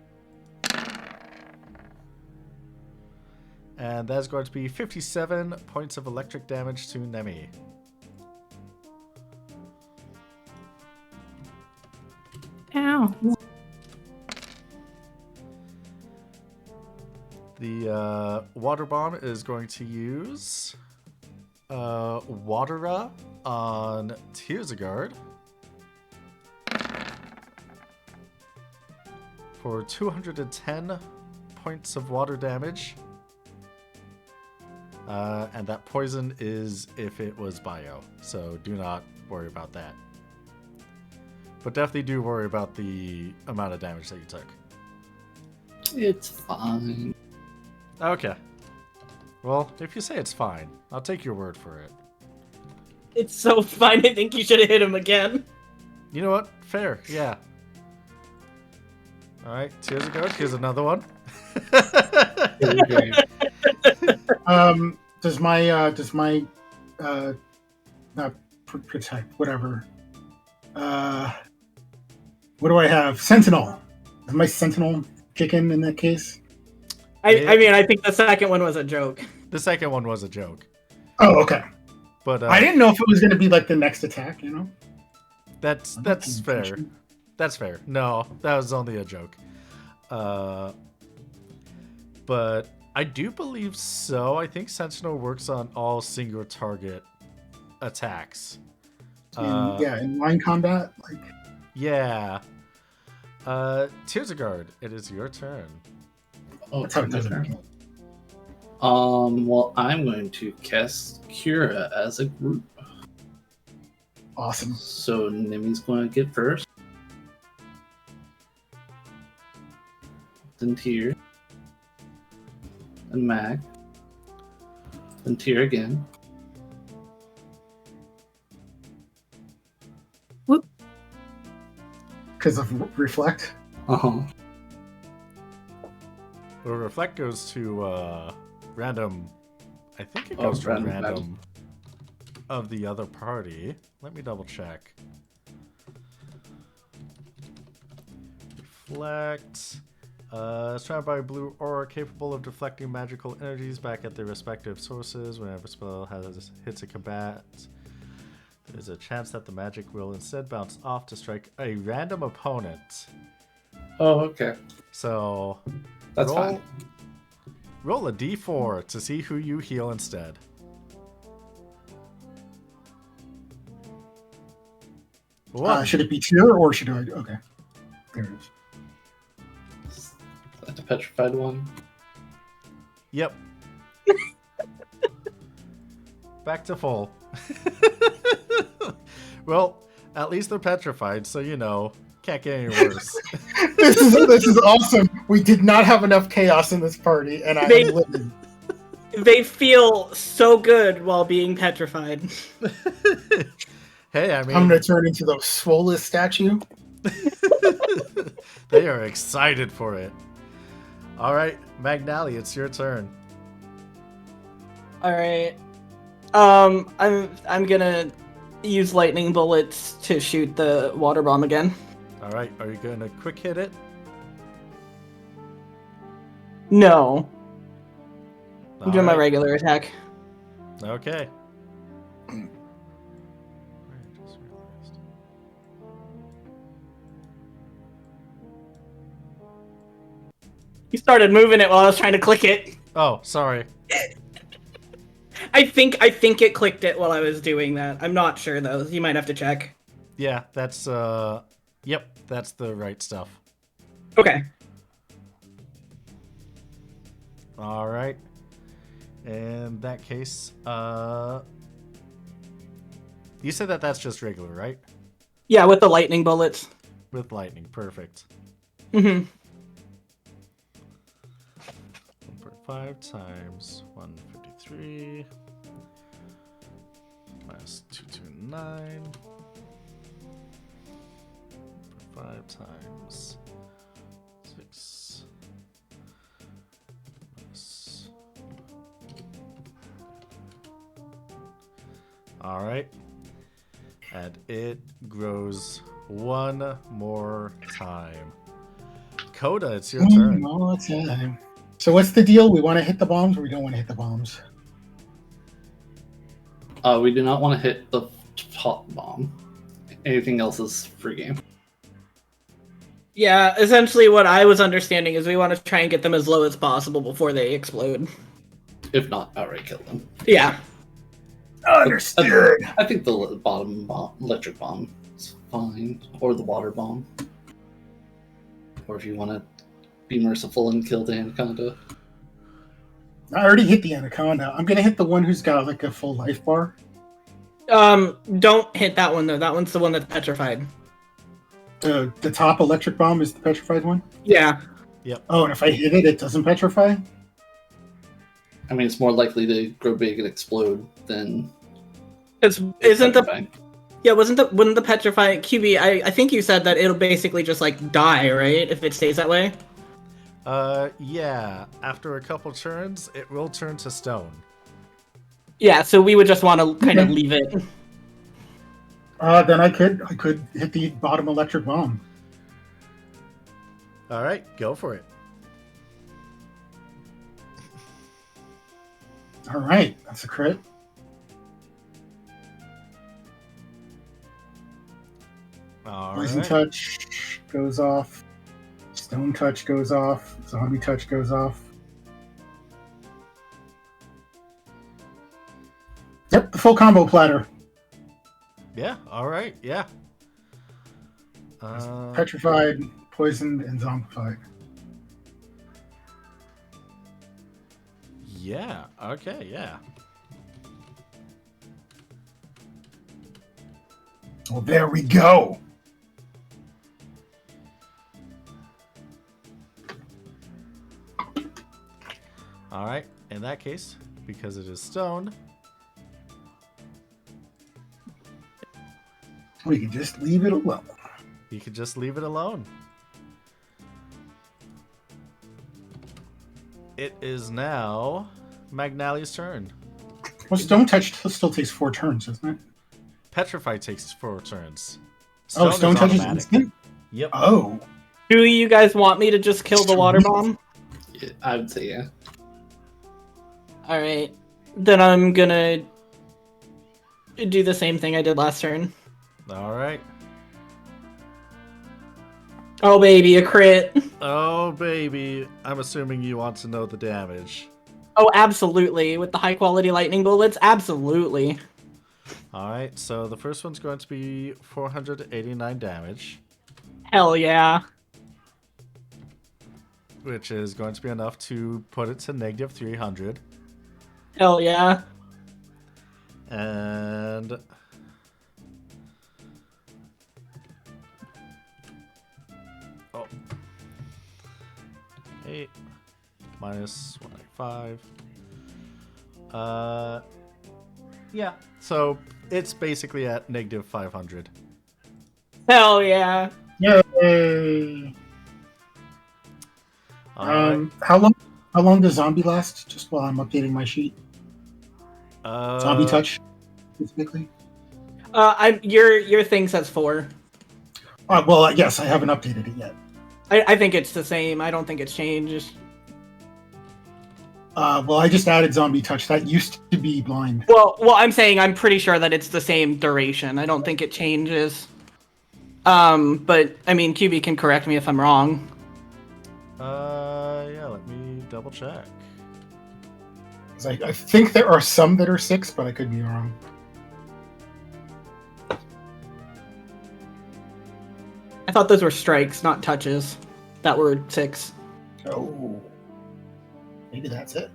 And that's going to be 57 points of electric damage to Nemi. Ow. The water bomb is going to use Watera on Tearsagard for 210 points of water damage. And that poison is if it was bio, so do not worry about that. But definitely do worry about the amount of damage that you took. It's fine. Okay. Well, if you say it's fine, I'll take your word for it. It's so fine. I think you should have hit him again. You know what? Fair, yeah. Alright, Tearsagard, here's another one. Does my not protect, whatever. What do I have? Sentinel. Does my Sentinel kick in that case? I mean, I think the second one was a joke. The second one was a joke. Oh, okay. But I didn't know if it was going to be like the next attack, you know? That's fair. That's fair. No, that was only a joke. But I do believe so. I think Sentinel works on all single target attacks. In line combat, like. Yeah. Tearsagard, it is your turn. Oh, That's how it my does it. turn. Well, I'm going to cast Cura as a group. Awesome. So Nemi's going to get first. Then Tyr. Then Mag. Then Tyr again. Whoop. Because of reflect. Uh-huh. Well, Reflect goes to random. I think it goes to random random of the other party. Let me double check. Reflect. Surrounded by a blue aura capable of deflecting magical energies back at their respective sources. Whenever a spell hits a combat, there's a chance that the magic will instead bounce off to strike a random opponent. Oh, okay. So That's fine. Roll a d4 to see who you heal instead. One. Should it be tier or should I? Okay. There it is. That's the petrified one. Yep. Back to full. Well, at least they're petrified, so you know, can't get any worse. This is awesome. We did not have enough chaos in this party, and I'm living. They feel so good while being petrified. Hey, I mean, I'm gonna turn into the Swolus statue. they are excited for it. All right, Magnali, it's your turn. All right. I'm gonna use lightning bullets to shoot the water bomb again. All right, are you going to quick hit it? No. I'm doing my All right. regular attack. Okay. You started moving it while I was trying to click it. Oh, sorry. I think it clicked it while I was doing that. I'm not sure though. You might have to check. Yeah, that's yep, that's the right stuff. Okay. All right. In that case, you said that that's just regular, right? Yeah, with the lightning bullets. With lightning, perfect. Mm-hmm. 1.5 times 153 minus 229. 5 times 6 minus. All right. And it grows one more time. Coda, it's your turn. One more time. So what's the deal? We want to hit the bombs, or we don't want to hit the bombs? We do not want to hit the top bomb. Anything else is free game. Yeah, essentially what I was understanding is we want to try and get them as low as possible before they explode. If not, outright kill them. Yeah. Understood. I think the bottom bomb, electric bomb is fine. Or the water bomb. Or if you want to be merciful and kill the anaconda. I already hit the anaconda. I'm gonna hit the one who's got like a full life bar. Don't hit that one though. That one's the one that's petrified. The top electric bomb is the petrified one. Yeah. Oh, and if I hit it, it doesn't petrify. I mean, it's more likely to grow big and explode than. Wouldn't the petrify QB? I think you said that it'll basically just like die, right? If it stays that way. Yeah. After a couple turns, it will turn to stone. Yeah, so we would just want to kind of leave it. Then I could hit the bottom electric bomb. All right, go for it. All right, that's a crit. Poison touch goes off. Stone touch goes off. Zombie touch goes off. Yep, the full combo platter. Yeah, all right, yeah. Petrified, poisoned, and zombified. Yeah, okay, yeah. Well, there we go. All right, in that case, because it is stone, we can just leave it alone. you could just leave it alone. It is now Magnali's turn. Well, stone touch still takes 4 turns, doesn't it? Petrify takes 4 turns. Stone touch is automatic. instant? Yep. Oh. Do you guys want me to just kill the water bomb? Yeah, I would say yeah. All right, then I'm gonna do the same thing I did last turn. All right. Oh baby, a crit. Oh, baby. I'm assuming you want to know the damage. Oh, absolutely. With the high quality lightning bullets, absolutely. All right, so the first one's going to be 489 damage, Hell yeah. which is going to be enough to put it to negative 300. Hell yeah. And oh, 8 minus 195. Yeah. So it's basically at negative 500. Hell yeah. Yay. All right. How long does zombie last? Just while I'm updating my sheet. Zombie touch, specifically. Your thing says 4. Well, yes, I haven't updated it yet. I think it's the same. I don't think it's changed. Well, I just added zombie touch. That used to be blind. Well, I'm saying I'm pretty sure that it's the same duration. I don't think it changes. But I mean, QB can correct me if I'm wrong. Yeah, let me double check. I think there are some that are 6, but I could be wrong. I thought those were strikes, not touches. That were 6. Oh, maybe that's it.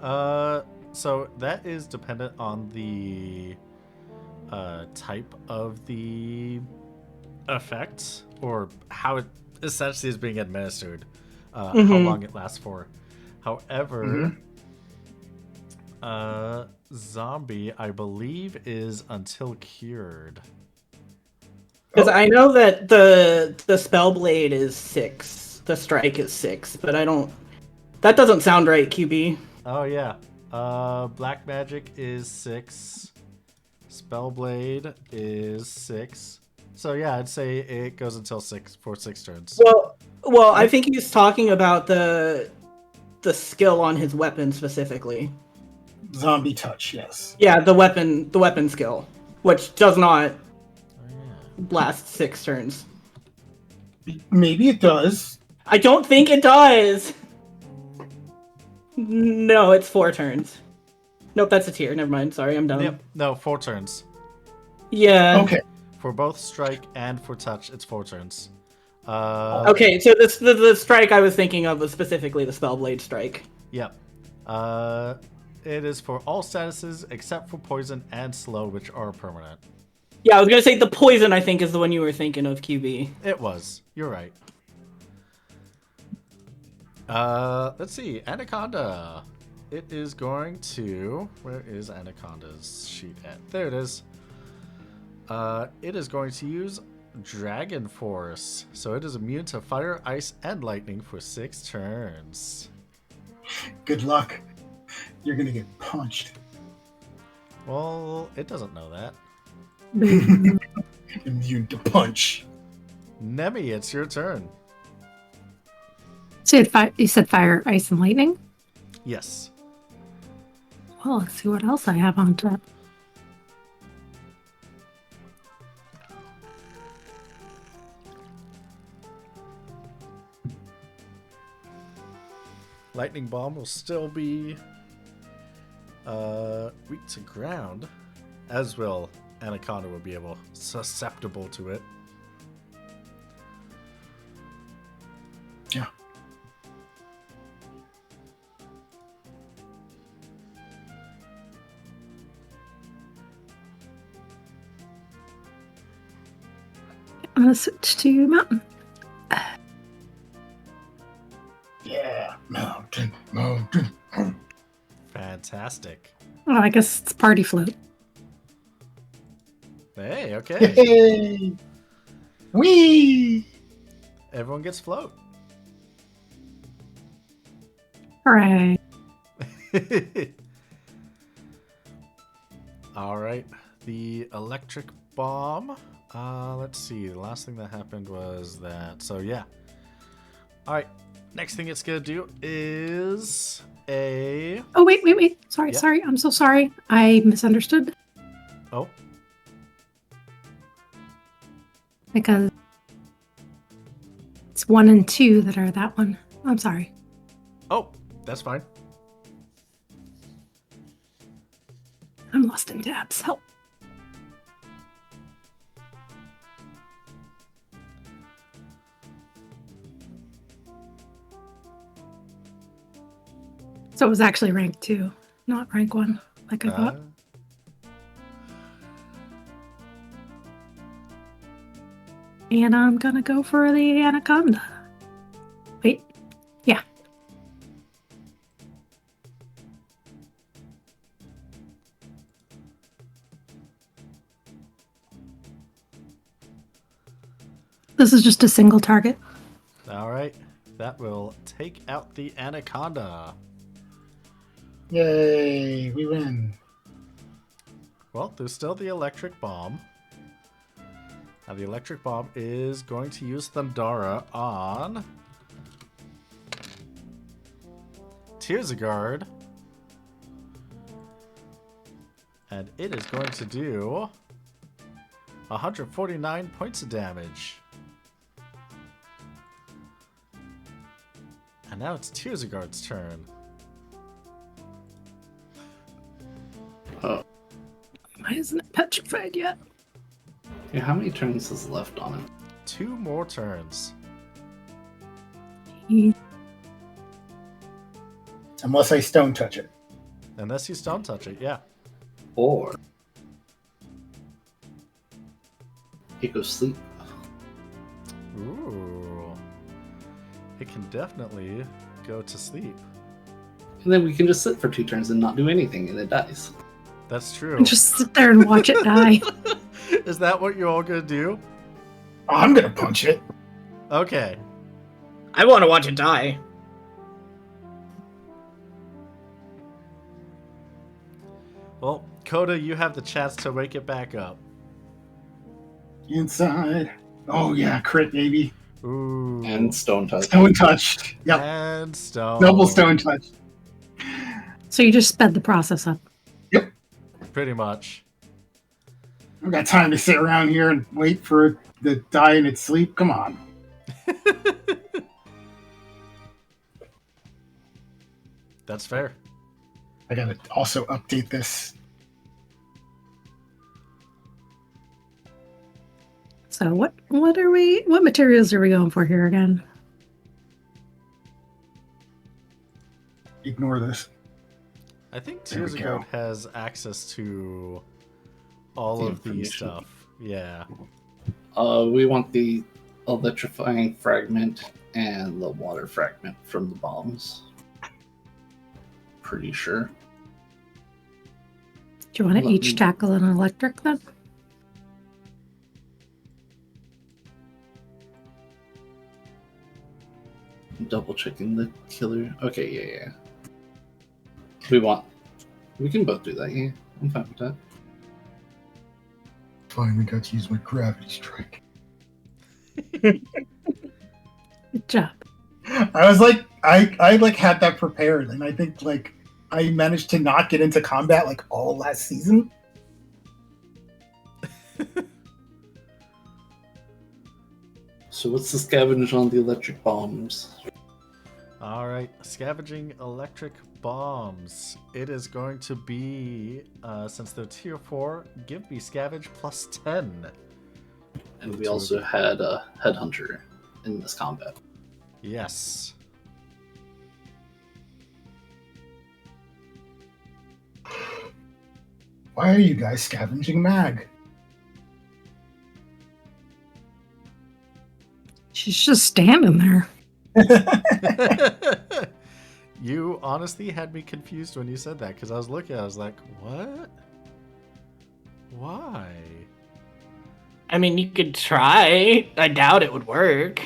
So that is dependent on the type of the effect, or how it essentially is being administered, how long it lasts for. However, zombie, I believe, is until cured. Because I know that the spell blade is 6, the strike is 6, but I don't. That doesn't sound right, QB. Oh yeah. Black magic is 6. Spellblade is 6. So yeah, I'd say it goes until 6 for 6 turns. Well, I think he's talking about the skill on his weapon specifically. Zombie touch, yes. Yeah, the weapon skill, which does not last 6 turns. Maybe it does. I don't think it does. No, it's 4 turns. Nope, that's a tier. Never mind. Sorry, I'm done. Yep. No, 4 turns. Yeah. Okay. For both strike and for touch, it's 4 turns. Okay, so the strike I was thinking of was specifically the Spellblade strike. Yep. It is for all statuses except for poison and slow, which are permanent. Yeah, I was gonna say the poison. I think is the one you were thinking of, QB. It was. You're right. Let's see. Anaconda. It is going to... Where is Anaconda's sheet at? There it is. It is going to use Dragon Force. So it is immune to fire, ice, and lightning for 6 turns. Good luck. You're gonna get punched. Well, it doesn't know that. Immune to punch. Nemi, it's your turn. So you said fire, ice, and lightning? Yes. Well, let's see what else I have on top. Lightning Bomb will still be weak to ground, as will Anaconda will be susceptible to it. Yeah. I'm gonna switch to mountain. Yeah, mountain. Fantastic. Well, I guess it's party float. Hey, okay. Hey! Whee! Everyone gets float. Hooray. All right. The electric bomb. Let's see. The last thing that happened was that. So, yeah. All right. Next thing it's going to do is a... Oh, wait. Sorry, Yeah. sorry. I'm so sorry. I misunderstood. Oh. Because it's 1 and 2 that are that one. I'm sorry. Oh, that's fine. I'm lost in tabs. Help. So it was actually rank 2, not rank 1, like I thought. And I'm gonna go for the Anaconda. Wait. Yeah. This is just a single target. All right. That will take out the Anaconda. Yay, we win. Well, there's still the electric bomb. Now, the electric bomb is going to use Thundara on Tearzagard. And it is going to do 149 points of damage. And now it's Tearzagard's turn. Oh. Why isn't it petrified yet? Yeah, how many turns is left on it? 2 more turns. Unless I stone touch it. Unless you stone touch it, yeah. Or it goes sleep. Ooh. It can definitely go to sleep. And then we can just sit for 2 turns and not do anything and it dies. That's true. And just sit there and watch it die. Is that what you're all gonna do? I'm gonna punch it. Okay. I want to watch it die. Well, Coda, you have the chance to wake it back up. Inside. Oh yeah, crit baby. Ooh. And Stone Touch. Stone touched. Yep. And stone. Double stone touch. So you just sped the process up. Pretty much. I've got time to sit around here and wait for it to die in its sleep. Come on. That's fair. I gotta also update this. So what materials are we going for here again? Ignore this. I think There we Tears of go. Gold has access to all The of the information. stuff. Yeah. We want the electrifying fragment and the water fragment from the bombs. Pretty sure. Do you want to Let each me- tackle an electric then? I'm double checking the killer. Okay, yeah. We can both do that, yeah. I'm fine with that. Finally got to use my gravity strike. Good job. I was like, I like had that prepared, and I think like I managed to not get into combat like all last season. So what's the scavenge on the electric bombs? All right. Scavenging electric bombs. It is going to be, since they're tier 4, give me scavenge plus 10. And we also had a headhunter in this combat. Yes. Why are you guys scavenging mag? She's just standing there. You honestly had me confused when you said that because I was looking, I was like, what? Why? I mean, you could try. I doubt it would work.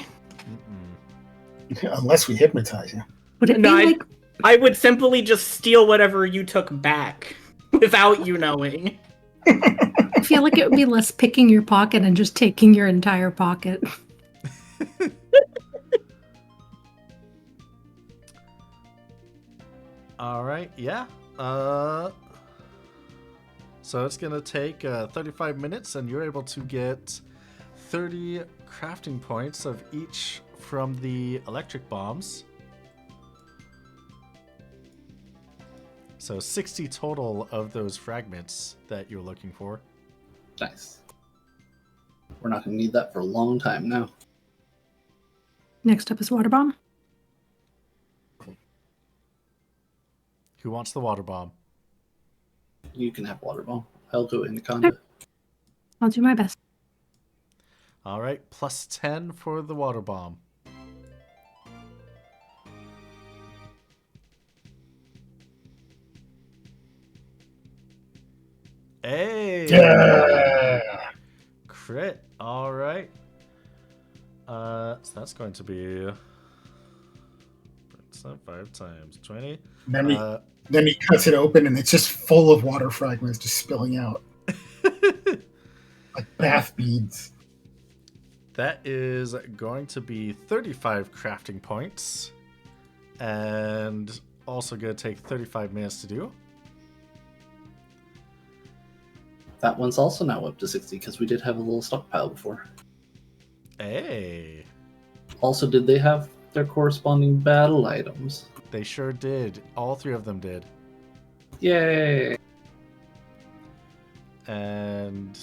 Mm-mm. Unless we hypnotize you. Would it No, be like I would simply just steal whatever you took back without you knowing. I feel like it would be less picking your pocket and just taking your entire pocket. All right, yeah. So it's gonna take 35 minutes, and you're able to get 30 crafting points of each from the electric bombs. So 60 total of those fragments that you're looking for. Nice. We're not going to need that for a long time now. Next up is water bomb. Who wants the water bomb? You can have water bomb. I'll go Anaconda. I'll do my best. All right, plus 10 for the water bomb. Hey! Yeah. Crit. All right. So that's going to be 5 times 20. Then he cuts it open and it's just full of water fragments just spilling out like bath beads. That is going to be 35 crafting points, and also going to take 35 minutes to do. That one's also now up to 60 because we did have a little stockpile before. Hey, Also, did they have their corresponding battle items? they sure did. All 3 of them did. Yay! And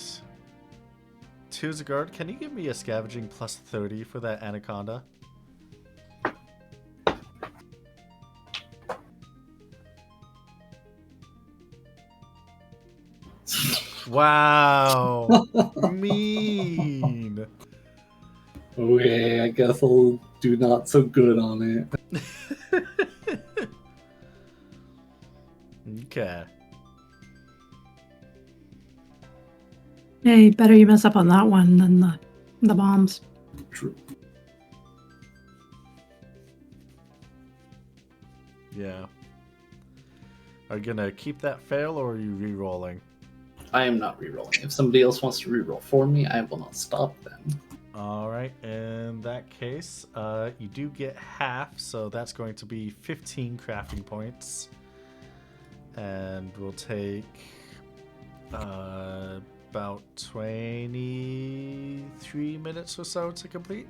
Tuzagard, can you give me a scavenging plus 30 for that anaconda? Wow, mean. Okay, I guess I'll do not so good on it. Okay. Hey, better you mess up on that one than the The bombs. True. Yeah. Are you gonna keep that fail or are you re-rolling? I am not rerolling. If somebody else wants to reroll for me, I will not stop them. Alright, in that case, you do get half, so that's going to be 15 crafting points. And we'll take about 23 minutes or so to complete.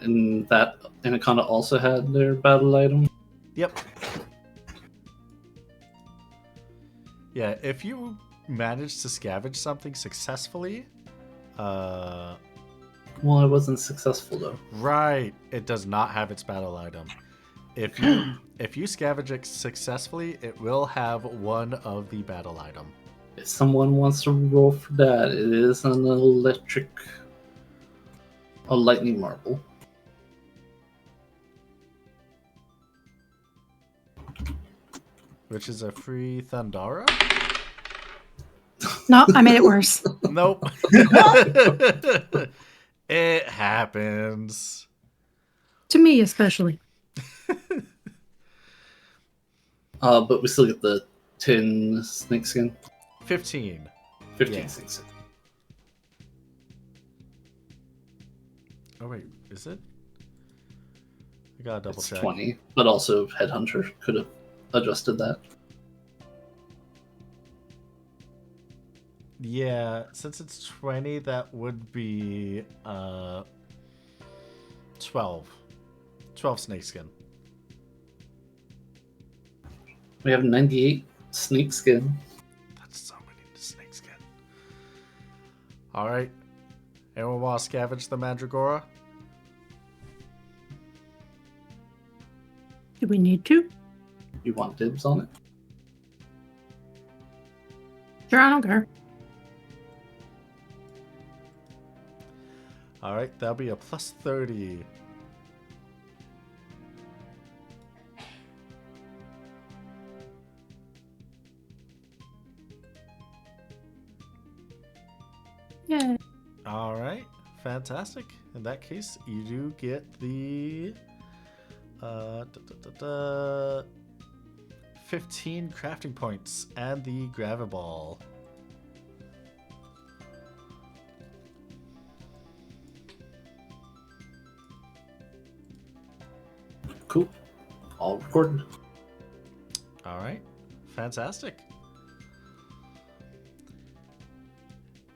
And that Anaconda also had their battle item. Yep. Yeah, if you manage to scavenge something successfully, Well, I wasn't successful though. right, it does not have its battle item. If you scavenge it successfully, it will have one of the battle item. If someone wants to roll for that, it is a lightning marble. Which is a free Thundara? No, I made it worse. Nope. It happens. To me, especially. But we still get the 10 snake skin. 15. 15 Yeah. snake skin. Oh wait, is it? I gotta double It's check. 20, but also Headhunter could have adjusted that. Yeah, since it's 20, that would be 12. 12 snakeskin. We have 98 snake skin. That's so many snakeskin. Alright. Anyone want to scavenge the Mandragora? Do we need to? You want dibs on it? Sure, I don't care. Alright, that'll be a plus 30. Yeah. Alright, fantastic. In that case, you do get the 15 crafting points and the Graviball. Cool. All recorded. Alright, fantastic.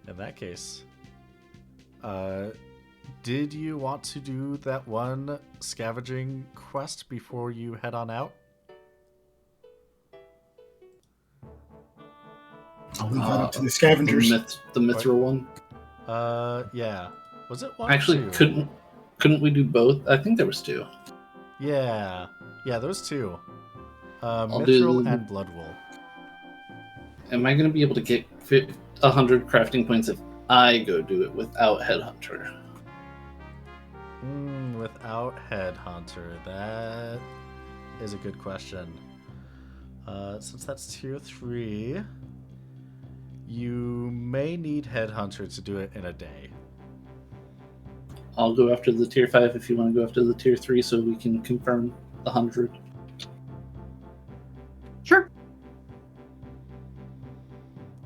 In that case, did you want to do that one scavenging quest before you head on out? I'll leave that up to the scavengers. The Mithril one. Yeah. Was it one? Actually, or two? couldn't we do both? I think there was 2. Yeah, those two. I'll Mithril do- and Bloodwool. Am I going to be able to get 100 crafting points if I go do it without Headhunter? Without Headhunter, that is a good question. Since that's tier 3, you may need Headhunter to do it in a day. I'll go after the tier 5 if you want to go after the tier 3 so we can confirm the 100. Sure.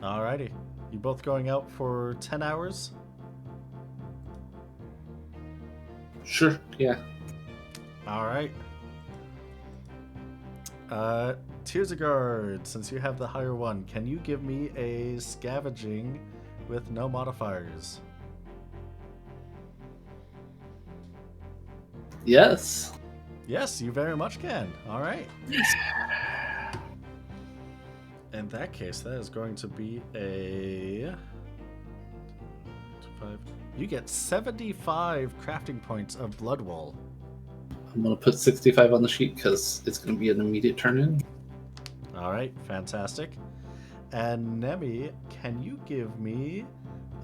Alrighty. You both going out for 10 hours? Sure, yeah. Alright. Tearsagard, since you have the higher one, can you give me a scavenging with no modifiers? Yes. Yes, you very much can. Alright. In that case, that is going to be a... You get 75 crafting points of Bloodwool. I'm going to put 65 on the sheet because it's going to be an immediate turn in. Alright, fantastic. And Nemi, can you give me...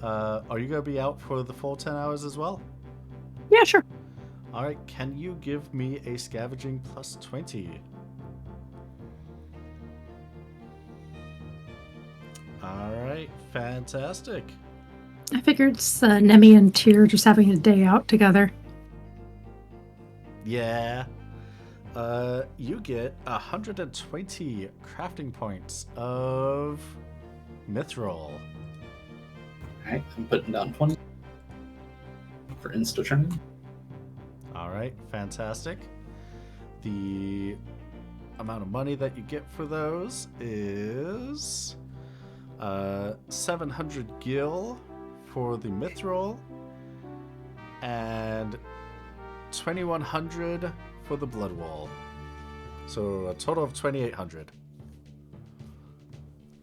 are you going to be out for the full 10 hours as well? Yeah, sure. All right, can you give me a scavenging plus 20? All right, fantastic. I figured it's Nemi and Tyr just having a day out together. Yeah. You get 120 crafting points of mithril. Alright, I'm putting down 20 for insta turning. All right, fantastic. The amount of money that you get for those is 700 gil for the mithril and 2100 for the blood wall. So a total of 2800.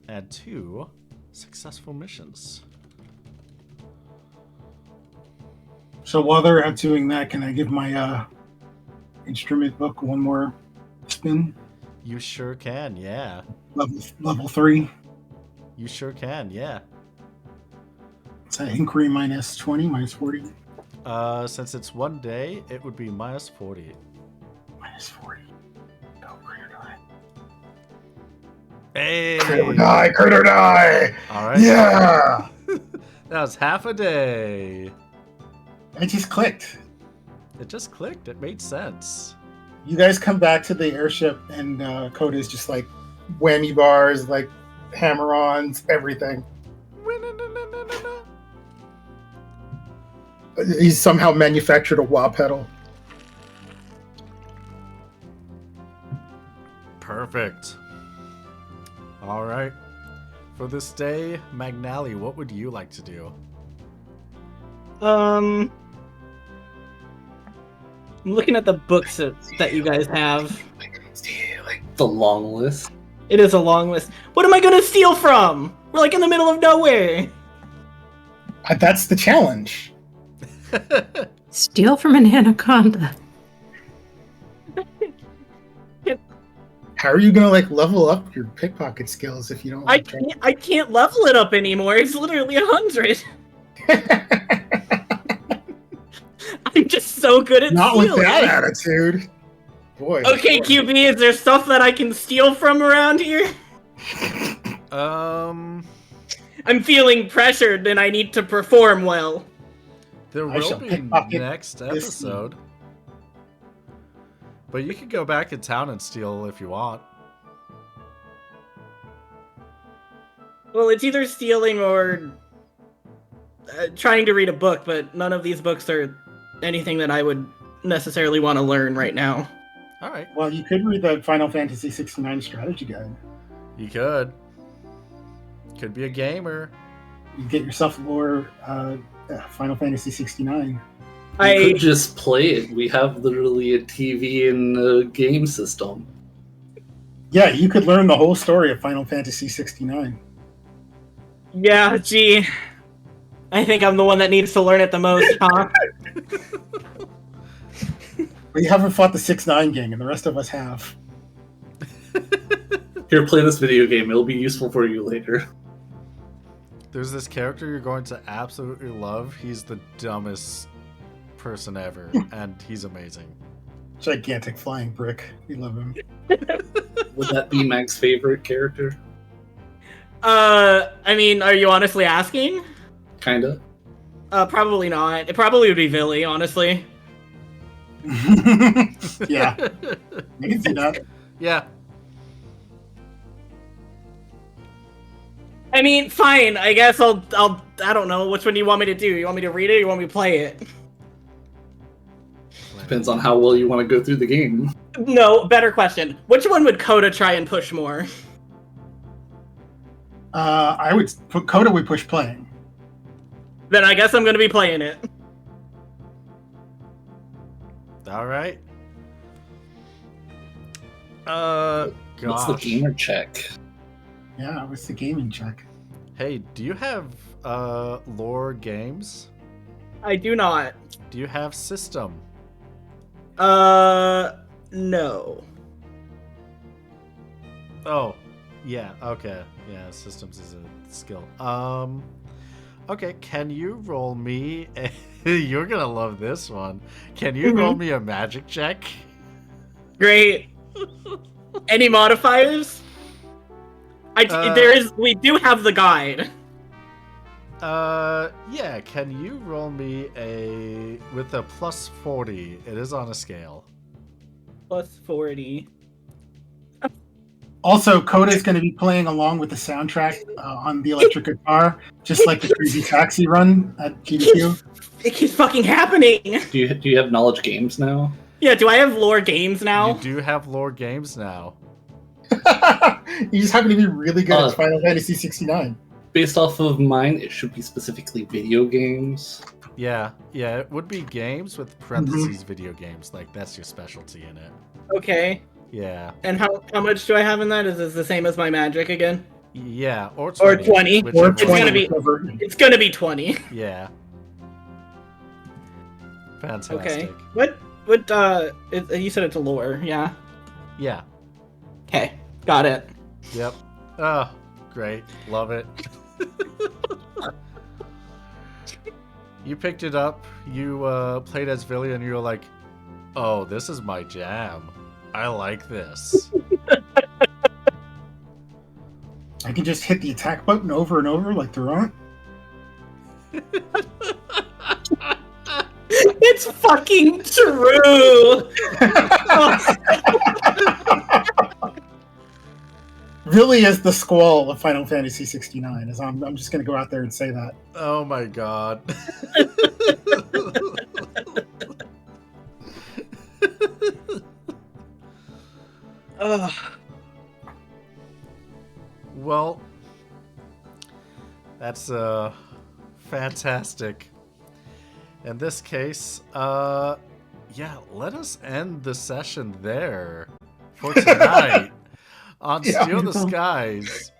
And 2 successful missions. So while they're out doing that, can I give my instrument book one more spin? You sure can, yeah. Level 3. You sure can, yeah. It's an inquiry minus 20, minus 40. Since it's one day, it would be minus 40. Minus 40. Go, crit or die. Hey! Crit or die, crit or die! All right. Yeah! That was half a day. It just clicked. It just clicked. It made sense. You guys come back to the airship, and Coda's just like whammy bars, like hammer-ons, everything. He's somehow manufactured a wah pedal. Perfect. All right. For this day, Magnali, what would you like to do? I'm looking at the books that you guys have. Like the long list. It is a long list. What am I gonna steal from? We're like in the middle of nowhere. That's the challenge. Steal from an anaconda. How are you gonna like level up your pickpocket skills if you don't? I can't level it up anymore. It's literally 100. I'm just so good at Not stealing. with that attitude, boy. Okay, QB, is there stuff that I can steal from around here? Um, I'm feeling pressured and I need to perform well. there I will shall be pickpocket next this episode. But you can go back in town and steal if you want. Well, it's either stealing or trying to read a book, but none of these books are anything that I would necessarily want to learn right now. All right. Well, you could read the Final Fantasy 69 strategy guide. You could. Could be a gamer. You get yourself more Final Fantasy 69. We could just play it. We have literally a TV and a game system. Yeah, you could learn the whole story of Final Fantasy 69. Yeah, gee. I think I'm the one that needs to learn it the most, huh? But you haven't fought the 6-9 gang, and the rest of us have. Here, play this video game. It'll be useful for you later. There's this character you're going to absolutely love. He's the dumbest person ever, and he's amazing. Gigantic flying brick. We love him. Would that be Mag's favorite character? I mean, are you honestly asking? Kinda. Probably not. It probably would be Villy, honestly. Yeah, I can see that. Yeah. I mean, fine. I guess I don't know. Which one do you want me to do? You want me to read it or you want me to play it? Depends on how well you want to go through the game. No, better question. Which one would Coda try and push more? I would put Coda would push playing. Then I guess I'm going to be playing it. All right. Gosh. What's the gamer check? Yeah, what's the gaming check? Hey, do you have lore games? I do not. Do you have system? No. Oh, yeah. Okay. Yeah, systems is a skill. Okay, can you roll me? You're gonna love this one. Can you roll me a magic check? Great. Any modifiers? We do have the guide. Yeah. Can you roll me with a plus 40? It is on a scale. Plus 40. Also, Coda's going to be playing along with the soundtrack on the electric guitar, just like the Crazy Taxi run at GDQ. It keeps fucking happening. Do you have knowledge games now? Yeah, do I have lore games now? You do have lore games now. You just happen to be really good at Final Fantasy 69. Based off of mine, it should be specifically video games. Yeah, it would be games with parentheses video games. Like, that's your specialty in it. Okay. Yeah. And how much do I have in that? Is this the same as my magic again? Yeah, or 20. Or 20. Or It's gonna be 20. Yeah. Fantastic. Okay. What you said it's a lore, yeah? Yeah. Okay. Got it. Yep. Oh, great. Love it. You picked it up, you played as Villia, and you were like, oh, this is my jam. I like this. I can just hit the attack button over and over like Durant. It's fucking true! Really is the Squall of Final Fantasy 69. I'm just going to go out there and say that. Oh my god. Well, that's fantastic. In this case, yeah, let us end the session there for tonight on Steal the Beautiful. Skies.